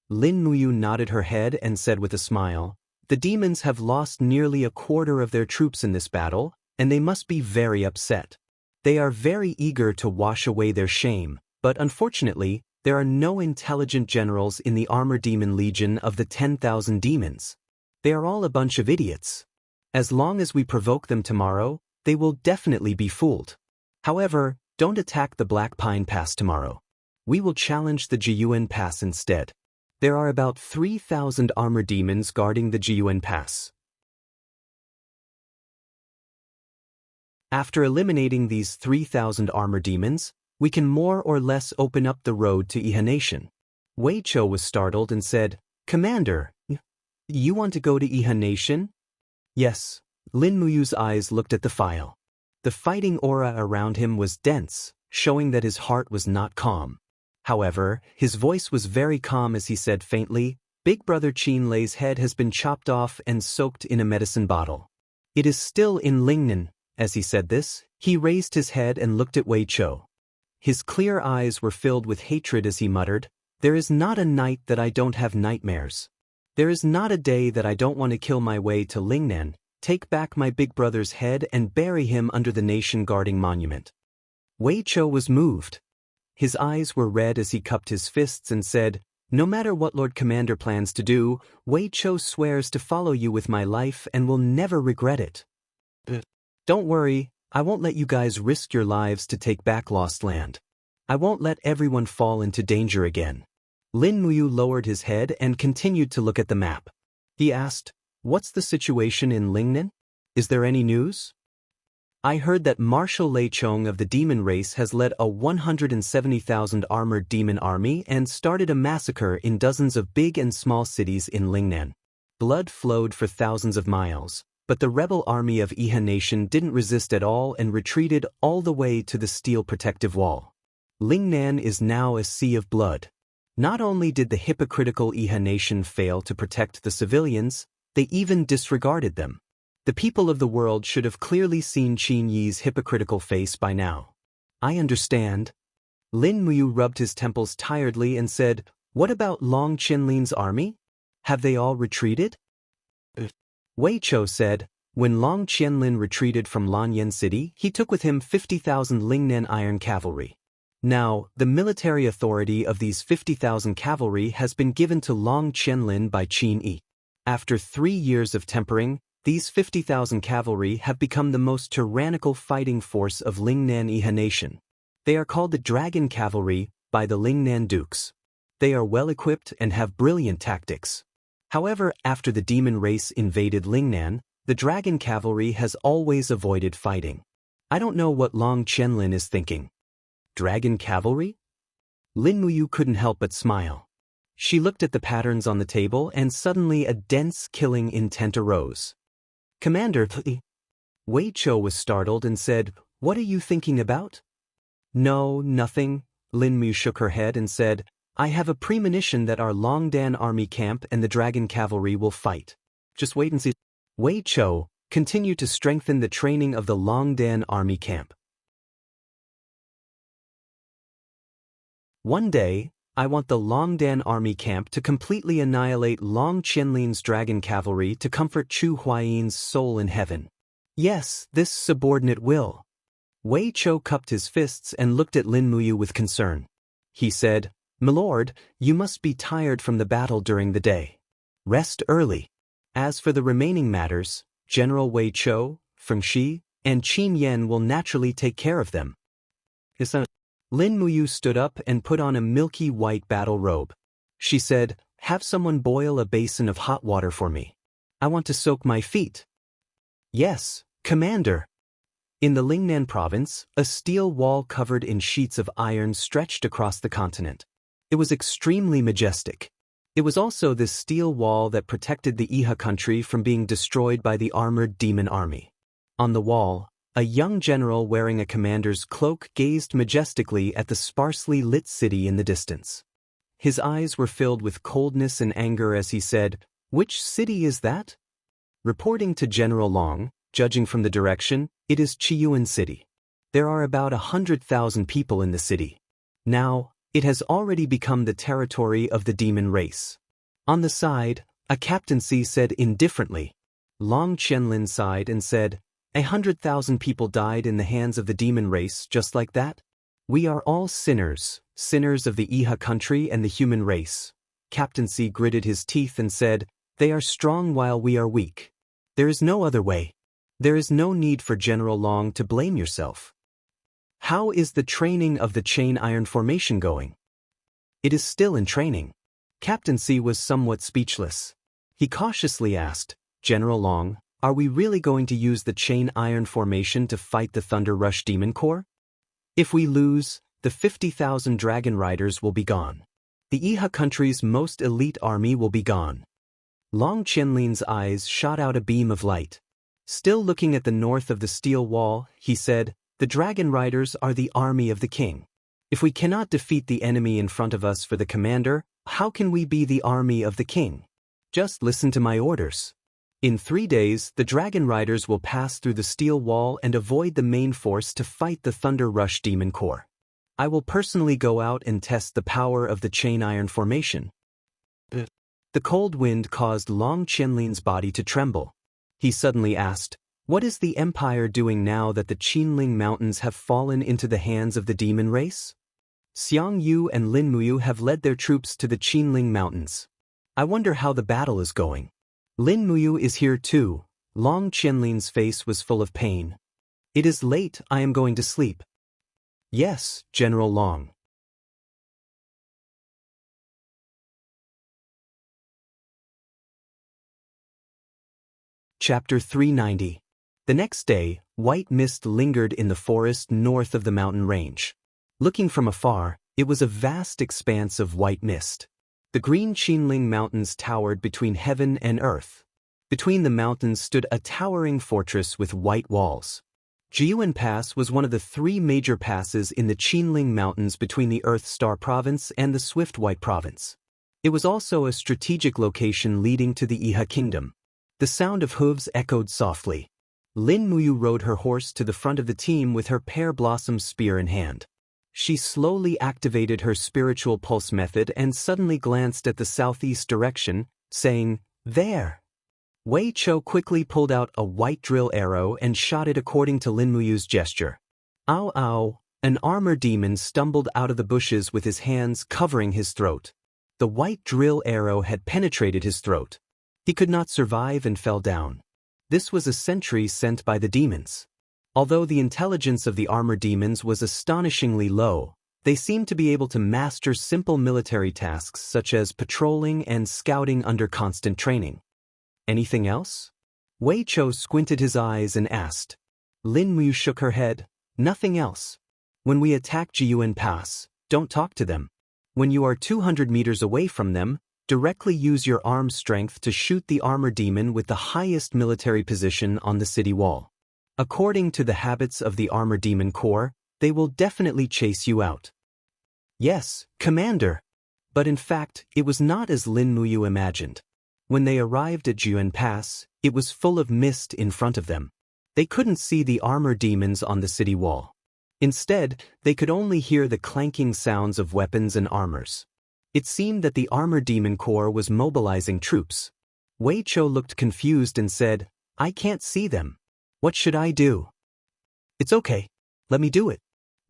Lin Muyu nodded her head and said with a smile, "The demons have lost nearly a quarter of their troops in this battle, and they must be very upset. They are very eager to wash away their shame, but unfortunately, there are no intelligent generals in the Armor Demon Legion of the 10,000 demons. They are all a bunch of idiots. As long as we provoke them tomorrow, they will definitely be fooled. However, don't attack the Black Pine Pass tomorrow. We will challenge the Jiyuan Pass instead. There are about 3,000 armor demons guarding the Jiyuan Pass. After eliminating these 3,000 armor demons, we can more or less open up the road to Iha Nation." Wei Chou was startled and said, "Commander, you want to go to Iha Nation?" "Yes." Lin Muyu's eyes looked at the file. The fighting aura around him was dense, showing that his heart was not calm. However, his voice was very calm as he said faintly, "Big Brother Qin Lei's head has been chopped off and soaked in a medicine bottle. It is still in Lingnan." As he said this, he raised his head and looked at Wei Chou. His clear eyes were filled with hatred as he muttered, "There is not a night that I don't have nightmares. There is not a day that I don't want to kill my way to Lingnan, take back my big brother's head and bury him under the nation-guarding monument." Wei Chou was moved. His eyes were red as he cupped his fists and said, "No matter what Lord Commander plans to do, Wei Chou swears to follow you with my life and will never regret it. Don't worry, I won't let you guys risk your lives to take back lost land. I won't let everyone fall into danger again." Lin Muyu lowered his head and continued to look at the map. He asked, "What's the situation in Lingnan? Is there any news? I heard that Marshal Lei Chong of the demon race has led a 170,000 armored demon army and started a massacre in dozens of big and small cities in Lingnan. Blood flowed for thousands of miles, but the rebel army of Iha Nation didn't resist at all and retreated all the way to the steel protective wall. Lingnan is now a sea of blood. Not only did the hypocritical Iha Nation fail to protect the civilians, they even disregarded them. The people of the world should have clearly seen Qin Yi's hypocritical face by now." "I understand." Lin Muyu rubbed his temples tiredly and said, "What about Long Qianlin's army? Have they all retreated?" Wei Chou said, "When Long Qianlin retreated from Lanyan City, he took with him 50,000 Lingnan Iron Cavalry. Now, the military authority of these 50,000 cavalry has been given to Long Qianlin by Qin Yi. After 3 years of tempering, these 50,000 cavalry have become the most tyrannical fighting force of Lingnan Iha Nation. They are called the Dragon Cavalry by the Lingnan Dukes. They are well-equipped and have brilliant tactics. However, after the demon race invaded Lingnan, the Dragon Cavalry has always avoided fighting. I don't know what Long Qianlin is thinking." "Dragon Cavalry?" Lin Muyu couldn't help but smile. She looked at the patterns on the table and suddenly a dense killing intent arose. "Commander," Wei Chou was startled and said, "What are you thinking about?" "No, nothing." Lin Muyu shook her head and said, "I have a premonition that our Longdan army camp and the Dragon Cavalry will fight. Just wait and see." Wei Chou continued to strengthen the training of the Longdan army camp. "One day, I want the Longdan army camp to completely annihilate Long Qianlin's Dragon Cavalry to comfort Chu Huayin's soul in heaven. Yes, this subordinate will." Wei Chou cupped his fists and looked at Lin Muyu with concern. He said, "Milord, you must be tired from the battle during the day. Rest early. As for the remaining matters, General Wei Chou, Feng Shi, and Qin Yan will naturally take care of them." Lin Muyu stood up and put on a milky white battle robe. She said, "Have someone boil a basin of hot water for me. I want to soak my feet." "Yes, Commander." In the Lingnan province, a steel wall covered in sheets of iron stretched across the continent. It was extremely majestic. It was also this steel wall that protected the Iha country from being destroyed by the armored demon army. On the wall, a young general wearing a commander's cloak gazed majestically at the sparsely lit city in the distance. His eyes were filled with coldness and anger as he said, "Which city is that?" Reporting to General Long, judging from the direction, it is Qiyuan City. There are about 100,000 people in the city. Now, it has already become the territory of the demon race. On the side, a captaincy said indifferently. Long Qianlin sighed and said, 100,000 people died in the hands of the demon race just like that? We are all sinners, sinners of the Iha country and the human race. Captaincy gritted his teeth and said, they are strong while we are weak. There is no other way. There is no need for General Long to blame yourself. How is the training of the chain iron formation going? It is still in training. Captaincy was somewhat speechless. He cautiously asked, General Long, are we really going to use the chain iron formation to fight the Thunder Rush Demon Corps? If we lose, the 50,000 dragon riders will be gone. The Iha country's most elite army will be gone. Long Qianlin's eyes shot out a beam of light. Still looking at the north of the steel wall, he said, the dragon riders are the army of the king. If we cannot defeat the enemy in front of us for the commander, how can we be the army of the king? Just listen to my orders. In 3 days, the dragon riders will pass through the steel wall and avoid the main force to fight the Thunder Rush Demon Corps. I will personally go out and test the power of the chain iron formation. The cold wind caused Long Qianlin's body to tremble. He suddenly asked, what is the Empire doing now that the Qinling Mountains have fallen into the hands of the demon race? Xianxia and Lin Muyu have led their troops to the Qinling Mountains. I wonder how the battle is going. Lin Muyu is here too. Long Qianlin's face was full of pain. It is late, I am going to sleep. Yes, General Long. Chapter 390. The next day, white mist lingered in the forest north of the mountain range. Looking from afar, it was a vast expanse of white mist. The green Qinling Mountains towered between heaven and earth. Between the mountains stood a towering fortress with white walls. Jiyuan Pass was one of the 3 major passes in the Qinling Mountains between the Earth Star Province and the Swift White Province. It was also a strategic location leading to the Iha Kingdom. The sound of hooves echoed softly. Lin Muyu rode her horse to the front of the team with her pear blossom spear in hand. She slowly activated her spiritual pulse method and suddenly glanced at the southeast direction, saying, there. Wei Chou quickly pulled out a white drill arrow and shot it according to Lin Muyu's gesture. Ow ow, an armor demon stumbled out of the bushes with his hands covering his throat. The white drill arrow had penetrated his throat. He could not survive and fell down. This was a sentry sent by the demons. Although the intelligence of the armor demons was astonishingly low, they seemed to be able to master simple military tasks such as patrolling and scouting under constant training. Anything else? Wei Chou squinted his eyes and asked. Lin Muyu shook her head, nothing else. When we attack Jiyuan Pass, don't talk to them. When you are 200 meters away from them, directly use your arm strength to shoot the armor demon with the highest military position on the city wall. According to the habits of the Armor Demon Corps, they will definitely chase you out. Yes, Commander. But in fact, it was not as Lin Muyu imagined. When they arrived at Jiyuan Pass, it was full of mist in front of them. They couldn't see the armor demons on the city wall. Instead, they could only hear the clanking sounds of weapons and armors. It seemed that the Armor Demon Corps was mobilizing troops. Wei Chou looked confused and said, I can't see them. What should I do? It's okay. Let me do it.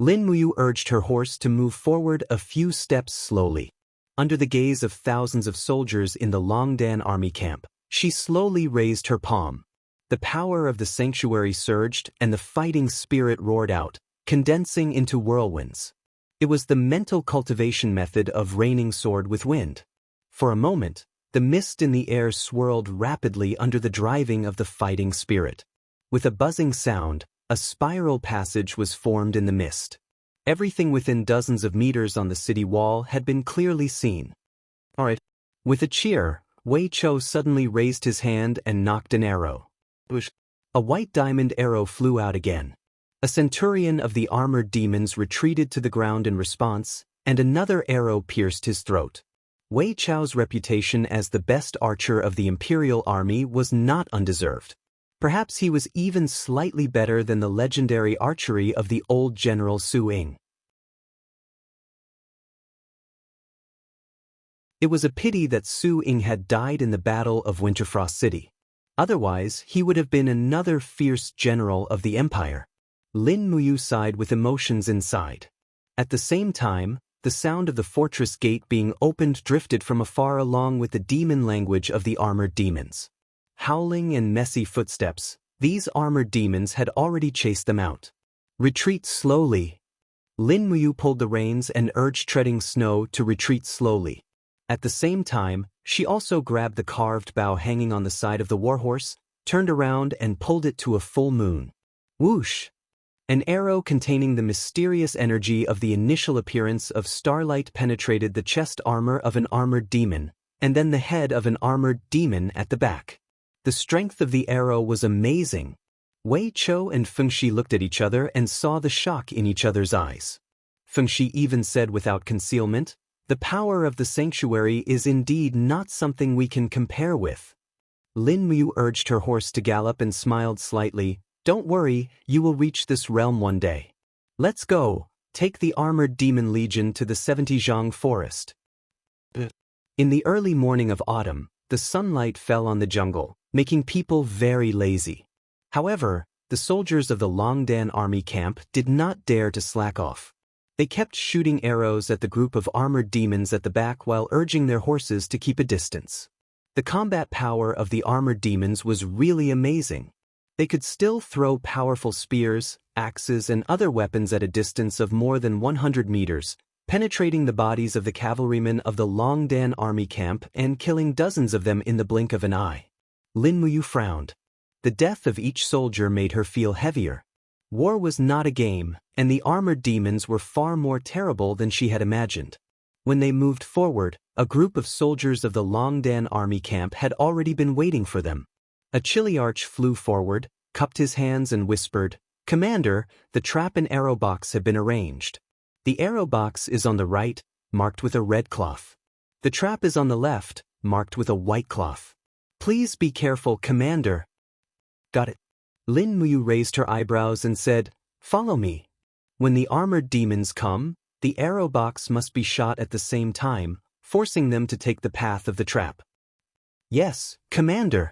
Lin Muyu urged her horse to move forward a few steps slowly. Under the gaze of thousands of soldiers in the Longdan army camp, she slowly raised her palm. The power of the sanctuary surged and the fighting spirit roared out, condensing into whirlwinds. It was the mental cultivation method of raining sword with wind. For a moment, the mist in the air swirled rapidly under the driving of the fighting spirit. With a buzzing sound, A spiral passage was formed in the mist. Everything within dozens of meters on the city wall had been clearly seen. Alright. With a cheer, Wei Chou suddenly raised his hand and knocked an arrow. A white diamond arrow flew out again. A centurion of the armored demons retreated to the ground in response, and another arrow pierced his throat. Wei Chou's reputation as the best archer of the imperial army was not undeserved. Perhaps he was even slightly better than the legendary archery of the old General Su Ying. It was a pity that Su Ying had died in the Battle of Winterfrost City. Otherwise, he would have been another fierce general of the empire. Lin Muyu sighed with emotions inside. At the same time, the sound of the fortress gate being opened drifted from afar along with the demon language of the armored demons. Howling and messy footsteps, these armored demons had already chased them out. Retreat slowly. Lin Muyu pulled the reins and urged treading snow to retreat slowly. At the same time, she also grabbed the carved bow hanging on the side of the warhorse, turned around and pulled it to a full moon. Whoosh! An arrow containing the mysterious energy of the initial appearance of starlight penetrated the chest armor of an armored demon, and then the head of an armored demon at the back. The strength of the arrow was amazing. Wei Chou and Fengxi looked at each other and saw the shock in each other's eyes. Fengxi even said without concealment, "The power of the sanctuary is indeed not something we can compare with." Lin Muyu urged her horse to gallop and smiled slightly. "Don't worry, you will reach this realm one day. Let's go, take the armored demon legion to the 70 Zhang forest." In the early morning of autumn, the sunlight fell on the jungle, making people very lazy. However, the soldiers of the Longdan army camp did not dare to slack off. They kept shooting arrows at the group of armored demons at the back while urging their horses to keep a distance. The combat power of the armored demons was really amazing. They could still throw powerful spears, axes, and other weapons at a distance of more than 100 meters, penetrating the bodies of the cavalrymen of the Longdan army camp and killing dozens of them in the blink of an eye. Lin Muyu frowned. The death of each soldier made her feel heavier. War was not a game, and the armored demons were far more terrible than she had imagined. When they moved forward, a group of soldiers of the Longdan army camp had already been waiting for them. A Chiliarch flew forward, cupped his hands and whispered, "Commander, the trap and arrow box have been arranged. The arrow box is on the right, marked with a red cloth. The trap is on the left, marked with a white cloth. Please be careful, Commander." "Got it." Lin Muyu raised her eyebrows and said, "Follow me. When the armored demons come, the arrow box must be shot at the same time, forcing them to take the path of the trap." "Yes, Commander."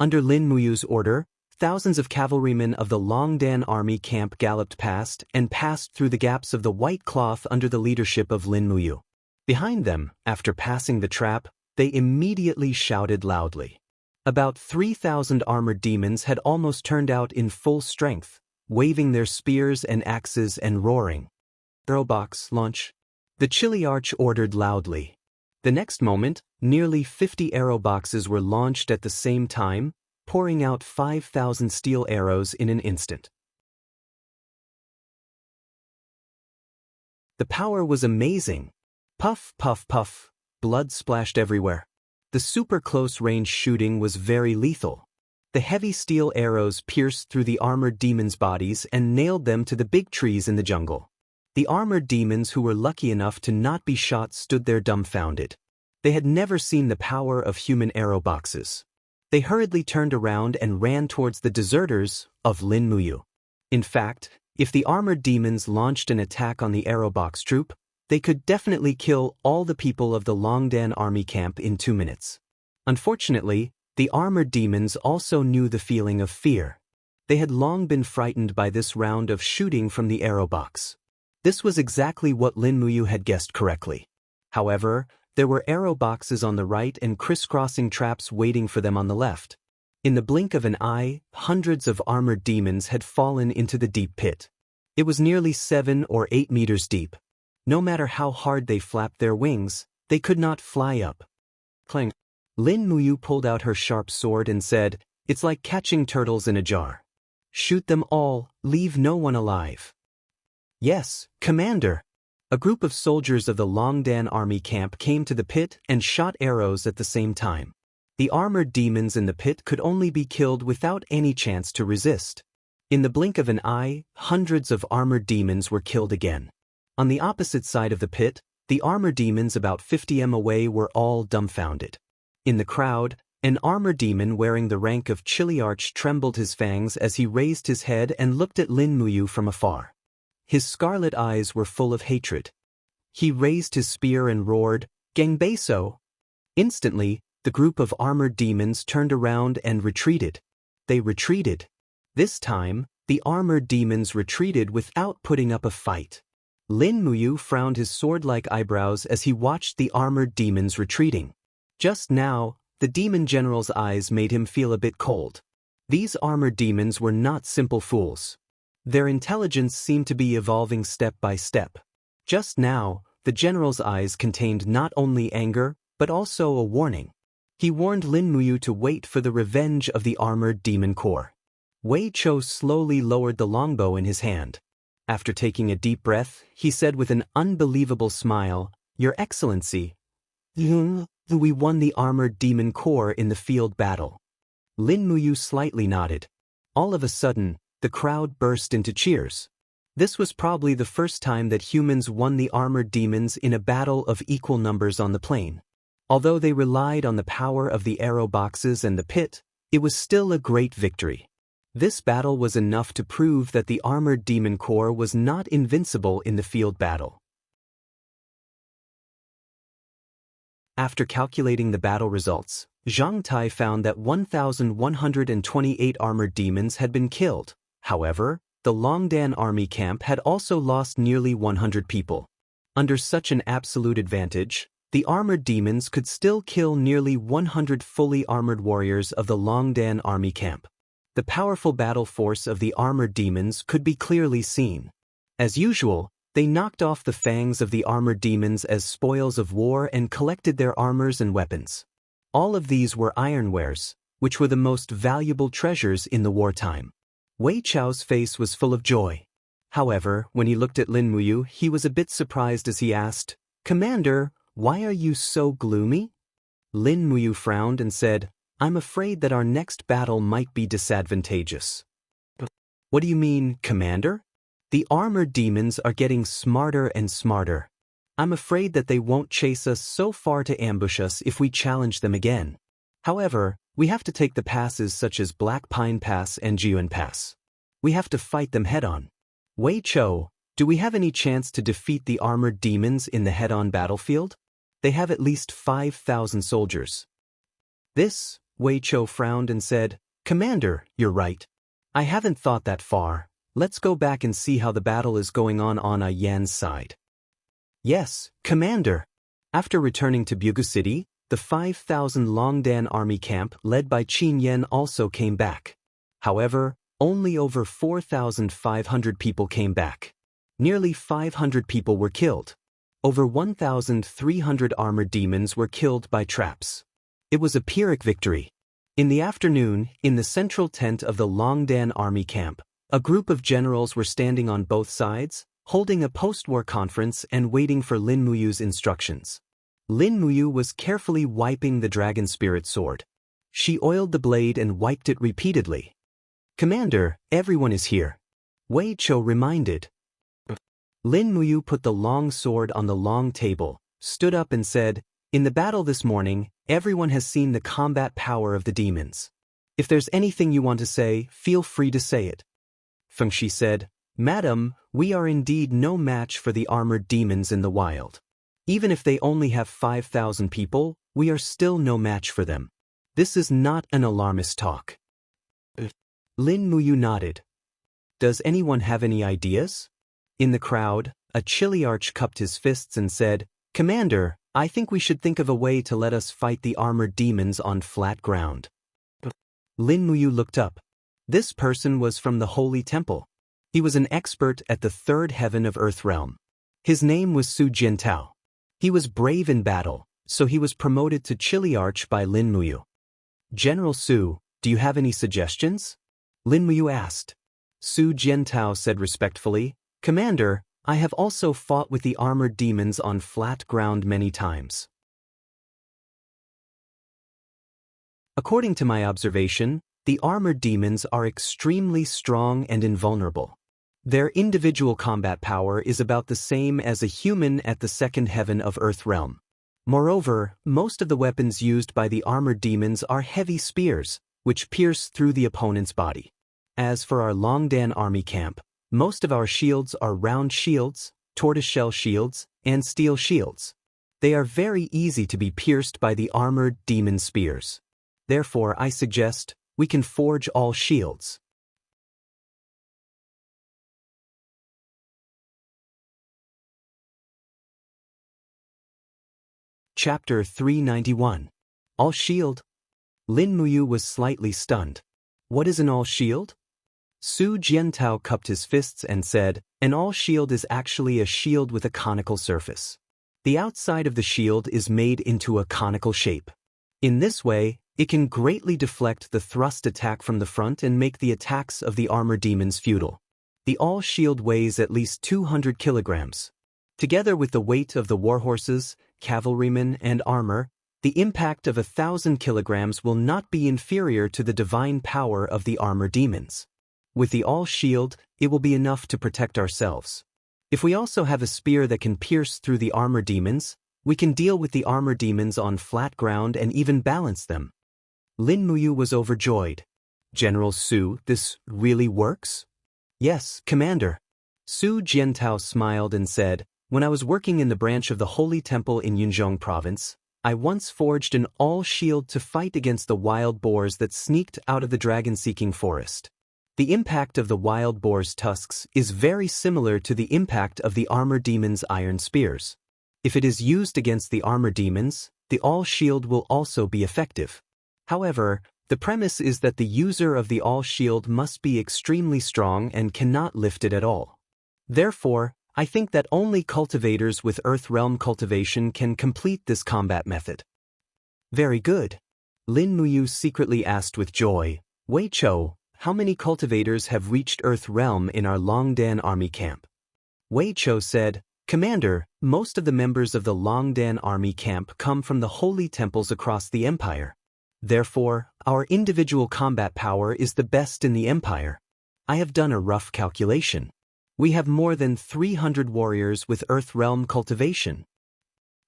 Under Lin Muyu's order, thousands of cavalrymen of the Longdan army camp galloped past and passed through the gaps of the white cloth under the leadership of Lin Muyu. Behind them, after passing the trap, they immediately shouted loudly. About 3,000 armored demons had almost turned out in full strength, waving their spears and axes and roaring. "Arrow box, launch." The Chiliarch ordered loudly. The next moment, nearly 50 arrow boxes were launched at the same time, pouring out 5,000 steel arrows in an instant. The power was amazing. Puff, puff, puff, blood splashed everywhere. The super close-range shooting was very lethal. The heavy steel arrows pierced through the armored demons' bodies and nailed them to the big trees in the jungle. The armored demons who were lucky enough to not be shot stood there dumbfounded. They had never seen the power of human arrow boxes. They hurriedly turned around and ran towards the deserters of Lin Muyu. In fact, if the armored demons launched an attack on the arrow box troop, they could definitely kill all the people of the Longdan army camp in 2 minutes. Unfortunately, the armored demons also knew the feeling of fear. They had long been frightened by this round of shooting from the arrow box. This was exactly what Lin Muyu had guessed correctly. However, there were arrow boxes on the right and crisscrossing traps waiting for them on the left. In the blink of an eye, hundreds of armored demons had fallen into the deep pit. It was nearly 7 or 8 meters deep. No matter how hard they flapped their wings, they could not fly up. Clang. Lin Muyu pulled out her sharp sword and said, "It's like catching turtles in a jar. Shoot them all, leave no one alive. Yes, Commander. A group of soldiers of the Longdan army camp came to the pit and shot arrows at the same time. The armored demons in the pit could only be killed without any chance to resist. In the blink of an eye, hundreds of armored demons were killed again. On the opposite side of the pit, the armored demons about 50 m away were all dumbfounded. In the crowd, an armored demon wearing the rank of Chiliarch trembled his fangs as he raised his head and looked at Lin Muyu from afar. His scarlet eyes were full of hatred. He raised his spear and roared, "Gangbaso!" Instantly, the group of armored demons turned around and retreated. They retreated. This time, the armored demons retreated without putting up a fight. Lin Muyu frowned his sword-like eyebrows as he watched the armored demons retreating. Just now, the demon general's eyes made him feel a bit cold. These armored demons were not simple fools. Their intelligence seemed to be evolving step by step. Just now, the general's eyes contained not only anger, but also a warning. He warned Lin Muyu to wait for the revenge of the armored demon corps. Wei Chou slowly lowered the longbow in his hand. After taking a deep breath, he said with an unbelievable smile, "Your Excellency, we won the armored demon corps in the field battle." Lin Muyu slightly nodded. All of a sudden, the crowd burst into cheers. This was probably the first time that humans won the armored demons in a battle of equal numbers on the plain. Although they relied on the power of the arrow boxes and the pit, it was still a great victory. This battle was enough to prove that the armored demon corps was not invincible in the field battle. After calculating the battle results, Zhang Tai found that 1,128 armored demons had been killed. However, the Longdan army camp had also lost nearly 100 people. Under such an absolute advantage, the armored demons could still kill nearly 100 fully armored warriors of the Longdan army camp. The powerful battle force of the armored demons could be clearly seen. As usual, they knocked off the fangs of the armored demons as spoils of war and collected their armors and weapons. All of these were ironwares, which were the most valuable treasures in the wartime. Wei Chou's face was full of joy. However, when he looked at Lin Muyu, he was a bit surprised as he asked, "Commander, why are you so gloomy?" Lin Muyu frowned and said, "I'm afraid that our next battle might be disadvantageous." "What do you mean, Commander?" "The armored demons are getting smarter and smarter. I'm afraid that they won't chase us so far to ambush us if we challenge them again. However, we have to take the passes such as Black Pine Pass and Jiuan Pass. We have to fight them head-on. Wei Chou, do we have any chance to defeat the armored demons in the head-on battlefield? They have at least 5,000 soldiers." This, Wei Chou frowned and said, "Commander, you're right. I haven't thought that far. Let's go back and see how the battle is going on A Yan's side." "Yes, Commander." After returning to Bugu City, the 5,000 Longdan army camp led by Qin Yan also came back. However, only over 4,500 people came back. Nearly 500 people were killed. Over 1,300 armored demons were killed by traps. It was a Pyrrhic victory. In the afternoon, in the central tent of the Longdan army camp, a group of generals were standing on both sides, holding a post-war conference and waiting for Lin Muyu's instructions. Lin Muyu was carefully wiping the dragon spirit sword. She oiled the blade and wiped it repeatedly. "Commander, everyone is here," Wei Chou reminded. Lin Muyu put the long sword on the long table, stood up and said, "In the battle this morning, everyone has seen the combat power of the demons. If there's anything you want to say, feel free to say it." Feng Shi said, "Madam, we are indeed no match for the armored demons in the wild. Even if they only have 5,000 people, we are still no match for them. This is not an alarmist talk." Lin Muyu nodded. "Does anyone have any ideas?" In the crowd, a Chiliarch cupped his fists and said, "Commander, I think we should think of a way to let us fight the armored demons on flat ground." Lin Muyu looked up. This person was from the Holy Temple. He was an expert at the third heaven of Earth Realm. His name was Su Jiantao. He was brave in battle, so he was promoted to Chiliarch by Lin Muyu. "General Su, do you have any suggestions?" Lin Muyu asked. Su Jiantao said respectfully, "Commander, I have also fought with the armored demons on flat ground many times. According to my observation, the armored demons are extremely strong and invulnerable. Their individual combat power is about the same as a human at the second heaven of Earth realm. Moreover, most of the weapons used by the armored demons are heavy spears, which pierce through the opponent's body. As for our Longdan army camp, most of our shields are round shields, tortoiseshell shields, and steel shields. They are very easy to be pierced by the armored demon spears. Therefore, I suggest we can forge all shields." Chapter 391. All shield? Lin Muyu was slightly stunned. What is an all shield? Su Jiantao cupped his fists and said, "An all shield is actually a shield with a conical surface. The outside of the shield is made into a conical shape. In this way, it can greatly deflect the thrust attack from the front and make the attacks of the armor demons futile. The all shield weighs at least 200 kilograms. Together with the weight of the warhorses, cavalrymen, and armor, the impact of 1,000 kilograms will not be inferior to the divine power of the armor demons. With the all shield, it will be enough to protect ourselves. If we also have a spear that can pierce through the armor demons, we can deal with the armor demons on flat ground and even balance them." Lin Muyu was overjoyed. "General Su, this really works?" "Yes, Commander." Su Jiantao smiled and said, "When I was working in the branch of the Holy Temple in Yunzhong Province, I once forged an all-shield to fight against the wild boars that sneaked out of the dragon-seeking forest. The impact of the wild boar's tusks is very similar to the impact of the armor demon's iron spears. If it is used against the armor demons, the all-shield will also be effective. However, the premise is that the user of the all-shield must be extremely strong and cannot lift it at all. Therefore, I think that only cultivators with Earth Realm cultivation can complete this combat method." "Very good." Lin Muyu secretly asked with joy, "Wei Chou, how many cultivators have reached Earth Realm in our Longdan army camp?" Wei Chou said, "Commander, most of the members of the Longdan army camp come from the holy temples across the empire. Therefore, our individual combat power is the best in the empire. I have done a rough calculation. We have more than 300 warriors with Earth Realm cultivation."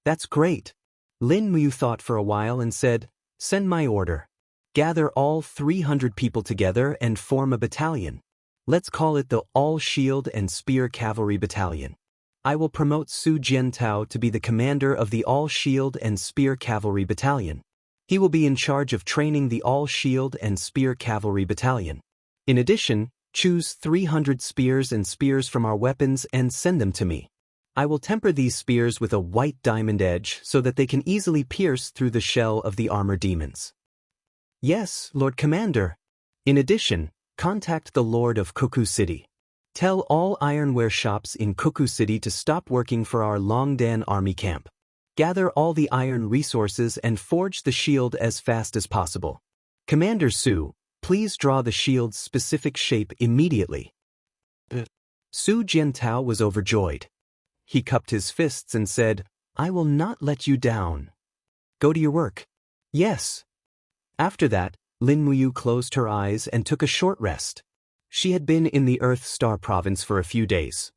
"That's great." Lin Muyu thought for a while and said, "Send my order. Gather all 300 people together and form a battalion. Let's call it the All-Shield and Spear Cavalry Battalion. I will promote Su Jiantao to be the commander of the All-Shield and Spear Cavalry Battalion. He will be in charge of training the All-Shield and Spear Cavalry Battalion. In addition, choose 300 spears and spears from our weapons and send them to me. I will temper these spears with a white diamond edge so that they can easily pierce through the shell of the armor demons." "Yes, Lord Commander." "In addition, contact the Lord of Kuku City. Tell all ironware shops in Kuku City to stop working for our Longdan army camp. Gather all the iron resources and forge the shield as fast as possible. Commander Su, please draw the shield's specific shape immediately." Su Jiantao was overjoyed. He cupped his fists and said, "I will not let you down. Go to your work." "Yes." After that, Lin Muyu closed her eyes and took a short rest. She had been in the Earth Star Province for a few days.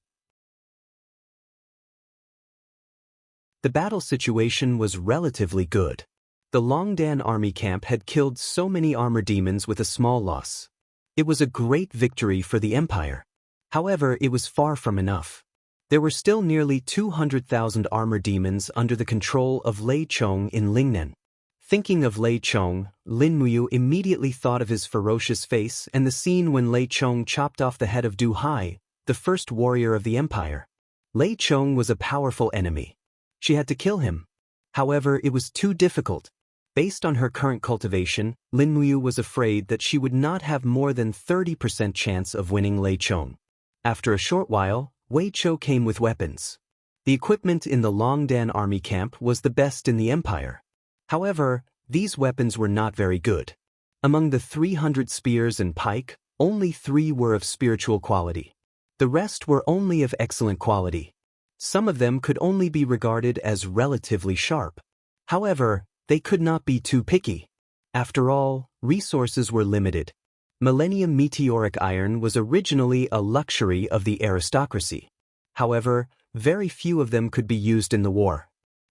The battle situation was relatively good. The Longdan army camp had killed so many armor demons with a small loss. It was a great victory for the Empire. However, it was far from enough. There were still nearly 200,000 armor demons under the control of Lei Chong in Lingnan. Thinking of Lei Chong, Lin Muyu immediately thought of his ferocious face and the scene when Lei Chong chopped off the head of Du Hai, the first warrior of the Empire. Lei Chong was a powerful enemy. She had to kill him. However, it was too difficult. Based on her current cultivation, Lin Muyu was afraid that she would not have more than 30% chance of winning Lei Chong. After a short while, Wei Chou came with weapons. The equipment in the Longdan army camp was the best in the empire. However, these weapons were not very good. Among the 300 spears and pike, only 3 were of spiritual quality. The rest were only of excellent quality. Some of them could only be regarded as relatively sharp. However, they could not be too picky. After all, resources were limited. Millennium meteoric iron was originally a luxury of the aristocracy. However, very few of them could be used in the war.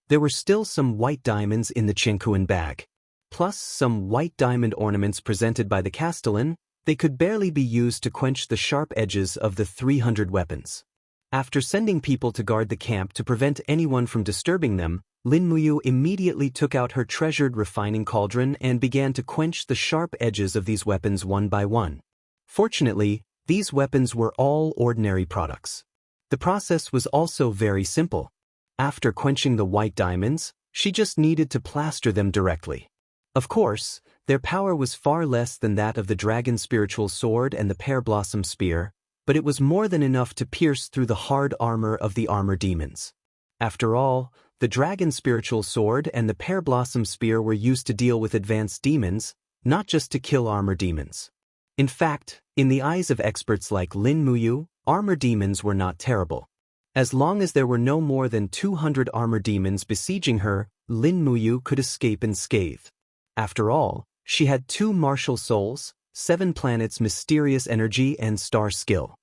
There were still some white diamonds in the Chenkuan bag. Plus some white diamond ornaments presented by the Castellan. They could barely be used to quench the sharp edges of the 300 weapons. After sending people to guard the camp to prevent anyone from disturbing them, Lin Muyu immediately took out her treasured refining cauldron and began to quench the sharp edges of these weapons one by one. Fortunately, these weapons were all ordinary products. The process was also very simple. After quenching the white diamonds, she just needed to plaster them directly. Of course, their power was far less than that of the dragon spiritual sword and the pear blossom spear, but it was more than enough to pierce through the hard armor of the armor demons. After all, the dragon spiritual sword and the pear blossom spear were used to deal with advanced demons, not just to kill armor demons. In fact, in the eyes of experts like Lin Muyu, armor demons were not terrible. As long as there were no more than 200 armor demons besieging her, Lin Muyu could escape unscathed. After all, she had 2 martial souls, 7 planets mysterious energy and star skill.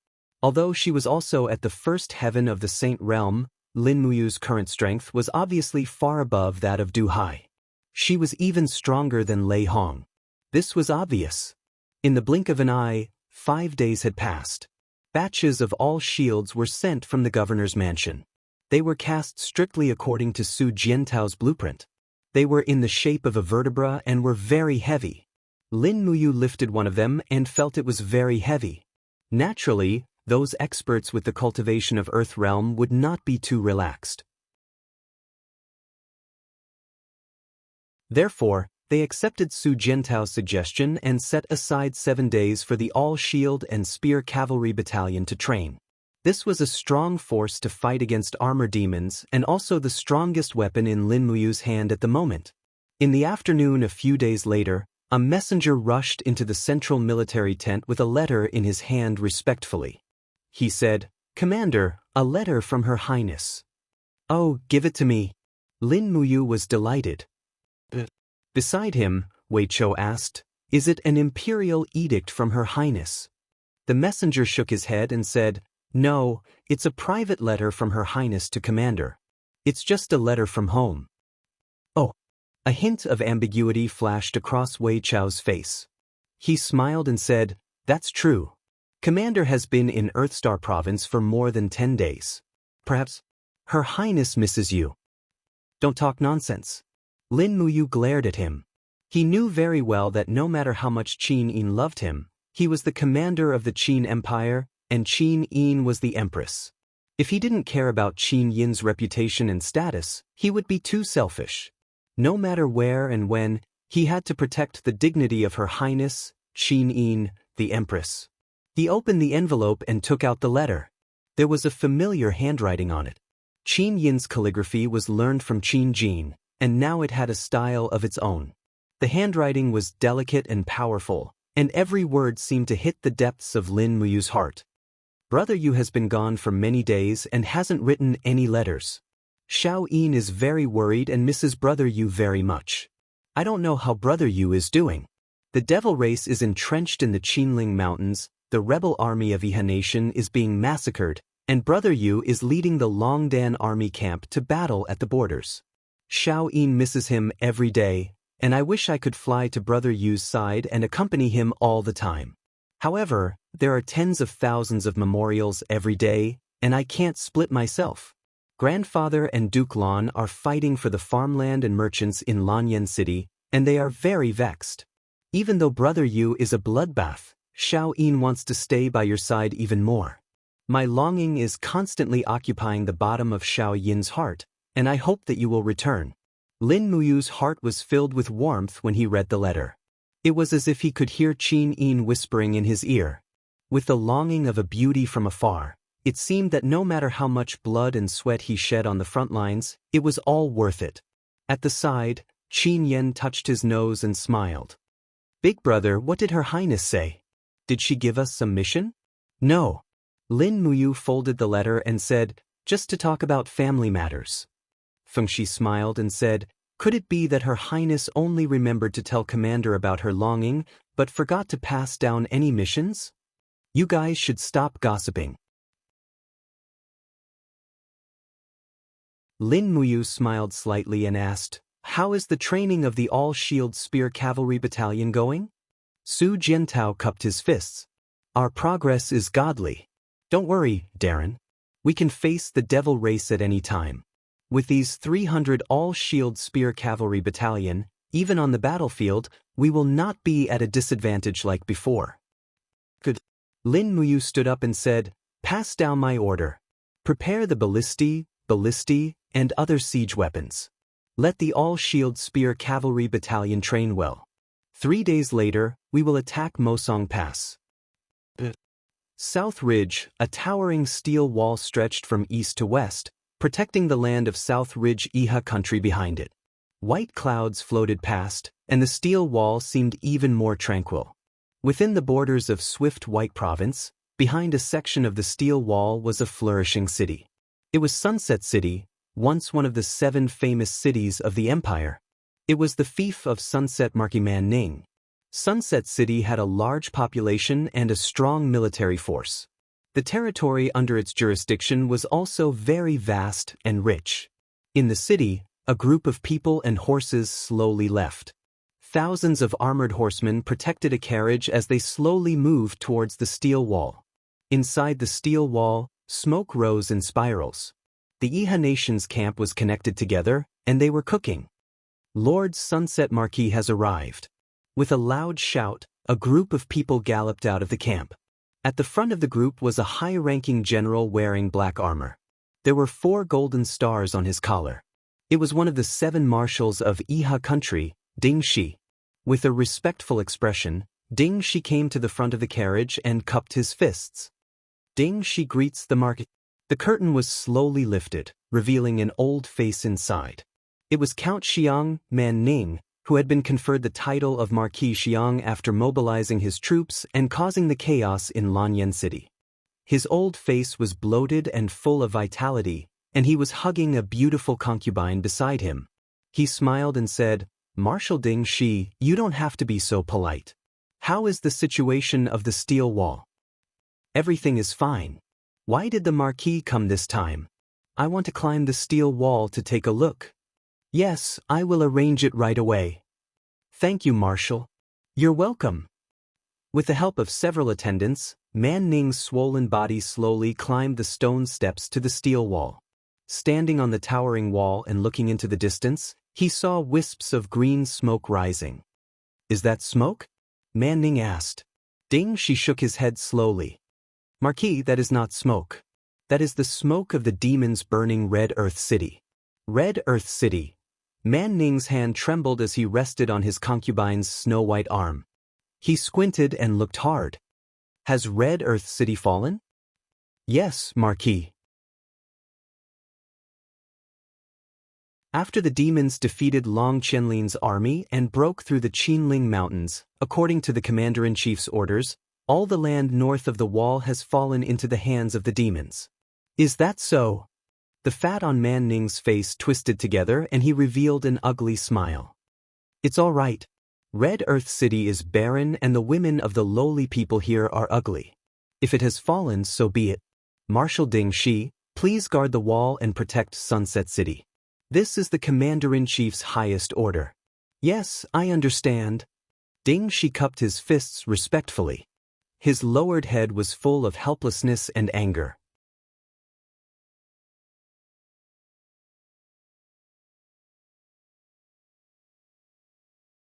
Although she was also at the first heaven of the Saint Realm, Lin Muyu's current strength was obviously far above that of Du Hai. She was even stronger than Lei Hong. This was obvious. In the blink of an eye, 5 days had passed. Batches of all shields were sent from the governor's mansion. They were cast strictly according to Su Jiantao's blueprint. They were in the shape of a vertebra and were very heavy. Lin Muyu lifted one of them and felt it was very heavy. Naturally, those experts with the cultivation of Earth Realm would not be too relaxed. Therefore, they accepted Su Jiantao's suggestion and set aside 7 days for the all-shield and spear cavalry battalion to train. This was a strong force to fight against armor demons and also the strongest weapon in Lin Muyu's hand at the moment. In the afternoon a few days later, a messenger rushed into the central military tent with a letter in his hand respectfully. He said, "Commander, a letter from Her Highness." "Oh, give it to me." Lin Muyu was delighted. Beside him, Wei Chou asked, "Is it an imperial edict from Her Highness?" The messenger shook his head and said, "No, it's a private letter from Her Highness to Commander. It's just a letter from home." Oh, a hint of ambiguity flashed across Wei Chou's face. He smiled and said, "That's true. Commander has been in Earthstar Province for more than 10 days. Perhaps Her Highness misses you." "Don't talk nonsense." Lin Muyu glared at him. He knew very well that no matter how much Qin Yin loved him, he was the commander of the Qin Empire, and Qin Yin was the empress. If he didn't care about Qin Yin's reputation and status, he would be too selfish. No matter where and when, he had to protect the dignity of Her Highness, Qin Yin, the empress. He opened the envelope and took out the letter. There was a familiar handwriting on it. Qin Yin's calligraphy was learned from Qin Jin, and now it had a style of its own. The handwriting was delicate and powerful, and every word seemed to hit the depths of Lin Muyu's heart. "Brother Yu has been gone for many days and hasn't written any letters. Xiao Yin is very worried and misses Brother Yu very much. I don't know how Brother Yu is doing. The devil race is entrenched in the Qinling Mountains, the rebel army of Yihe Nation is being massacred, and Brother Yu is leading the Longdan army camp to battle at the borders. Xiao Yin misses him every day, and I wish I could fly to Brother Yu's side and accompany him all the time. However, there are tens of thousands of memorials every day, and I can't split myself. Grandfather and Duke Lan are fighting for the farmland and merchants in Lanyan City, and they are very vexed. Even though Brother Yu is a bloodbath, Xiao Yin wants to stay by your side even more. My longing is constantly occupying the bottom of Xiao Yin's heart, and I hope that you will return." Lin Muyu's heart was filled with warmth when he read the letter. It was as if he could hear Qin Yin whispering in his ear. With the longing of a beauty from afar, it seemed that no matter how much blood and sweat he shed on the front lines, it was all worth it. At the side, Qin Yen touched his nose and smiled. "Big brother, what did Her Highness say?" Did she give us some mission? No. Lin Muyu folded the letter and said, just to talk about family matters. Fengxi smiled and said, could it be that Her Highness only remembered to tell Commander about her longing, but forgot to pass down any missions? You guys should stop gossiping. Lin Muyu smiled slightly and asked, how is the training of the all-shield spear cavalry battalion going? Su Jiantao cupped his fists. Our progress is godly. Don't worry, Darren. We can face the devil race at any time. With these 300 all-shield spear cavalry battalion, even on the battlefield, we will not be at a disadvantage like before. Good. Lin Muyu stood up and said, pass down my order. Prepare the ballistae, and other siege weapons. Let the all-shield spear cavalry battalion train well. 3 days later, we will attack Mosong Pass. South Ridge, a towering steel wall stretched from east to west, protecting the land of South Ridge Iha country behind it. White clouds floated past, and the steel wall seemed even more tranquil. Within the borders of Swift White Province, behind a section of the steel wall was a flourishing city. It was Sunset City, once one of the 7 famous cities of the empire. It was the fief of Sunset Marquis Man Ning. Sunset City had a large population and a strong military force. The territory under its jurisdiction was also very vast and rich. In the city, a group of people and horses slowly left. Thousands of armored horsemen protected a carriage as they slowly moved towards the steel wall. Inside the steel wall, smoke rose in spirals. The Iha nation's camp was connected together, and they were cooking. Lord Sunset Marquis has arrived. With a loud shout, a group of people galloped out of the camp. At the front of the group was a high-ranking general wearing black armor. There were 4 golden stars on his collar. It was one of the 7 marshals of Iha country, Ding Shi. With a respectful expression, Ding Shi came to the front of the carriage and cupped his fists. Ding Shi greets the marquis. The curtain was slowly lifted, revealing an old face inside. It was Count Xiang Man Ning, who had been conferred the title of Marquis Xiang after mobilizing his troops and causing the chaos in Lanyan City. His old face was bloated and full of vitality, and he was hugging a beautiful concubine beside him. He smiled and said, Marshal Ding Shi, you don't have to be so polite. How is the situation of the steel wall? Everything is fine. Why did the Marquis come this time? I want to climb the steel wall to take a look. Yes, I will arrange it right away. Thank you, Marshal. You're welcome. With the help of several attendants, Man Ning's swollen body slowly climbed the stone steps to the steel wall. Standing on the towering wall and looking into the distance, he saw wisps of green smoke rising. Is that smoke? Man Ning asked. Ding Shi shook his head slowly. Marquis, that is not smoke. That is the smoke of the demons burning Red Earth City. Red Earth City. Man Ning's hand trembled as he rested on his concubine's snow-white arm. He squinted and looked hard. Has Red Earth City fallen? Yes, Marquis. After the demons defeated Long Qianlin's army and broke through the Qinling Mountains, according to the Commander-in-Chief's orders, all the land north of the wall has fallen into the hands of the demons. Is that so? The fat on Man Ning's face twisted together and he revealed an ugly smile. It's all right. Red Earth City is barren and the women of the lowly people here are ugly. If it has fallen, so be it. Marshal Ding Shi, please guard the wall and protect Sunset City. This is the Commander-in-Chief's highest order. Yes, I understand. Ding Shi cupped his fists respectfully. His lowered head was full of helplessness and anger.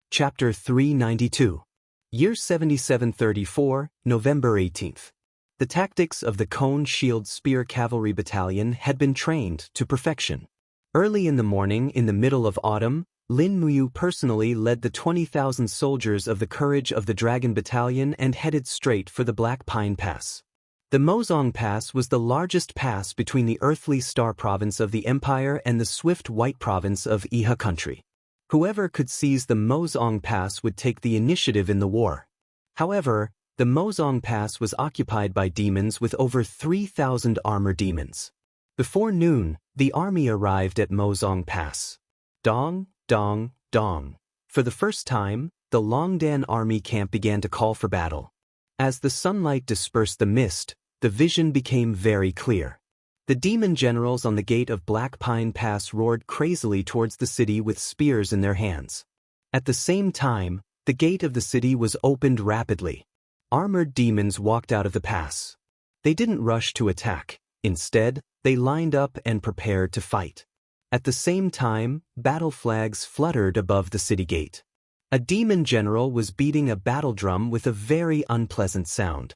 Chapter 392. Year 7734, November 18th. The tactics of the Cone Shield Spear Cavalry Battalion had been trained to perfection. Early in the morning, in the middle of autumn, Lin Muyu personally led the 20,000 soldiers of the Courage of the Dragon Battalion and headed straight for the Black Pine Pass. The Mosong Pass was the largest pass between the Earthly Star Province of the Empire and the Swift White Province of Iha country. Whoever could seize the Mosong Pass would take the initiative in the war. However, The Mozong Pass was occupied by demons with over 3,000 armor demons. Before noon, the army arrived at Mozong Pass. Dong, dong, dong. For the first time, the Longdan army camp began to call for battle. As the sunlight dispersed the mist, the vision became very clear. The demon generals on the gate of Black Pine Pass roared crazily towards the city with spears in their hands. At the same time, the gate of the city was opened rapidly. Armored demons walked out of the pass. They didn't rush to attack. Instead, they lined up and prepared to fight. At the same time, battle flags fluttered above the city gate. A demon general was beating a battle drum with a very unpleasant sound.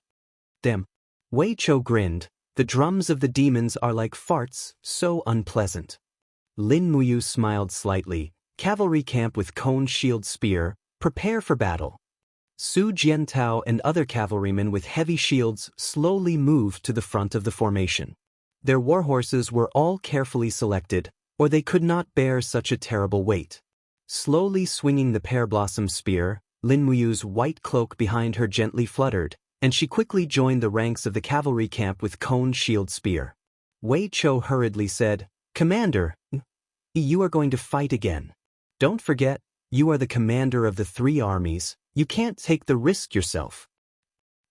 Damn. Wei Chou grinned. The drums of the demons are like farts, so unpleasant. Lin Muyu smiled slightly. Cavalry camp with cone shield spear, prepare for battle. Su Jiantao and other cavalrymen with heavy shields slowly moved to the front of the formation. Their warhorses were all carefully selected, or they could not bear such a terrible weight. Slowly swinging the pear blossom spear, Lin Muyu's white cloak behind her gently fluttered, and she quickly joined the ranks of the cavalry camp with cone shield spear. Wei Chou hurriedly said, "Commander, you are going to fight again. Don't forget, you are the commander of the 3 armies, you can't take the risk yourself."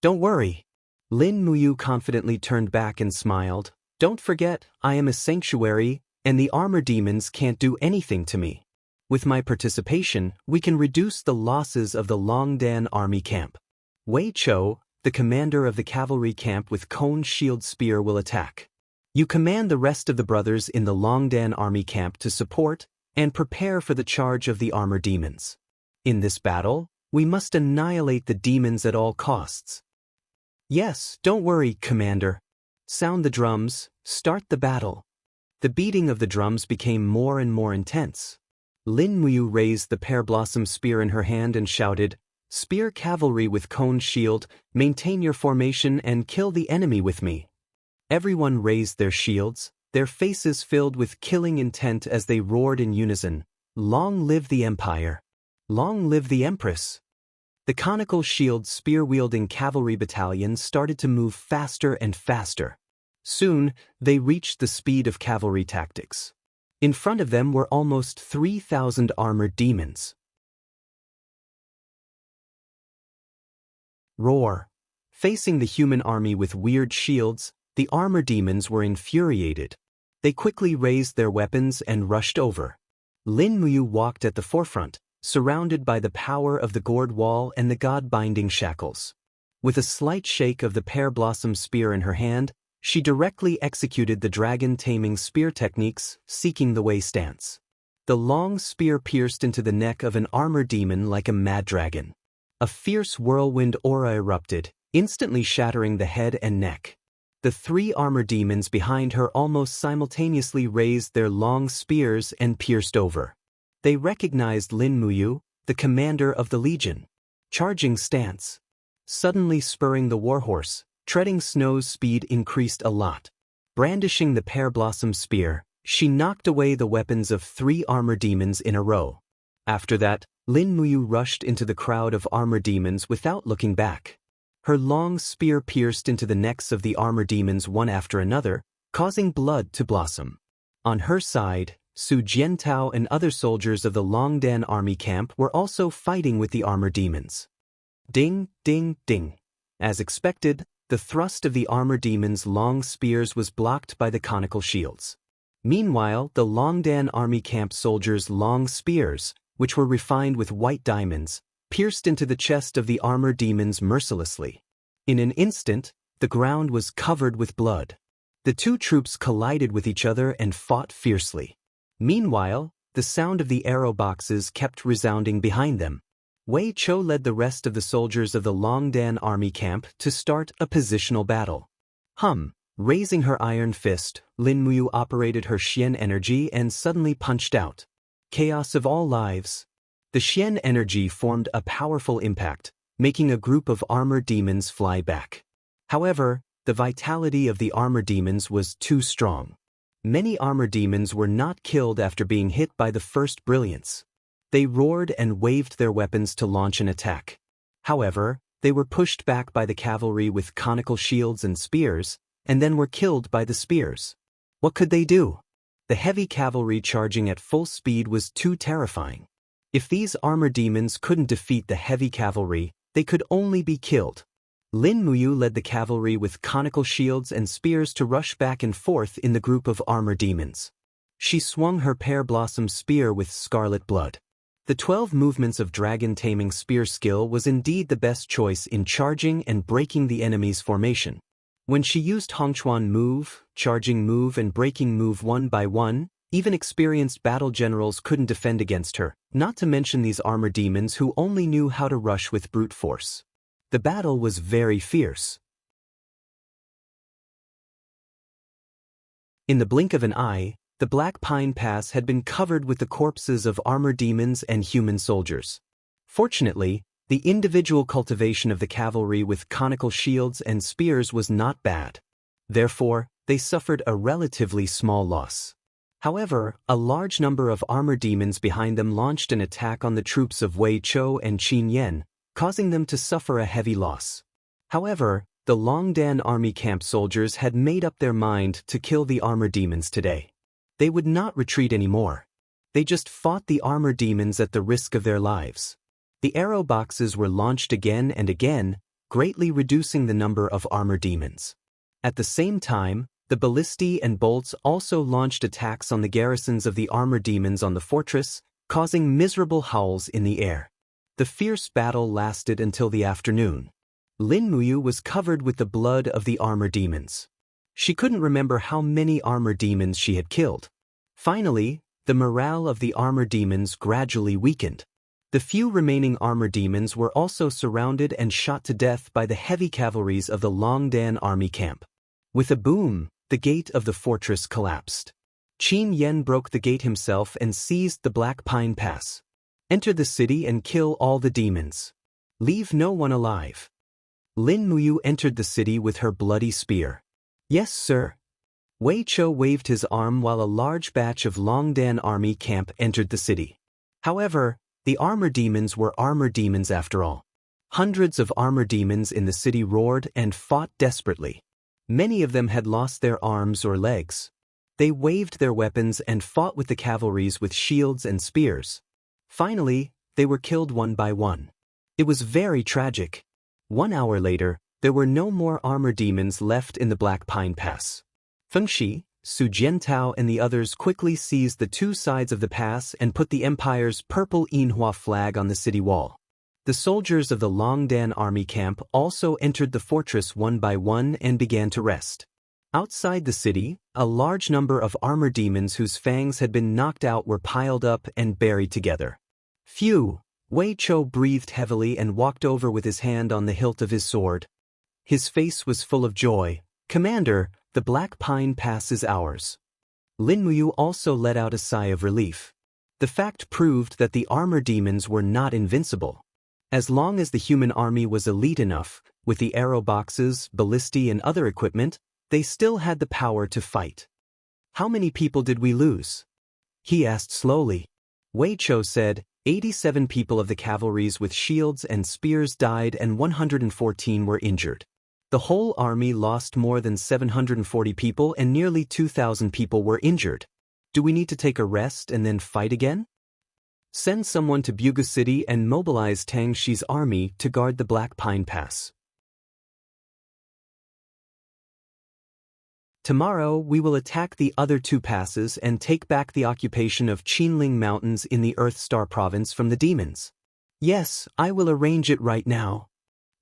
"Don't worry." Lin Muyu confidently turned back and smiled. "Don't forget, I am a sanctuary, and the armor demons can't do anything to me. With my participation, we can reduce the losses of the Longdan army camp. Wei Chou, the commander of the cavalry camp with cone shield spear, will attack. You command the rest of the brothers in the Longdan army camp to support and prepare for the charge of the armor demons. In this battle, we must annihilate the demons at all costs." "Yes, don't worry, Commander. Sound the drums, start the battle." The beating of the drums became more and more intense. Lin Muyu raised the pear blossom spear in her hand and shouted, "Spear cavalry with cone shield, maintain your formation and kill the enemy with me." Everyone raised their shields, their faces filled with killing intent as they roared in unison, "Long live the Empire! Long live the Empress!" The conical shield spear-wielding cavalry battalions started to move faster and faster. Soon, they reached the speed of cavalry tactics. In front of them were almost 3,000 armored demons. Roar. Facing the human army with weird shields, the armor demons were infuriated. They quickly raised their weapons and rushed over. Lin Muyu walked at the forefront, surrounded by the power of the gourd wall and the god-binding shackles. With a slight shake of the pear blossom spear in her hand, she directly executed the dragon-taming spear techniques, seeking the Wei stance. The long spear pierced into the neck of an armor demon like a mad dragon. A fierce whirlwind aura erupted, instantly shattering the head and neck. The 3 armor demons behind her almost simultaneously raised their long spears and pierced over. They recognized Lin Muyu, the commander of the legion. Charging stance. Suddenly spurring the warhorse, treading Snow's speed increased a lot. Brandishing the pear blossom spear, she knocked away the weapons of 3 armor demons in a row. After that, Lin Muyu rushed into the crowd of armor demons without looking back. Her long spear pierced into the necks of the armor demons one after another, causing blood to blossom. On her side, Su Jiantao and other soldiers of the Longdan army camp were also fighting with the armor demons. Ding, ding, ding. As expected, the thrust of the armor demons' long spears was blocked by the conical shields. Meanwhile, the Longdan army camp soldiers' long spears, which were refined with white diamonds, pierced into the chest of the armor demons mercilessly. In an instant, the ground was covered with blood. The 2 troops collided with each other and fought fiercely. Meanwhile, the sound of the arrow boxes kept resounding behind them. Wei Chou led the rest of the soldiers of the Longdan army camp to start a positional battle. Raising her iron fist, Lin Muyu operated her Xian energy and suddenly punched out. Chaos of all lives. The Xian energy formed a powerful impact, making a group of armor demons fly back. However, the vitality of the armor demons was too strong. Many armor demons were not killed after being hit by the first brilliance. They roared and waved their weapons to launch an attack. However, They were pushed back by the cavalry with conical shields and spears, and then were killed by the spears. What could they do? The heavy cavalry charging at full speed was too terrifying. If these armor demons couldn't defeat the heavy cavalry, they could only be killed. Lin Muyu led the cavalry with conical shields and spears to rush back and forth in the group of armor demons. She swung her pear blossom spear with scarlet blood. The 12 movements of dragon-taming spear skill was indeed the best choice in charging and breaking the enemy's formation. When she used Hongchuan move, charging move and breaking move one by one, even experienced battle generals couldn't defend against her, not to mention these armor demons who only knew how to rush with brute force. The battle was very fierce. In the blink of an eye, the Black Pine Pass had been covered with the corpses of armor demons and human soldiers. Fortunately, the individual cultivation of the cavalry with conical shields and spears was not bad. Therefore, they suffered a relatively small loss. However, a large number of armor demons behind them launched an attack on the troops of Wei Chou and Qin Yan, causing them to suffer a heavy loss. However, the Longdan army camp soldiers had made up their mind to kill the armor demons today. They would not retreat anymore. They just fought the armor demons at the risk of their lives. The arrow boxes were launched again and again, greatly reducing the number of armor demons. At the same time, the ballistae and bolts also launched attacks on the garrisons of the armor demons on the fortress, causing miserable howls in the air. The fierce battle lasted until the afternoon. Lin Muyu was covered with the blood of the armor demons. She couldn't remember how many armor demons she had killed. Finally, the morale of the armor demons gradually weakened. The few remaining armor demons were also surrounded and shot to death by the heavy cavalries of the Longdan army camp. With a boom, the gate of the fortress collapsed. Qin Yan broke the gate himself and seized the Black Pine Pass. Enter the city and kill all the demons. Leave no one alive. Lin Muyu entered the city with her bloody spear. Yes, sir. Wei Chou waved his arm while a large batch of Longdan army camp entered the city. However, the armor demons were armor demons after all. Hundreds of armor demons in the city roared and fought desperately. Many of them had lost their arms or legs. They waved their weapons and fought with the cavalries with shields and spears. Finally, they were killed one by one. It was very tragic. 1 hour later, there were no more armor demons left in the Black Pine Pass. Fengxi, Su Jiantao and the others quickly seized the two sides of the pass and put the Empire's purple Yinhua flag on the city wall. The soldiers of the Longdan army camp also entered the fortress one by one and began to rest. Outside the city, a large number of armor demons whose fangs had been knocked out were piled up and buried together. Phew! Wei Chou breathed heavily and walked over with his hand on the hilt of his sword. His face was full of joy. Commander, the Black Pine Pass is ours. Lin Muyu also let out a sigh of relief. The fact proved that the armor demons were not invincible. As long as the human army was elite enough, with the arrow boxes, ballistae and other equipment, they still had the power to fight. How many people did we lose? He asked slowly. Wei Chou said, 87 people of the cavalries with shields and spears died and 114 were injured. The whole army lost more than 740 people and nearly 2,000 people were injured. Do we need to take a rest and then fight again? Send someone to Buga City and mobilize Tang Xi's army to guard the Black Pine Pass. Tomorrow we will attack the other two passes and take back the occupation of Qinling Mountains in the Earth Star Province from the demons. Yes, I will arrange it right now.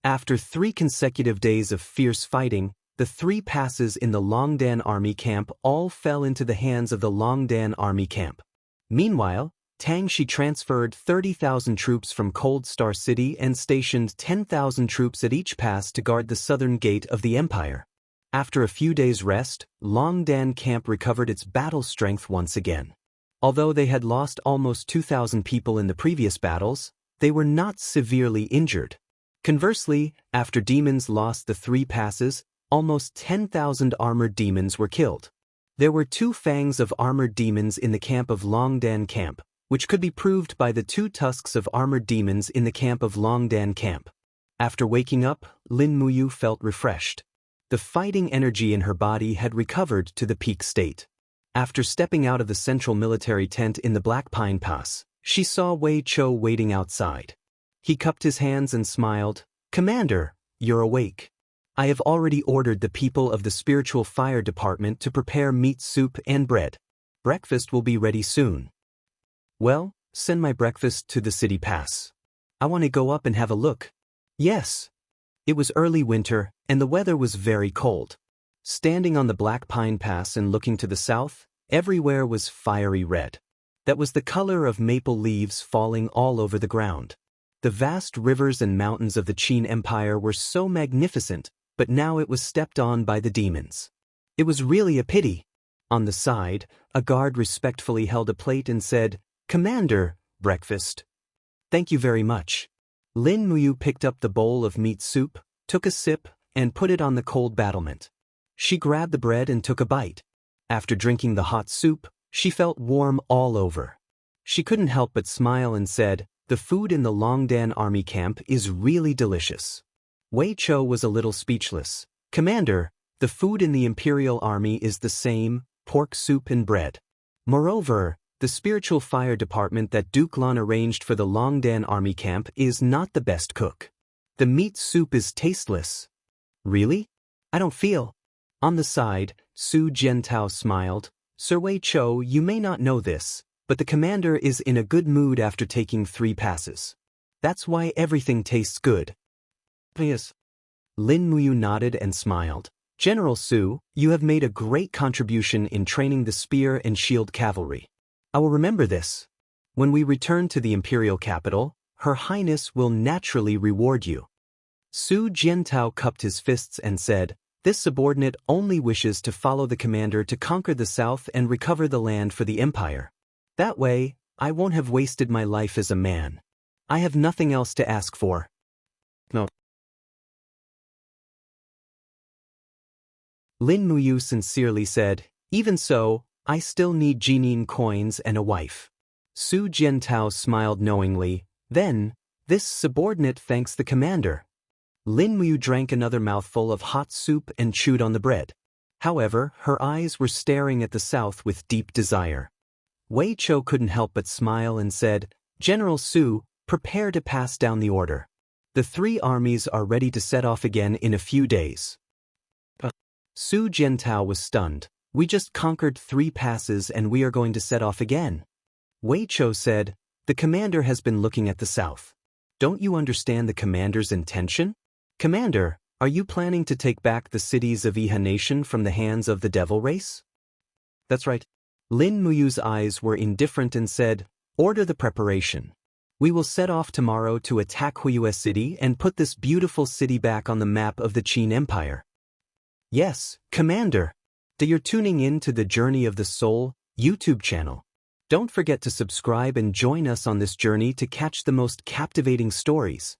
After 3 consecutive days of fierce fighting, the 3 passes in the Longdan army camp all fell into the hands of the Longdan army camp. Meanwhile, Tang Xi transferred 30,000 troops from Cold Star City and stationed 10,000 troops at each pass to guard the southern gate of the empire. After a few days' rest, Longdan camp recovered its battle strength once again. Although they had lost almost 2,000 people in the previous battles, they were not severely injured. Conversely, after demons lost the 3 passes, almost 10,000 armored demons were killed. There were 2 fangs of armored demons in the camp of Longdan camp, which could be proved by the 2 tusks of armored demons in the camp of Longdan camp. After waking up, Lin Muyu felt refreshed. The fighting energy in her body had recovered to the peak state. After stepping out of the central military tent in the Black Pine Pass, she saw Wei Chou waiting outside. He cupped his hands and smiled. "Commander, you're awake. I have already ordered the people of the Spiritual Fire Department to prepare meat soup and bread. Breakfast will be ready soon." "Well, send my breakfast to the city pass. I want to go up and have a look." "Yes." It was early winter, and the weather was very cold. Standing on the Black Pine Pass and looking to the south, everywhere was fiery red. That was the color of maple leaves falling all over the ground. The vast rivers and mountains of the Qin Empire were so magnificent, but now it was stepped on by the demons. It was really a pity. On the side, a guard respectfully held a plate and said, "Commander, breakfast." "Thank you very much." Lin Muyu picked up the bowl of meat soup, took a sip, and put it on the cold battlement. She grabbed the bread and took a bite. After drinking the hot soup, she felt warm all over. She couldn't help but smile and said, "The food in the Longdan army camp is really delicious." Wei Chou was a little speechless. "Commander, the food in the Imperial Army is the same, pork soup and bread. Moreover, the Spiritual Fire Department that Duke Lan arranged for the Longdan army camp is not the best cook. The meat soup is tasteless." "Really? I don't feel." On the side, Su Jiantao smiled. "Sir Wei Chou, you may not know this, but the commander is in a good mood after taking 3 passes. That's why everything tastes good." "Yes." Lin Muyu nodded and smiled. "General Su, you have made a great contribution in training the spear and shield cavalry. I will remember this. When we return to the imperial capital, Her Highness will naturally reward you." Su Jiantao cupped his fists and said, "This subordinate only wishes to follow the commander to conquer the south and recover the land for the empire. That way, I won't have wasted my life as a man. I have nothing else to ask for." No. Lin Muyu sincerely said, "Even so, I still need Jinin coins and a wife." Su Jiantao smiled knowingly. "Then, this subordinate thanks the commander." Lin Muyu drank another mouthful of hot soup and chewed on the bread. However, her eyes were staring at the south with deep desire. Wei Chou couldn't help but smile and said, "General Su, prepare to pass down the order. The 3 armies are ready to set off again in a few days." Su Jiantao was stunned. "We just conquered 3 passes and we are going to set off again." Wei Chou said, "The commander has been looking at the south. Don't you understand the commander's intention? Commander, are you planning to take back the cities of Iha Nation from the hands of the devil race?" "That's right." Lin Muyu's eyes were indifferent and said, "Order the preparation. We will set off tomorrow to attack Huiyue City and put this beautiful city back on the map of the Qin Empire." "Yes, Commander." You're tuning in to the Journey of the Soul YouTube channel. Don't forget to subscribe and join us on this journey to catch the most captivating stories.